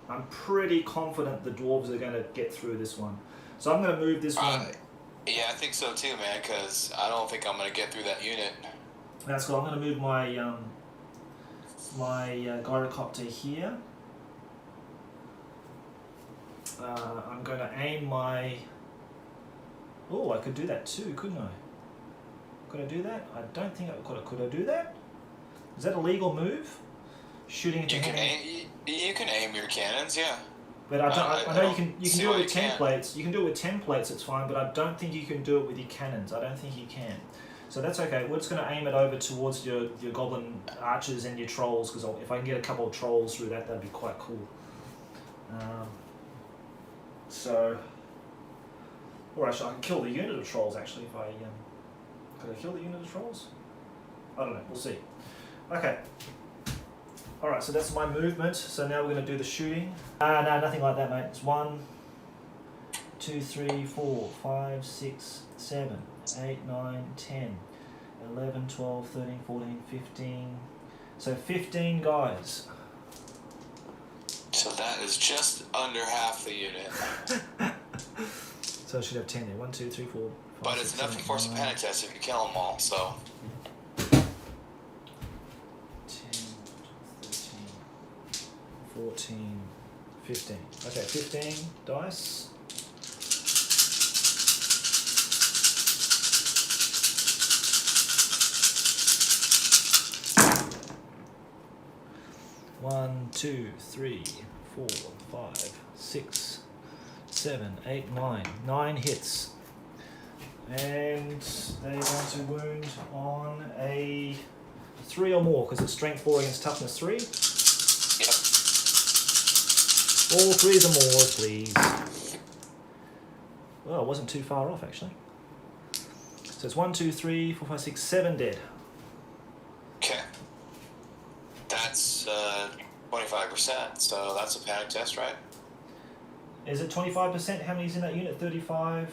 I'm pretty confident the dwarves are going to get through this one. So I'm going to move this one. Yeah, I think so too, man, because I don't think I'm going to get through that unit. That's cool. I'm going to move my gyrocopter here. I'm going to aim my... Oh, I could do that too, couldn't I? Could I do that? I don't think I could. Could I do that? Is that a legal move? Shooting into You can aim your cannons, yeah. But I know you can do it with can. templates. You can do it with templates, it's fine, but I don't think you can do it with your cannons. I don't think you can. So that's okay. We're just going to aim it over towards your goblin archers and your trolls, because if I can get a couple of trolls through that, that'd be quite cool. So, or actually, I can kill the unit of trolls. Actually, if I could I kill the unit of trolls? I don't know. We'll see. Okay. All right. So that's my movement. So now we're going to do the shooting. No, nothing like that, mate. It's 1, 2, 3, 4, 5, 6, 7, 8, 9, 10, 11, 12, 13, 14, 15. So 15 guys. So that is just under half the unit. So I should have 10 there. 1, 2, 3, 4, 5, But 6, it's enough 7, to force a 9, panic test if you kill them all, so. 10, 13, 14, 15. Okay, 15 dice. One, 2, 3, 4, 5, 6, 7, 8, 9. 9 hits. And they want to wound on a 3 or more, because it's strength 4 against toughness 3. Yep. All 3s or more, please. Well, it wasn't too far off, actually. So it's 1, 2, 3, 4, 5, 6, 7 dead. Okay. That's 25%, so that's a panic test, right? Is it 25%? How many's in that unit? 35,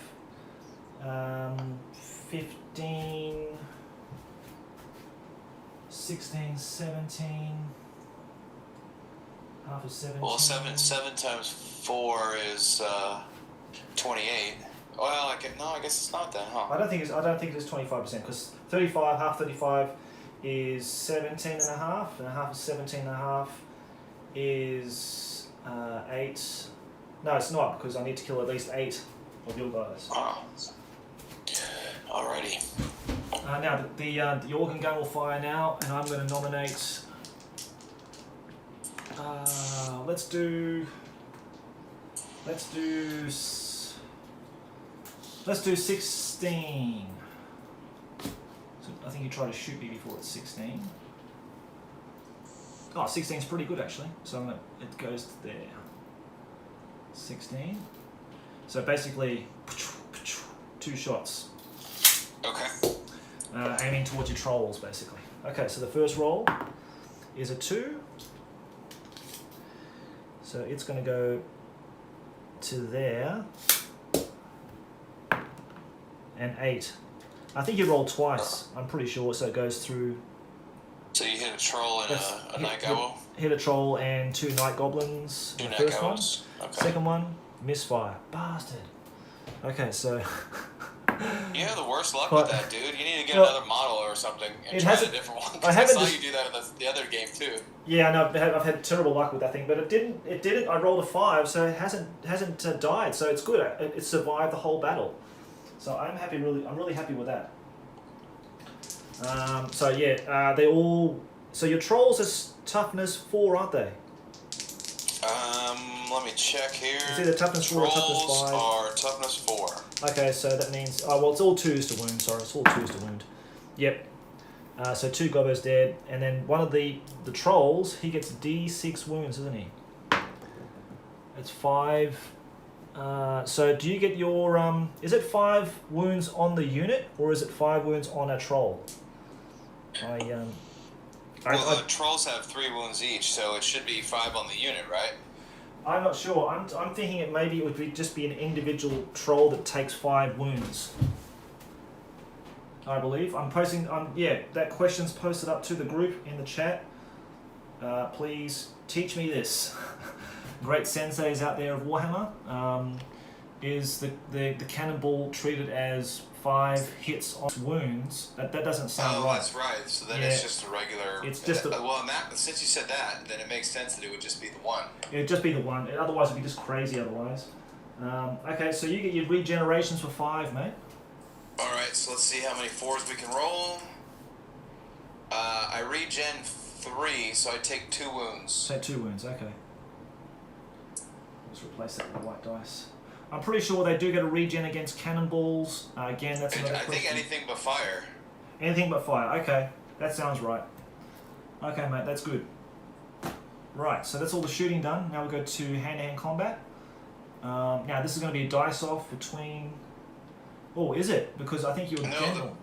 15, 16, 17, half of 17. Well, 7 times 4 is 28. Well, I guess it's not then, huh? I don't think it is 25%, because 35, half 35 is 17 and a half of 17 and a half is 8. No, it's not, because I need to kill at least 8 of your guys. Oh. Alrighty. Now the organ gun will fire now, and I'm going to nominate. Let's do 16. So I think you try to shoot me before it's 16. Oh, 16 is pretty good actually. So it goes to there. 16. So basically, 2 shots. Okay. Aiming towards your trolls, basically. Okay, so the first roll is a 2. So it's going to go to there. And 8. I think you roll twice, I'm pretty sure, so it goes through. So you hit a troll and a night gobble? Hit a troll and 2 night goblins. 2 the night first gobbles. one. Okay. Second one, misfire. Bastard. Okay, so. You have the worst luck But- with that, dude. You need to get well, another model or something and it try a hasn't- different one. 'Cause I I haven't saw just- you do that in the other game too. Yeah, no, I've had terrible luck with that thing, but it didn't. I rolled a 5, so it hasn't died. So it's good. It survived the whole battle. So I'm really happy with that. So yeah, they all. So your trolls are toughness 4, aren't they? Let me check here. It's either toughness 4 or toughness Trolls 5. are toughness 4. Okay, so that means it's all 2s to wound. Sorry, it's all 2s to wound. Yep. So 2 gobbos dead, and then one of the trolls, he gets D6 wounds, doesn't he? It's 5. So do you get your is it 5 wounds on the unit, or is it 5 wounds on a troll? Well, the trolls have 3 wounds each, so it should be 5 on the unit, right? I'm not sure. I'm thinking it would just be an individual troll that takes 5 wounds. I believe. I'm posting. That question's posted up to the group in the chat. Please teach me this. Great senseis out there of Warhammer. Is the cannonball treated as 5 hits on wounds? That doesn't sound right. That's right. So then it's just a regular. It's just since you said that, then it makes sense that it would just be the 1. It'd just be the 1. Otherwise, it'd be just crazy. Otherwise. Okay, so you get your regenerations for 5, mate. All right. So let's see how many 4s we can roll. I regen 3, so I take 2 wounds. Take 2 wounds. Okay. Let's replace that with white dice. I'm pretty sure they do get a regen against cannonballs. Again, that's another question. I think anything but fire. Anything but fire. Okay, that sounds right. Okay, mate, that's good. Right, so that's all the shooting done. Now we go to hand-to-hand combat. Now this is going to be a dice-off between... Oh, is it? Because I think your general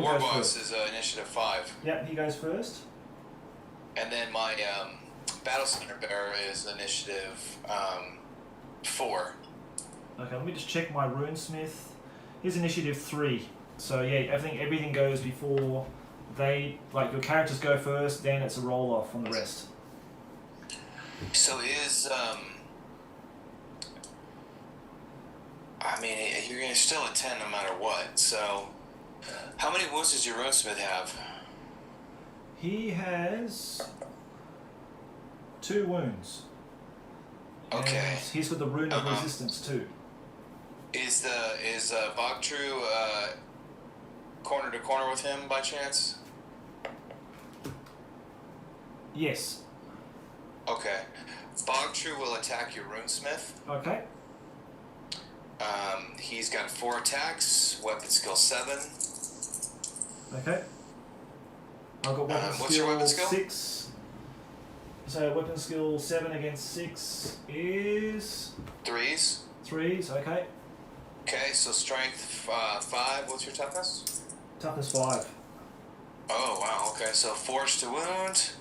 war goes boss first. is initiative 5. Yep, he goes first. And then my battle center bearer is initiative 4. Okay, let me just check my runesmith. He's initiative 3. So yeah, everything goes before they, like, your characters go first, then it's a roll off from the rest. So is I mean, you're still at 10 no matter what. So how many wounds does your runesmith have? He has 2 wounds. Okay. And he's got the rune of resistance too. Is Bogtrue corner to corner with him by chance? Yes. Okay. Bogtrue will attack your runesmith. Okay. He's got 4 attacks, weapon skill 7. Okay. I've got weapon what's your weapon skill? 6. So weapon skill 7 against 6 is 3s. 3s. Okay. Okay, so strength 5. What's your toughness? Toughness 5. Oh wow. Okay, so force to wound.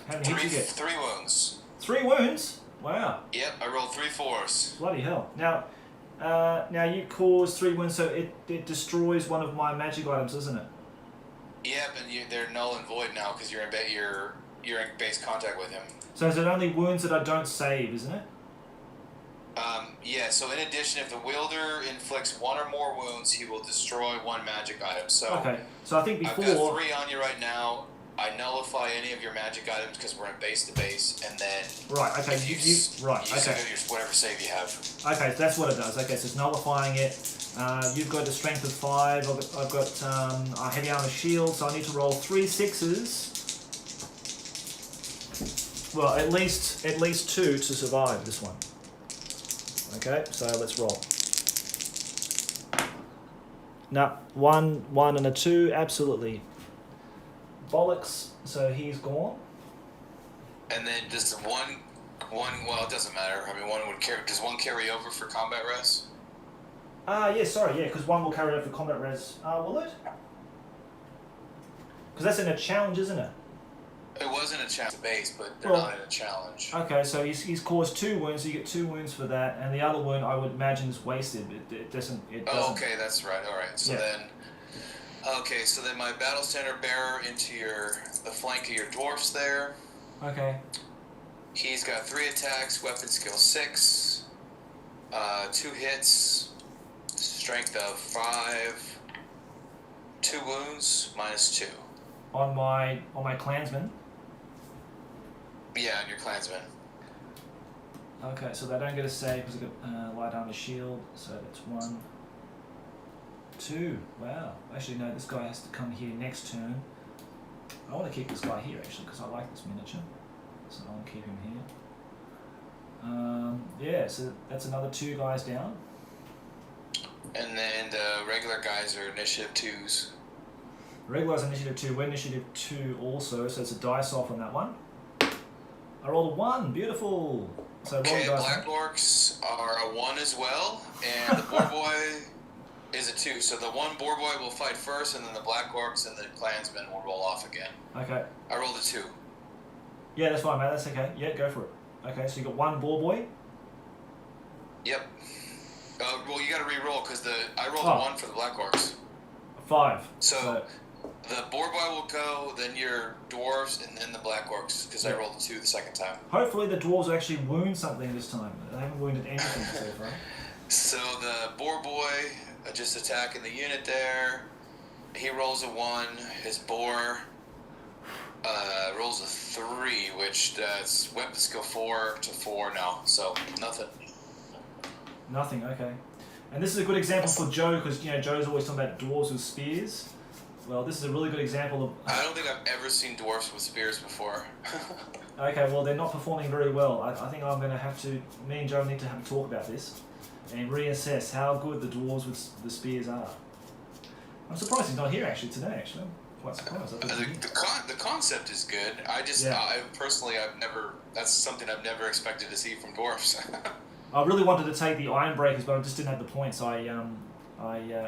How many hits you get? 3 wounds. 3 wounds. Wow. Yep, I rolled 3 4s. Bloody hell. Now you cause 3 wounds, so it destroys one of my magic items, isn't it? Yep, and they're null and void now because you're in base contact with him. So is it only wounds that I don't save, isn't it? Yeah, so in addition, if the wielder inflicts 1 or more wounds, he will destroy 1 magic item. So okay. So I think before... I've got 3 on you right now. I nullify any of your magic items because we're in base to base, and then... Right, okay. You still get your whatever save you have. Okay, that's what it does. Okay, so it's nullifying it. You've got a strength of 5. I've got a heavy armor shield, so I need to roll 3 6s. Well, at least 2 to survive this one. Okay, so let's roll. No, 1 and a 2, absolutely. Bollocks, so he's gone. And then just one. Well, it doesn't matter. I mean, one would carry. Does one carry over for combat res? Because 1 will carry over for combat res. Will it? Because that's in a challenge, isn't it? It wasn't a challenge base, but they're not in a challenge. Okay, so he's caused 2 wounds, so you get 2 wounds for that, and the other wound I would imagine is wasted. It doesn't. Oh, okay, that's right. All right, so then. Okay, so then my battle center bearer into the flank of your dwarfs there. Okay. He's got 3 attacks, weapon skill 6, 2 hits, strength of 5, 2 wounds, -2. On my clansman. Yeah, on your clansman. Okay, so they don't get a save because they've got light armor shield, so that's 1, 2. Wow. Actually, no, this guy has to come here next turn. I want to keep this guy here, actually, because I like this miniature. So I want to keep him here. So that's another 2 guys down. And then the regular guys are initiative 2s. Regular's initiative 2. We're initiative 2 also, so it's a dice off on that one. I rolled a 1. Beautiful. So okay, Black Orcs are a 1 as well, and the Boar Boy is a 2. So the 1 Boar Boy will fight first, and then the Black Orcs and the Clansmen will roll off again. Okay. I rolled a 2. Yeah, that's fine, mate. That's okay. Yeah, go for it. Okay, so you got 1 Boar Boy. Yep. Well, you got to re-roll because I rolled a 1 for the Black Orcs. 5. So the Boar Boy will go, then your Dwarves, and then the Black Orcs because I rolled a 2 the second time. Hopefully the Dwarves will actually wound something this time. They haven't wounded anything so far. So the Boar Boy, just attacking the unit there. He rolls a 1. His Boar rolls a 3, which that's weapon skill 4 to 4 now. So nothing. Nothing, okay. And this is a good example for Joe because Joe's always talking about dwarves with spears. Well, this is a really good example of... I don't think I've ever seen dwarfs with spears before. Okay, well, they're not performing very well. I think I'm going to have to... Me and Joe need to have a talk about this and reassess how good the dwarves with the spears are. I'm surprised he's not here, actually, today, actually. quite surprised. I thought The concept is good. I personally, that's something I've never expected to see from Dwarfs. I really wanted to take the Iron Breakers, but I just didn't have the points. I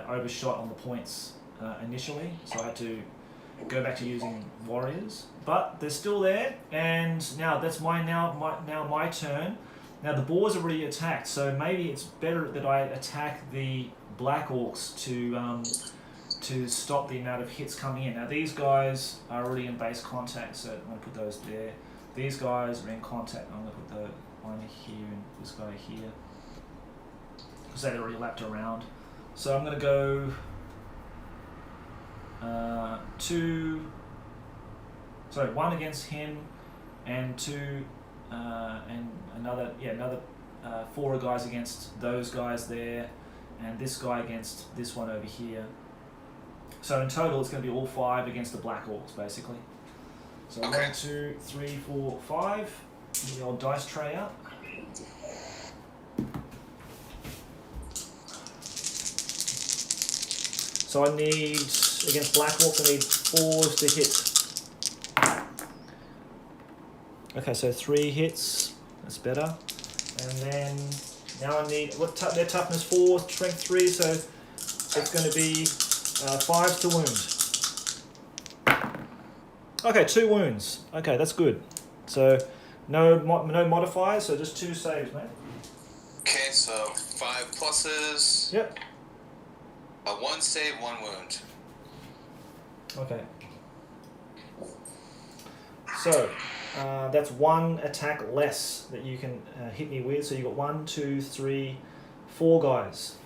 overshot on the points initially, so I had to go back to using Warriors. But they're still there, and now that's my turn. Now the boars are already attacked, so maybe it's better that I attack the Black Orcs to stop the amount of hits coming in. Now these guys are already in base contact, so I'm going to put those there. These guys are in contact. I'm going to put the one here and this guy here, because they've already lapped around. So I'm going to go one against him, and another 4 guys against those guys there, and this guy against this one over here. So in total, it's going to be all 5 against the Black Orcs, basically. So okay. 1, 2, 3, 4, 5. Get the old dice tray out. So I need, against Black Orcs, I need 4s to hit. Okay, so 3 hits. That's better. And then now I need their toughness 4, strength 3, so it's going to be 5 to wound. Okay, 2 wounds. Okay, that's good. So no modifiers, so just 2 saves, mate. Okay, so 5 pluses. Yep. 1 save, 1 wound. Okay. So that's 1 attack less that you can hit me with. So you got 1, 2, 3, 4 guys.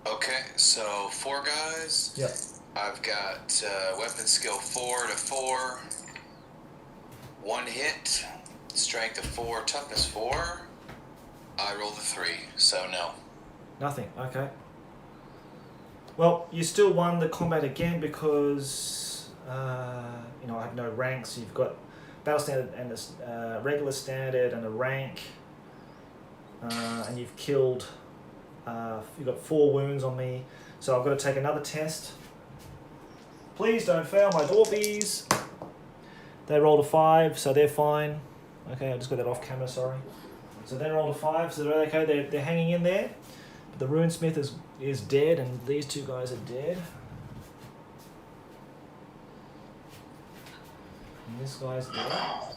Okay, so 4 guys. Yep. I've got weapon skill 4 to 4. 1 hit. Strength of 4, toughness 4. I rolled a 3, so no. Nothing. Okay. Well, you still won the combat again because I have no ranks. You've got battle standard and a regular standard and a rank, and you've killed. You've got 4 wounds on me, so I've got to take another test. Please don't fail my Dwarfies. They rolled a 5, so they're fine. Okay, I just got that off camera. Sorry. So they rolled a 5, so they're okay. They're hanging in there. But the Runesmith is dead, and these 2 guys are dead. And this guy's dead. Wow,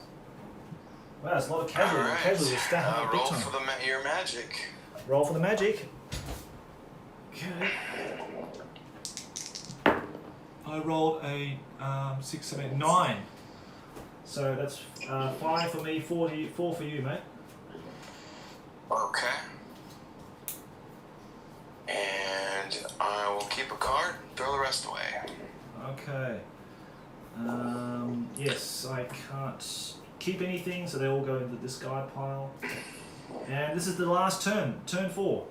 there's a lot of casualties. Right. Casualties are stacking up big roll time. for your magic. Roll for the magic. Okay. I rolled a 6, 7, 8, 9. So that's 5 for me, 4 for you, mate. Okay. And I will keep a card, throw the rest away. Okay. Yes, I can't keep anything, so they all go into the discard pile. And this is the last turn, turn 4.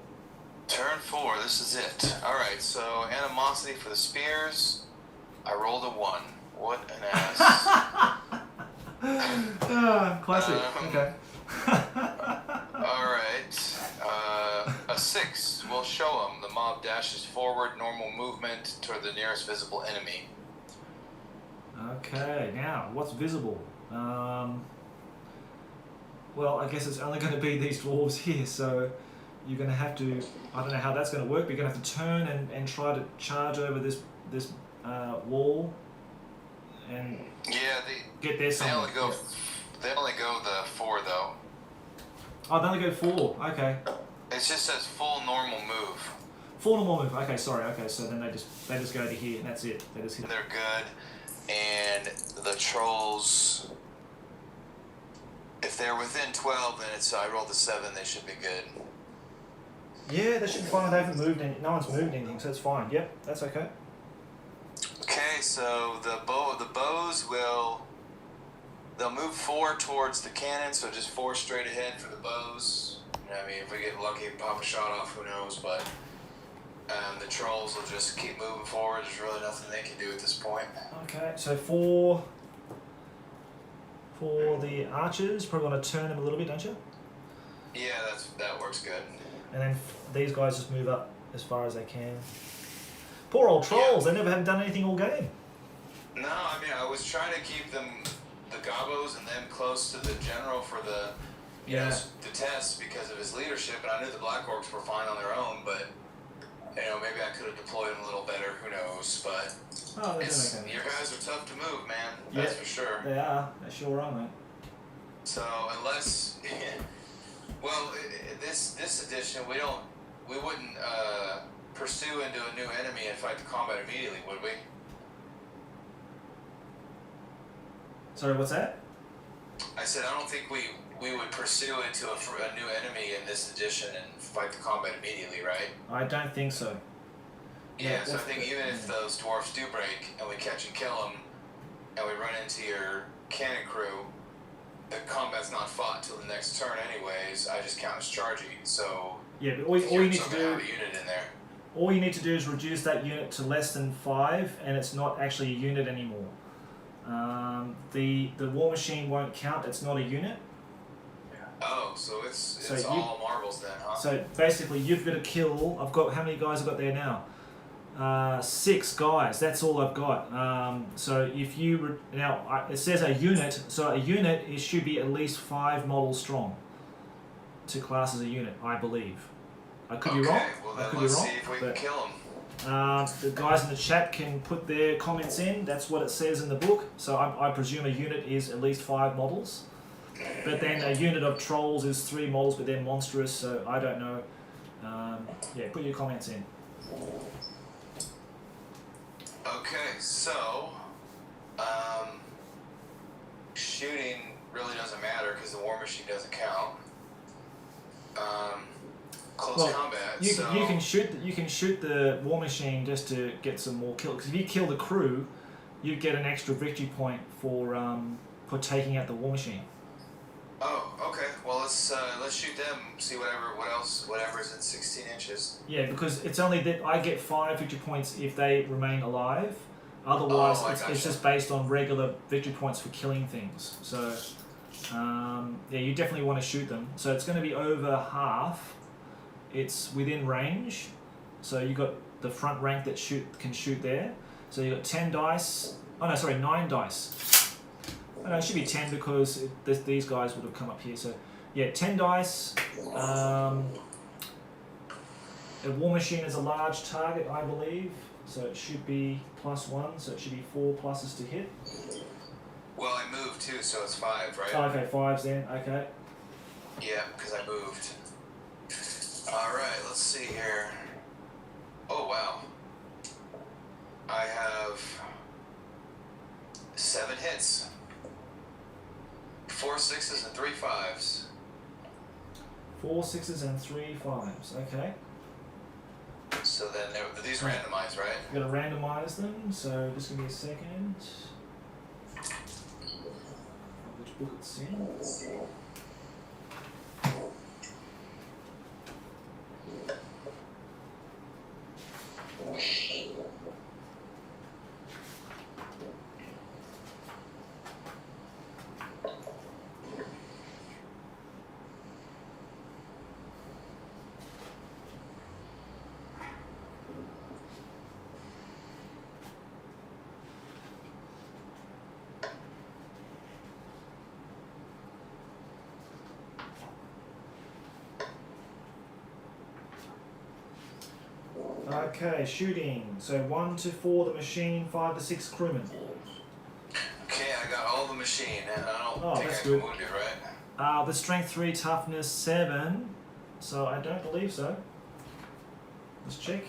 Turn 4, this is it. Alright, so animosity for the spears. I rolled a 1. What an ass. Classic. Okay. Alright. A 6. We'll show them. The mob dashes forward, normal movement toward the nearest visible enemy. Okay, now, what's visible? Well, I guess it's only going to be these dwarves here, so you're going to have to, I don't know how that's going to work, but you're going to have to turn and try to charge over this wall and get there somewhere. They only go the 4 though. Oh, they only go 4, okay. It just says full normal move. Full normal move, okay, sorry, okay, so then they just go to here and that's it. They just hit. They're good, and the trolls, if they're within 12, then I rolled a 7, they should be good. Yeah, they should be fine. They haven't moved any. No one's moved anything, so it's fine. Yep, that's okay. Okay, so the bows they'll move 4 towards the cannon, so just 4 straight ahead for the bows. I mean, if we get lucky and pop a shot off, who knows? But the trolls will just keep moving forward. There's really nothing they can do at this point. Okay, so for the archers, probably want to turn them a little bit, don't you? Yeah, that works good. And then these guys just move up as far as they can. Poor old trolls, they never haven't done anything all game. No, I mean, I was trying to keep them, the Gabos and them close to the general for the, you know, the test because of his leadership, and I knew the Black Orcs were fine on their own, but, you know, maybe I could have deployed them a little better, who knows, but your guys are tough to move, man, that's for sure. They are, they sure are, mate. So, unless, well, this edition, we wouldn't pursue into a new enemy and fight the combat immediately, would we? Sorry, what's that? I said I don't think we would pursue into a new enemy in this edition and fight the combat immediately, right? I don't think so. Yeah, so I think even if those dwarfs do break and we catch and kill them, and we run into your cannon crew, the combat's not fought till the next turn anyways. I just count as charging, so yeah, but all you need to do have a unit in there. All you need to do is reduce that unit to less than 5, and it's not actually a unit anymore. The war machine won't count. It's not a unit. Oh, so it's all marbles then, huh? So basically, you've got to kill. I've got how many guys I've got there now? 6 guys. That's all I've got. So if you it says a unit. So a unit should be at least 5 models strong to class as a unit, I believe. I could be wrong. Well, then I could let's be wrong. see if we can kill them. The guys in the chat can put their comments in. That's what it says in the book. So I presume a unit is at least 5 models. But then a unit of trolls is 3 models, but they're monstrous, so I don't know. Yeah, put your comments in. Okay, so shooting really doesn't matter because the war machine doesn't count. Close combat. You can shoot the war machine just to get some more kills. Because if you kill the crew, you get an extra victory point for taking out the war machine. Oh, okay. Well, let's shoot them. See whatever's in 16 inches. Yeah, because it's only that I get 5 victory points if they remain alive. Otherwise, it's just based on regular victory points for killing things. So, yeah, you definitely want to shoot them. So it's going to be over half. It's within range. So you got the front rank that can shoot there. So you got 10 dice. Oh no, sorry, 9 dice. Oh, no, it should be 10 because these guys would have come up here. So yeah, 10 dice. A war machine is a large target, I believe. So it should be +1. So it should be 4 pluses to hit. Well, I moved too, so it's 5, right? Oh, okay, 5s then. Okay. Yeah, because I moved. All right, let's see here. Oh wow. I have 7 hits. 4 6s and 3 5s. 4 6s and 3 5s. Okay. So then these randomized, right? We're gonna randomize them. So just give me a second. Which book it's in? Okay, shooting. So 1 to 4 the machine, 5 to 6 crewmen. Okay, I got all the machine, and I don't think I can wound it, right? The strength 3, toughness 7. So I don't believe so. Let's check.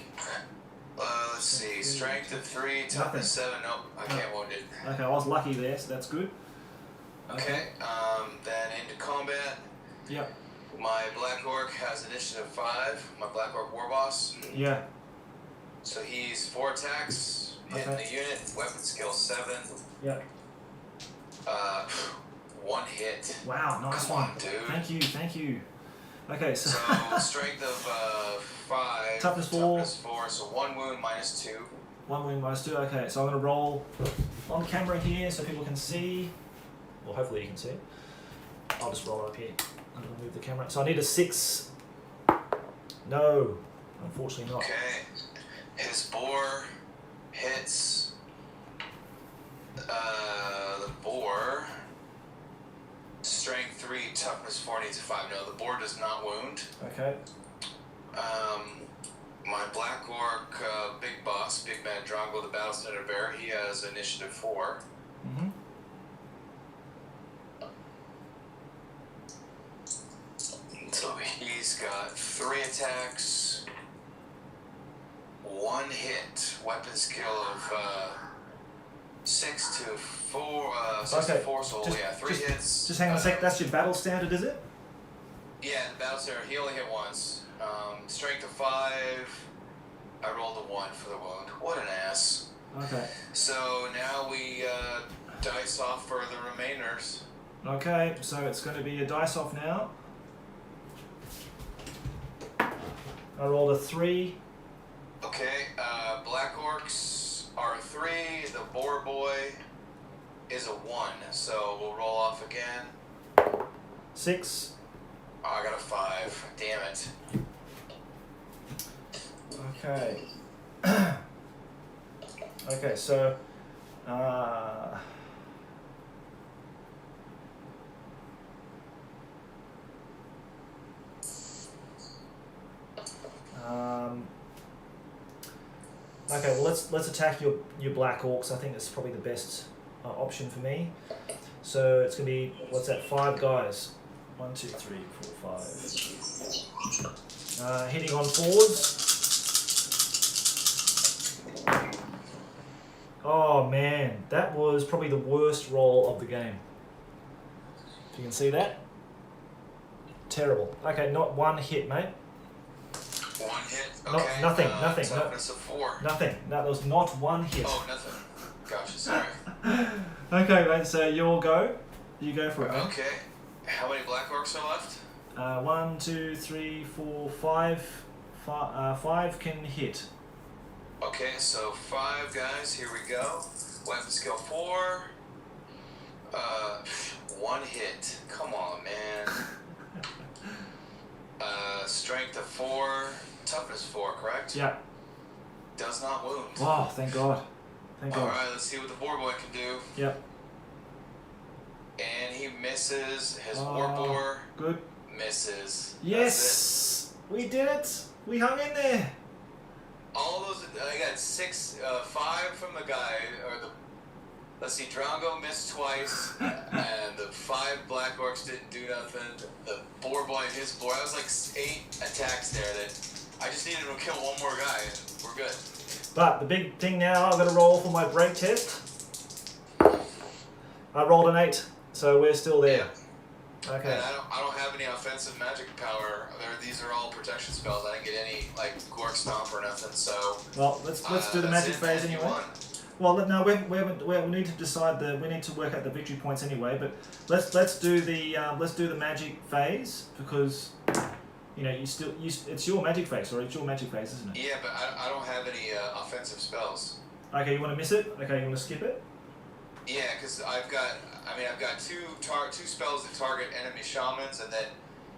Let's see. Strength of 3, toughness 7. Nope, I can't wound it. Okay, I was lucky there, so that's good. Okay. Then into combat. Yep. My Black Orc has initiative 5. My Black Orc war boss. Yeah. So he's 4 attacks, hitting the unit, weapon skill 7. Yep. 1 hit. Wow, nice Come one. on, dude. Thank you. Okay, so strength of 5. Toughness 4. Toughness 4, so 1 wound minus 2. 1 wound minus 2, okay. So I'm going to roll on camera here so people can see. Well, hopefully you can see. I'll just roll it up here. I'm going to move the camera. So I need a 6. No, unfortunately not. Okay. His bore hits The boar. Strength 3, toughness 4, needs a 5. No, the boar does not wound. Okay. My black orc, big boss, big man Drongo, the battle standard bearer, he has initiative 4. Mm-hmm. So he's got 3 attacks, 1 hit, weapon skill of 6 to 4, 6 to 4, so yeah, 3 hits. Just hang on a sec, that's your battle standard, is it? Yeah, the battle standard, he only hit once. Strength of 5, I rolled a 1 for the wound. What an ass. Okay. So now we dice off for the remainers. Okay, so it's going to be a dice off now. I rolled a 3. Okay, black orcs are 3, the boar boy is a 1, so we'll roll off again. 6. Oh, I got a 5, damn it. Okay. Okay, so okay, well let's attack your black orcs. I think that's probably the best option for me. So it's gonna be, what's that? 5 guys. 1, 2, 3, 4, 5. Hitting on 4s. Oh man, that was probably the worst roll of the game. If you can see that. Terrible. Okay, not 1 hit, mate. 1 hit? Okay. Nothing. Toughness of 4. Nothing. That was not 1 hit. Oh, nothing. Gotcha, sorry. Okay, mate, so you'll go. You go for it, man. Okay. How many black orcs are left? 1, 2, 3, 4, 5. 5 can hit. Okay, so 5 guys, here we go. Weapon skill 4. 1 hit. Come on, man. Strength of 4, toughness 4, correct? Yeah. Does not wound. Wow, thank God. Thank God. Alright, let's see what the boar boy can do. Yep. And he misses. His war boar good. misses. Yes! We did it! We hung in there! All those, I got 5 from the guy, or the, let's see, Drongo missed twice, and the 5 black orcs didn't do nothing. The boar boy and his boar, I was like 8 attacks there that I just needed to kill 1 more guy, and we're good. But the big thing now, I've got to roll for my break test. I rolled an 8, so we're still there. Yeah. Okay. And I don't have any offensive magic power. These are all protection spells. I didn't get any like Gork Stomp or nothing. So well, let's do the magic phase anyway. Well, no, we need to decide we need to work out the victory points anyway. But let's do the magic phase, because you know it's your magic phase, or it's your magic phase, isn't it? Yeah, but I don't have any offensive spells. Okay, you want to miss it? Okay, you want to skip it? Yeah, because I've got 2 spells that target enemy shamans, and then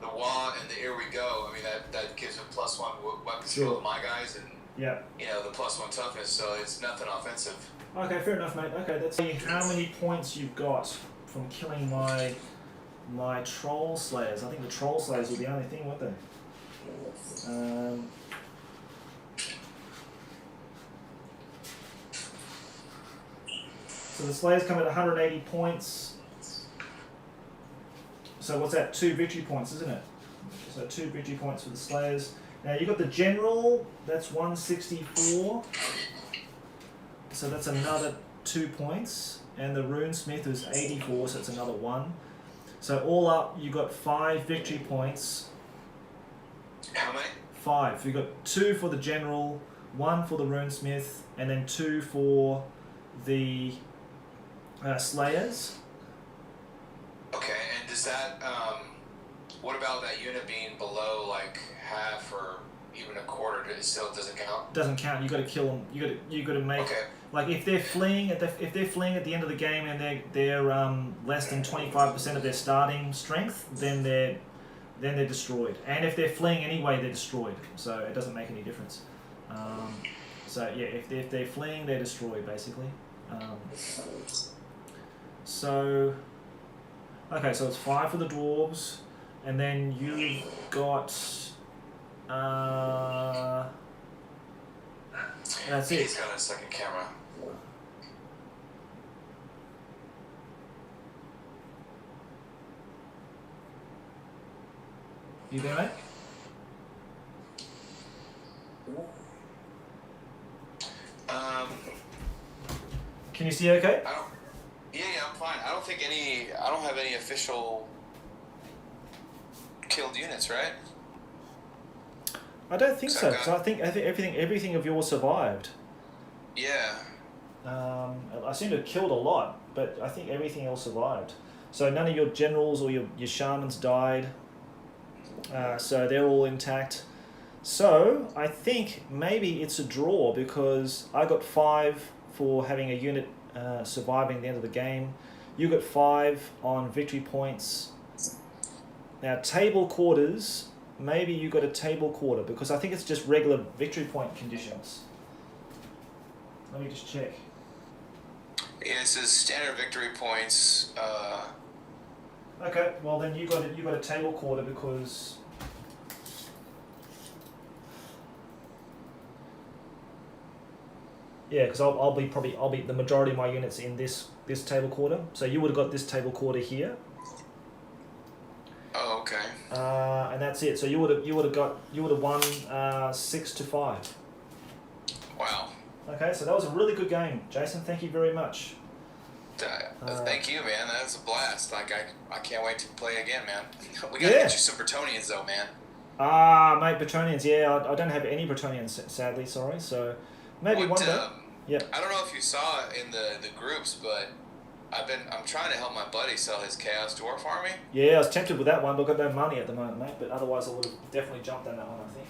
the Wah and the Here We Go. I mean that gives a +1 weapon skill to my guys, and yeah, you know, the +1 toughness, so it's nothing offensive. Okay, fair enough, mate. Okay, let's see how many points you've got from killing my troll slayers. I think the troll slayers were the only thing, weren't they? So the slayers come at 180 points. So what's that? 2 victory points, isn't it? So 2 victory points for the slayers. Now you've got the general, that's 164. So that's another 2 points. And the runesmith is 84, so it's another 1. So all up, you got 5 victory points. How many? 5. So you got 2 for the general, 1 for the runesmith, and then 2 for the slayers. Okay, and does that, what about that unit being below like half or even a quarter? It still doesn't count? Doesn't count. You got to kill them. You got to make, okay. Like if they're fleeing at the end of the game and they're less than 25% of their starting strength, then they're destroyed. And if they're fleeing anyway, they're destroyed. So it doesn't make any difference. So yeah, if they're fleeing, they're destroyed basically. So, okay, so it's 5 for the dwarves, and then you've got. That's it. He's got a second camera. You there, mate? Can you see okay? Yeah, I'm fine. I don't have any official killed units, right? I don't think so, because I think everything of yours survived. Yeah. I seem to have killed a lot, but I think everything else survived. So none of your generals or your shamans died. So they're all intact. So I think maybe it's a draw because I got 5 for having a unit surviving the end of the game. You got 5 on victory points. Now table quarters, maybe you got a table quarter because I think it's just regular victory point conditions. Let me just check. Yeah, it says standard victory points. Okay, well then you got a table quarter because. Yeah, because I'll be the majority of my units in this table quarter. So you would have got this table quarter here. Oh, okay. And that's it. So you would have won 6-5. Wow. Okay, so that was a really good game, Jason. Thank you very much. Thank you, man. That was a blast. Like I can't wait to play again, man. We gotta get you some Bretonians, though, man. Mate, Bretonians. Yeah, I don't have any Bretonians, sadly. Sorry. So maybe one day. Yeah. I don't know if you saw in the groups, but I'm trying to help my buddy sell his Chaos Dwarf army. Yeah, I was tempted with that one, but I've got no money at the moment, mate. But otherwise, I would have definitely jumped on that one, I think.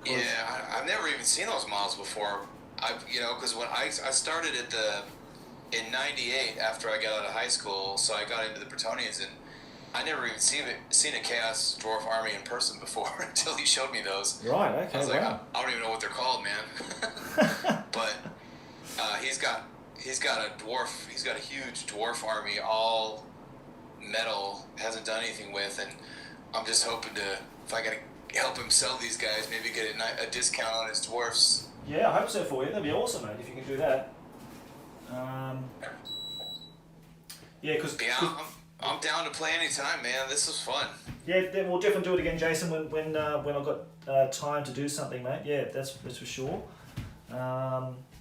Yeah, I've never even seen those models before. Because when I started in '98 after I got out of high school, so I got into the Bretonians, and I never even seen a Chaos Dwarf army in person before until he showed me those. Right. Okay. I was like, wow. I don't even know what they're called, man. But he's got a dwarf. He's got a huge dwarf army, all metal. Hasn't done anything with, and I'm just hoping if I can help him sell these guys, maybe get a discount on his dwarfs. Yeah, I hope so for you. That'd be awesome, mate, if you can do that. Yeah, because I'm down to play anytime, man. This was fun. Yeah, then we'll definitely do it again, Jason, when I've got time to do something, mate. Yeah, that's for sure.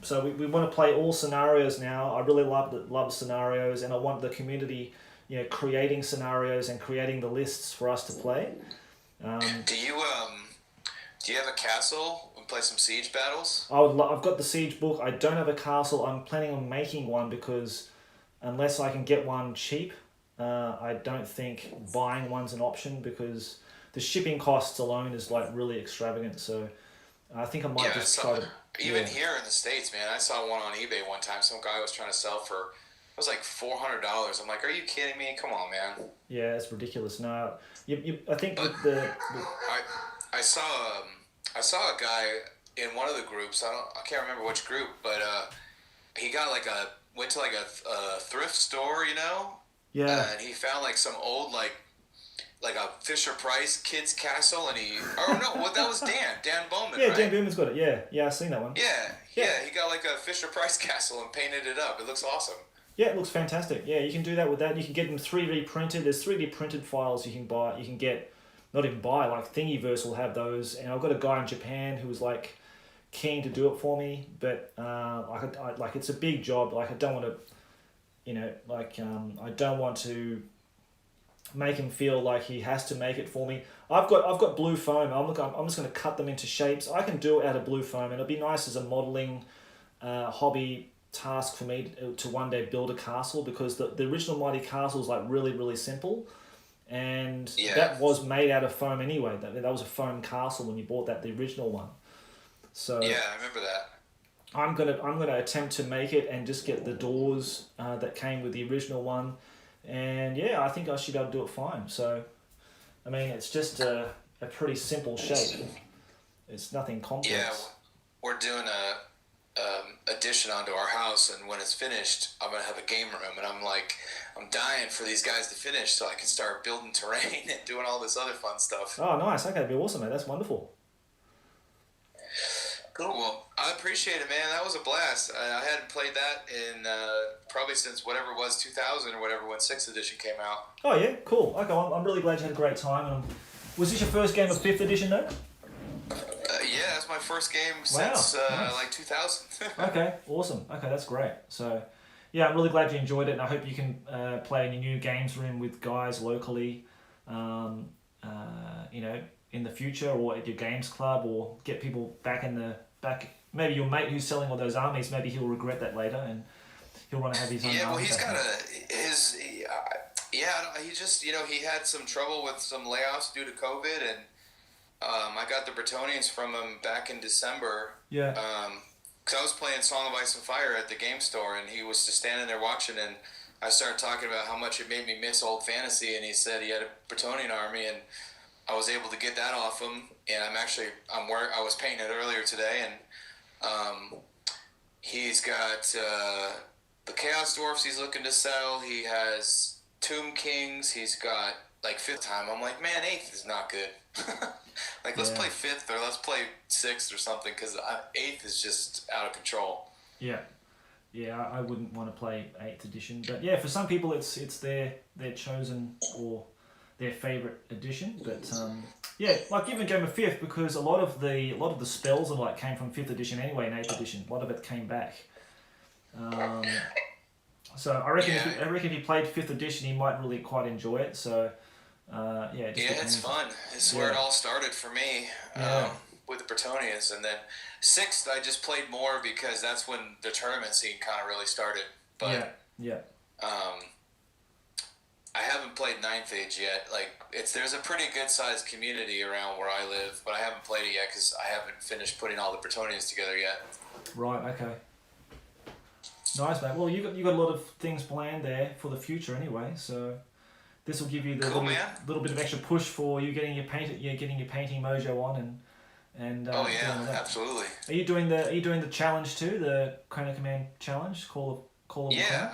So we want to play all scenarios now. I really love scenarios, and I want the community, creating scenarios and creating the lists for us to play. Do you have a castle and play some siege battles? I've got the siege book. I don't have a castle. I'm planning on making one because unless I can get one cheap, I don't think buying one's an option because the shipping costs alone is like really extravagant. So I think I might just try to. Even here in the States, man, I saw one on eBay one time. Some guy was trying to sell for, it was like $400. I'm like, are you kidding me? Come on, man. Yeah, it's ridiculous. No, I think I saw a guy in one of the groups. I can't remember which group, but he got went to a thrift store, Yeah. and he found some old like a Fisher Price kids castle, and that was Dan Bowman. Yeah, right? Dan Bowman's got it. Yeah, I've seen that one. Yeah, he got a Fisher Price castle and painted it up. It looks awesome. Yeah, it looks fantastic. Yeah, you can do that with that. You can get them 3D printed. There's 3D printed files you can buy. You can get, not even buy, Thingiverse will have those. And I've got a guy in Japan who was keen to do it for me, but it's a big job. I don't want to, I don't want to make him feel like he has to make it for me. I've got blue foam. I'm just going to cut them into shapes. I can do it out of blue foam, and it'll be nice as a modeling hobby task for me to one day build a castle, because the original Mighty Castle is really, really simple, and that was made out of foam anyway. That was a foam castle when you bought the original one. So yeah, I remember that. I'm gonna attempt to make it and just get the doors that came with the original one, and yeah, I think I should be able to do it fine. So, I mean, it's just a pretty simple shape. It's nothing complex. Yeah, we're doing addition onto our house, and when it's finished, I'm gonna have a game room, and I'm dying for these guys to finish so I can start building terrain and doing all this other fun stuff. Oh, nice. Okay, that'd be awesome, mate. That's wonderful. Cool. Well, I appreciate it, man. That was a blast. I hadn't played that in probably since whatever it was, 2000 or whatever, when 6th edition came out. Oh, yeah? Cool. Okay, well, I'm really glad you had a great time. And was this your first game of 5th edition, though? Yeah, that's my first game Wow, since nice. like 2000. Okay, awesome. Okay, that's great. So, yeah, I'm really glad you enjoyed it, and I hope you can play in your new games room with guys locally, you know, in the future, or at your games club, or get people back. Maybe your mate who's selling all those armies, maybe he'll regret that later, and he'll want to have his own. Yeah, well, army he's back got then. he just, he had some trouble with some layoffs due to COVID, and I got the Bretonians from him back in December. Yeah. Because I was playing Song of Ice and Fire at the game store, and he was just standing there watching, and I started talking about how much it made me miss old fantasy, and he said he had a Bretonian army, and I was able to get that off him, and I was painting it earlier today, and he's got the Chaos Dwarfs he's looking to sell. He has Tomb Kings. He's got like 5th time. I'm like, man, 8th is not good. Like, let's play 5th or let's play 6th or something, because 8th is just out of control. Yeah. Yeah, I wouldn't want to play 8th edition, but yeah, for some people it's their chosen or their favorite edition. But yeah, like even Game of 5th, because a lot of the spells and like came from 5th edition anyway. In 8th edition, a lot of it came back. So I reckon if you played 5th edition, you might really quite enjoy it. So yeah, it's fun. It's where it all started for me. With the Bretonians, and then 6th I just played more because that's when the tournament scene kind of really started. But I haven't played 9th Age yet. Like, there's a pretty good sized community around where I live, but I haven't played it yet because I haven't finished putting all the Bretonians together yet. Right. Okay. Nice, mate. Well, you got a lot of things planned there for the future anyway. So this will give you the little bit of extra push for you getting your painting mojo on and oh yeah, absolutely. Are you doing the challenge too, the Chrono Command challenge? Call of yeah,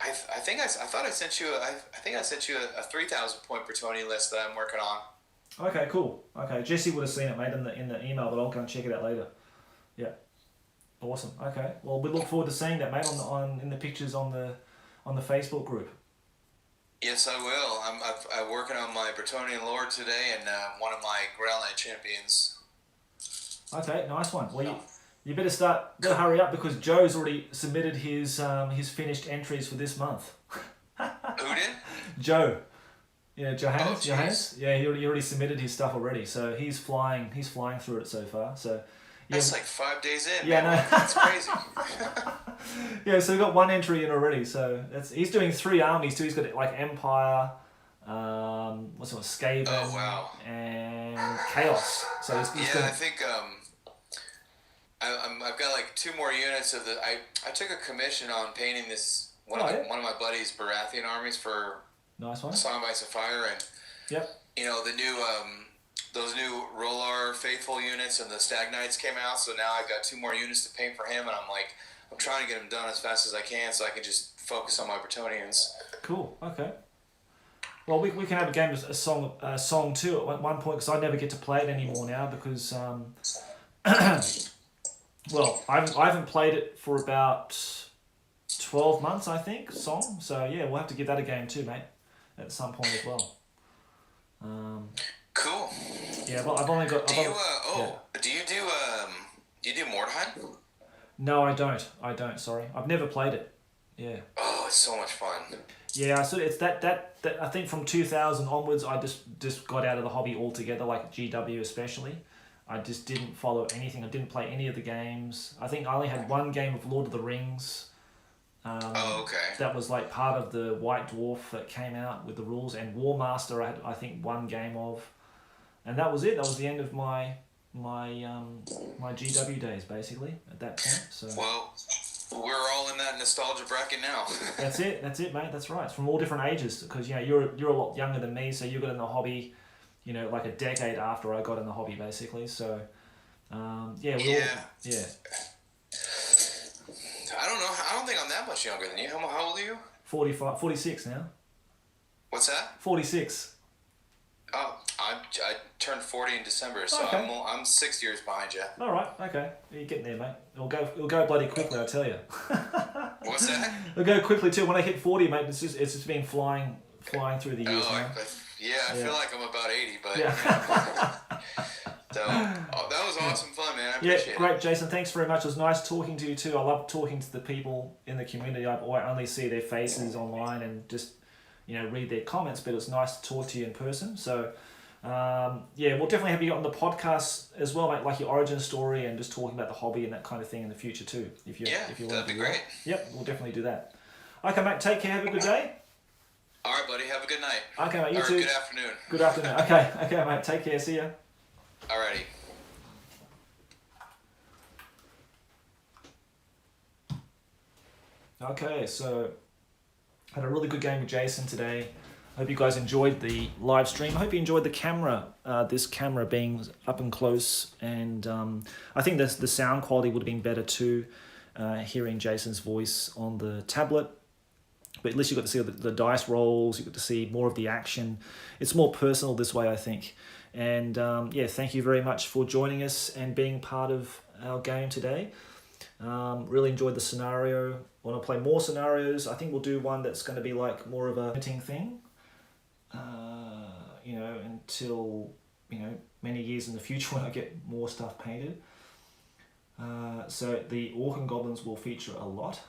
I thought I sent you a 3,000 point Bretonian list that I'm working on. Okay, cool. Okay, Jesse would have seen it, mate, in the email, but I'll go and check it out later. Yeah, awesome. Okay, well, we look forward to seeing that, mate, in the pictures on the Facebook group. Yes, I will. I'm working on my Bretonian Lord today and one of my Growlite champions. Okay, nice one. Well, you better hurry up because Joe's already submitted his finished entries for this month. Who did? Joe. Yeah, Johannes. Oh, Johannes. Yeah, he already submitted his stuff already, so he's flying through it so far. So. Yeah. That's like 5 days in. Yeah, man. No. That's crazy. Yeah, so we got one entry in already. So he's doing 3 armies too. He's got like Empire, Skaven, oh, wow. and Chaos. So he's I think I've got like 2 more units of the. I took a commission on painting this one of my buddies' Baratheon armies for nice one. Song of Ice and Fire, and the new those new Rolar Faithful units and the Stag Knights came out, so now I've got 2 more units to paint for him, and I'm trying to get them done as fast as I can so I can just focus on my Bretonians. Cool. Okay. Well, we can have a game of a song too at one point, because I never get to play it anymore now because well, I haven't played it for about 12 months, I think, song. So yeah, we'll have to give that a game too, mate, at some point as well. Cool. Yeah, but I've only got. Do you do Mordheim? No, I don't. Sorry, I've never played it. Yeah. Oh, it's so much fun. Yeah, so it's that I think from 2000 onwards, I just got out of the hobby altogether, like GW especially. I just didn't follow anything. I didn't play any of the games. I think I only had one game of Lord of the Rings. Okay. That was like part of the White Dwarf that came out with the rules, and War Master I had, I think, one game of, and that was it. That was the end of my GW days, basically, at that point. So. Well, we're all in that nostalgia bracket now. That's it, mate. That's right. It's from all different ages, because you're a lot younger than me, so you got in the hobby, like a decade after I got in the hobby, basically. So, I don't know. I don't think I'm that much younger than you. How old are you? 46 now. What's that? 46. Oh, I turned 40 in December, so Okay. I'm 6 years behind you. All right. Okay. You're getting there, mate. It'll go bloody quickly, I tell you. What's that? It'll go quickly too. When I hit 40, mate, it's just been flying through the years. I feel like I'm about 80, but Yeah. so that was awesome fun, man. I appreciate it. Great, Jason. Thanks very much. It was nice talking to you too. I love talking to the people in the community. I only see their faces online and just read their comments, but it's nice to talk to you in person. So we'll definitely have you on the podcast as well, mate, like your origin story and just talking about the hobby and that kind of thing in the future too. If you that'd be great. Yep, we'll definitely do that. Okay, mate. Take care. Have a good day. All right, buddy. Have a good night. Okay, mate. You too. Good afternoon. Good afternoon. Okay, mate. Take care. See ya. Alrighty. Okay, so had a really good game with Jason today. Hope you guys enjoyed the live stream. I hope you enjoyed the camera, this camera being up and close, and I think the sound quality would have been better too, hearing Jason's voice on the tablet. But at least you got to see the dice rolls, you got to see more of the action. It's more personal this way, I think. And thank you very much for joining us and being part of our game today. Really enjoyed the scenario. Want to play more scenarios? I think we'll do one that's going to be like more of a painting thing. Until many years in the future when I get more stuff painted. So the Orc and Goblins will feature a lot.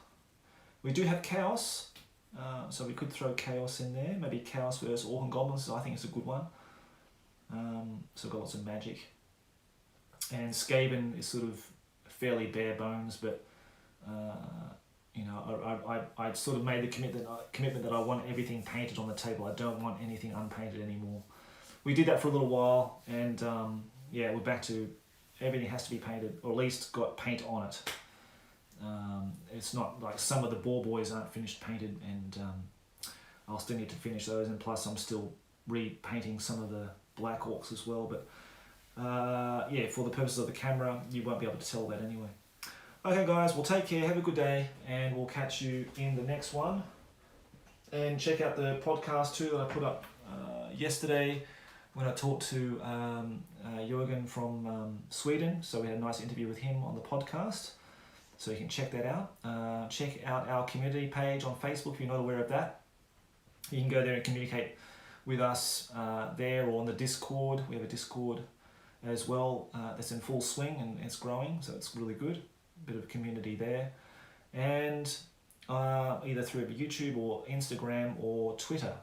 We do have Chaos, so we could throw Chaos in there. Maybe Chaos versus Orc and Goblins. I think it's a good one. So we've got lots of magic. And Skaven is sort of fairly bare bones, but I sort of made the commitment that I want everything painted on the table. I don't want anything unpainted anymore. We did that for a little while, and we're back to everything has to be painted, or at least got paint on it. It's not like some of the Boar Boys aren't finished painted, and I'll still need to finish those, and plus I'm still repainting some of the Black Orcs as well, but for the purposes of the camera, you won't be able to tell that anyway. Okay guys, well take care, have a good day, and we'll catch you in the next one. And check out the podcast too that I put up yesterday when I talked to Jürgen from Sweden. So we had a nice interview with him on the podcast. So you can check that out. Check out our community page on Facebook if you're not aware of that. You can go there and communicate with us there, or on the Discord. We have a Discord as well that's in full swing and it's growing, so it's really good. Bit of community there, and either through YouTube or Instagram or Twitter.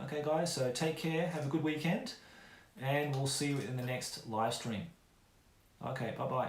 Okay guys, so take care, have a good weekend, and we'll see you in the next live stream. Okay, bye bye.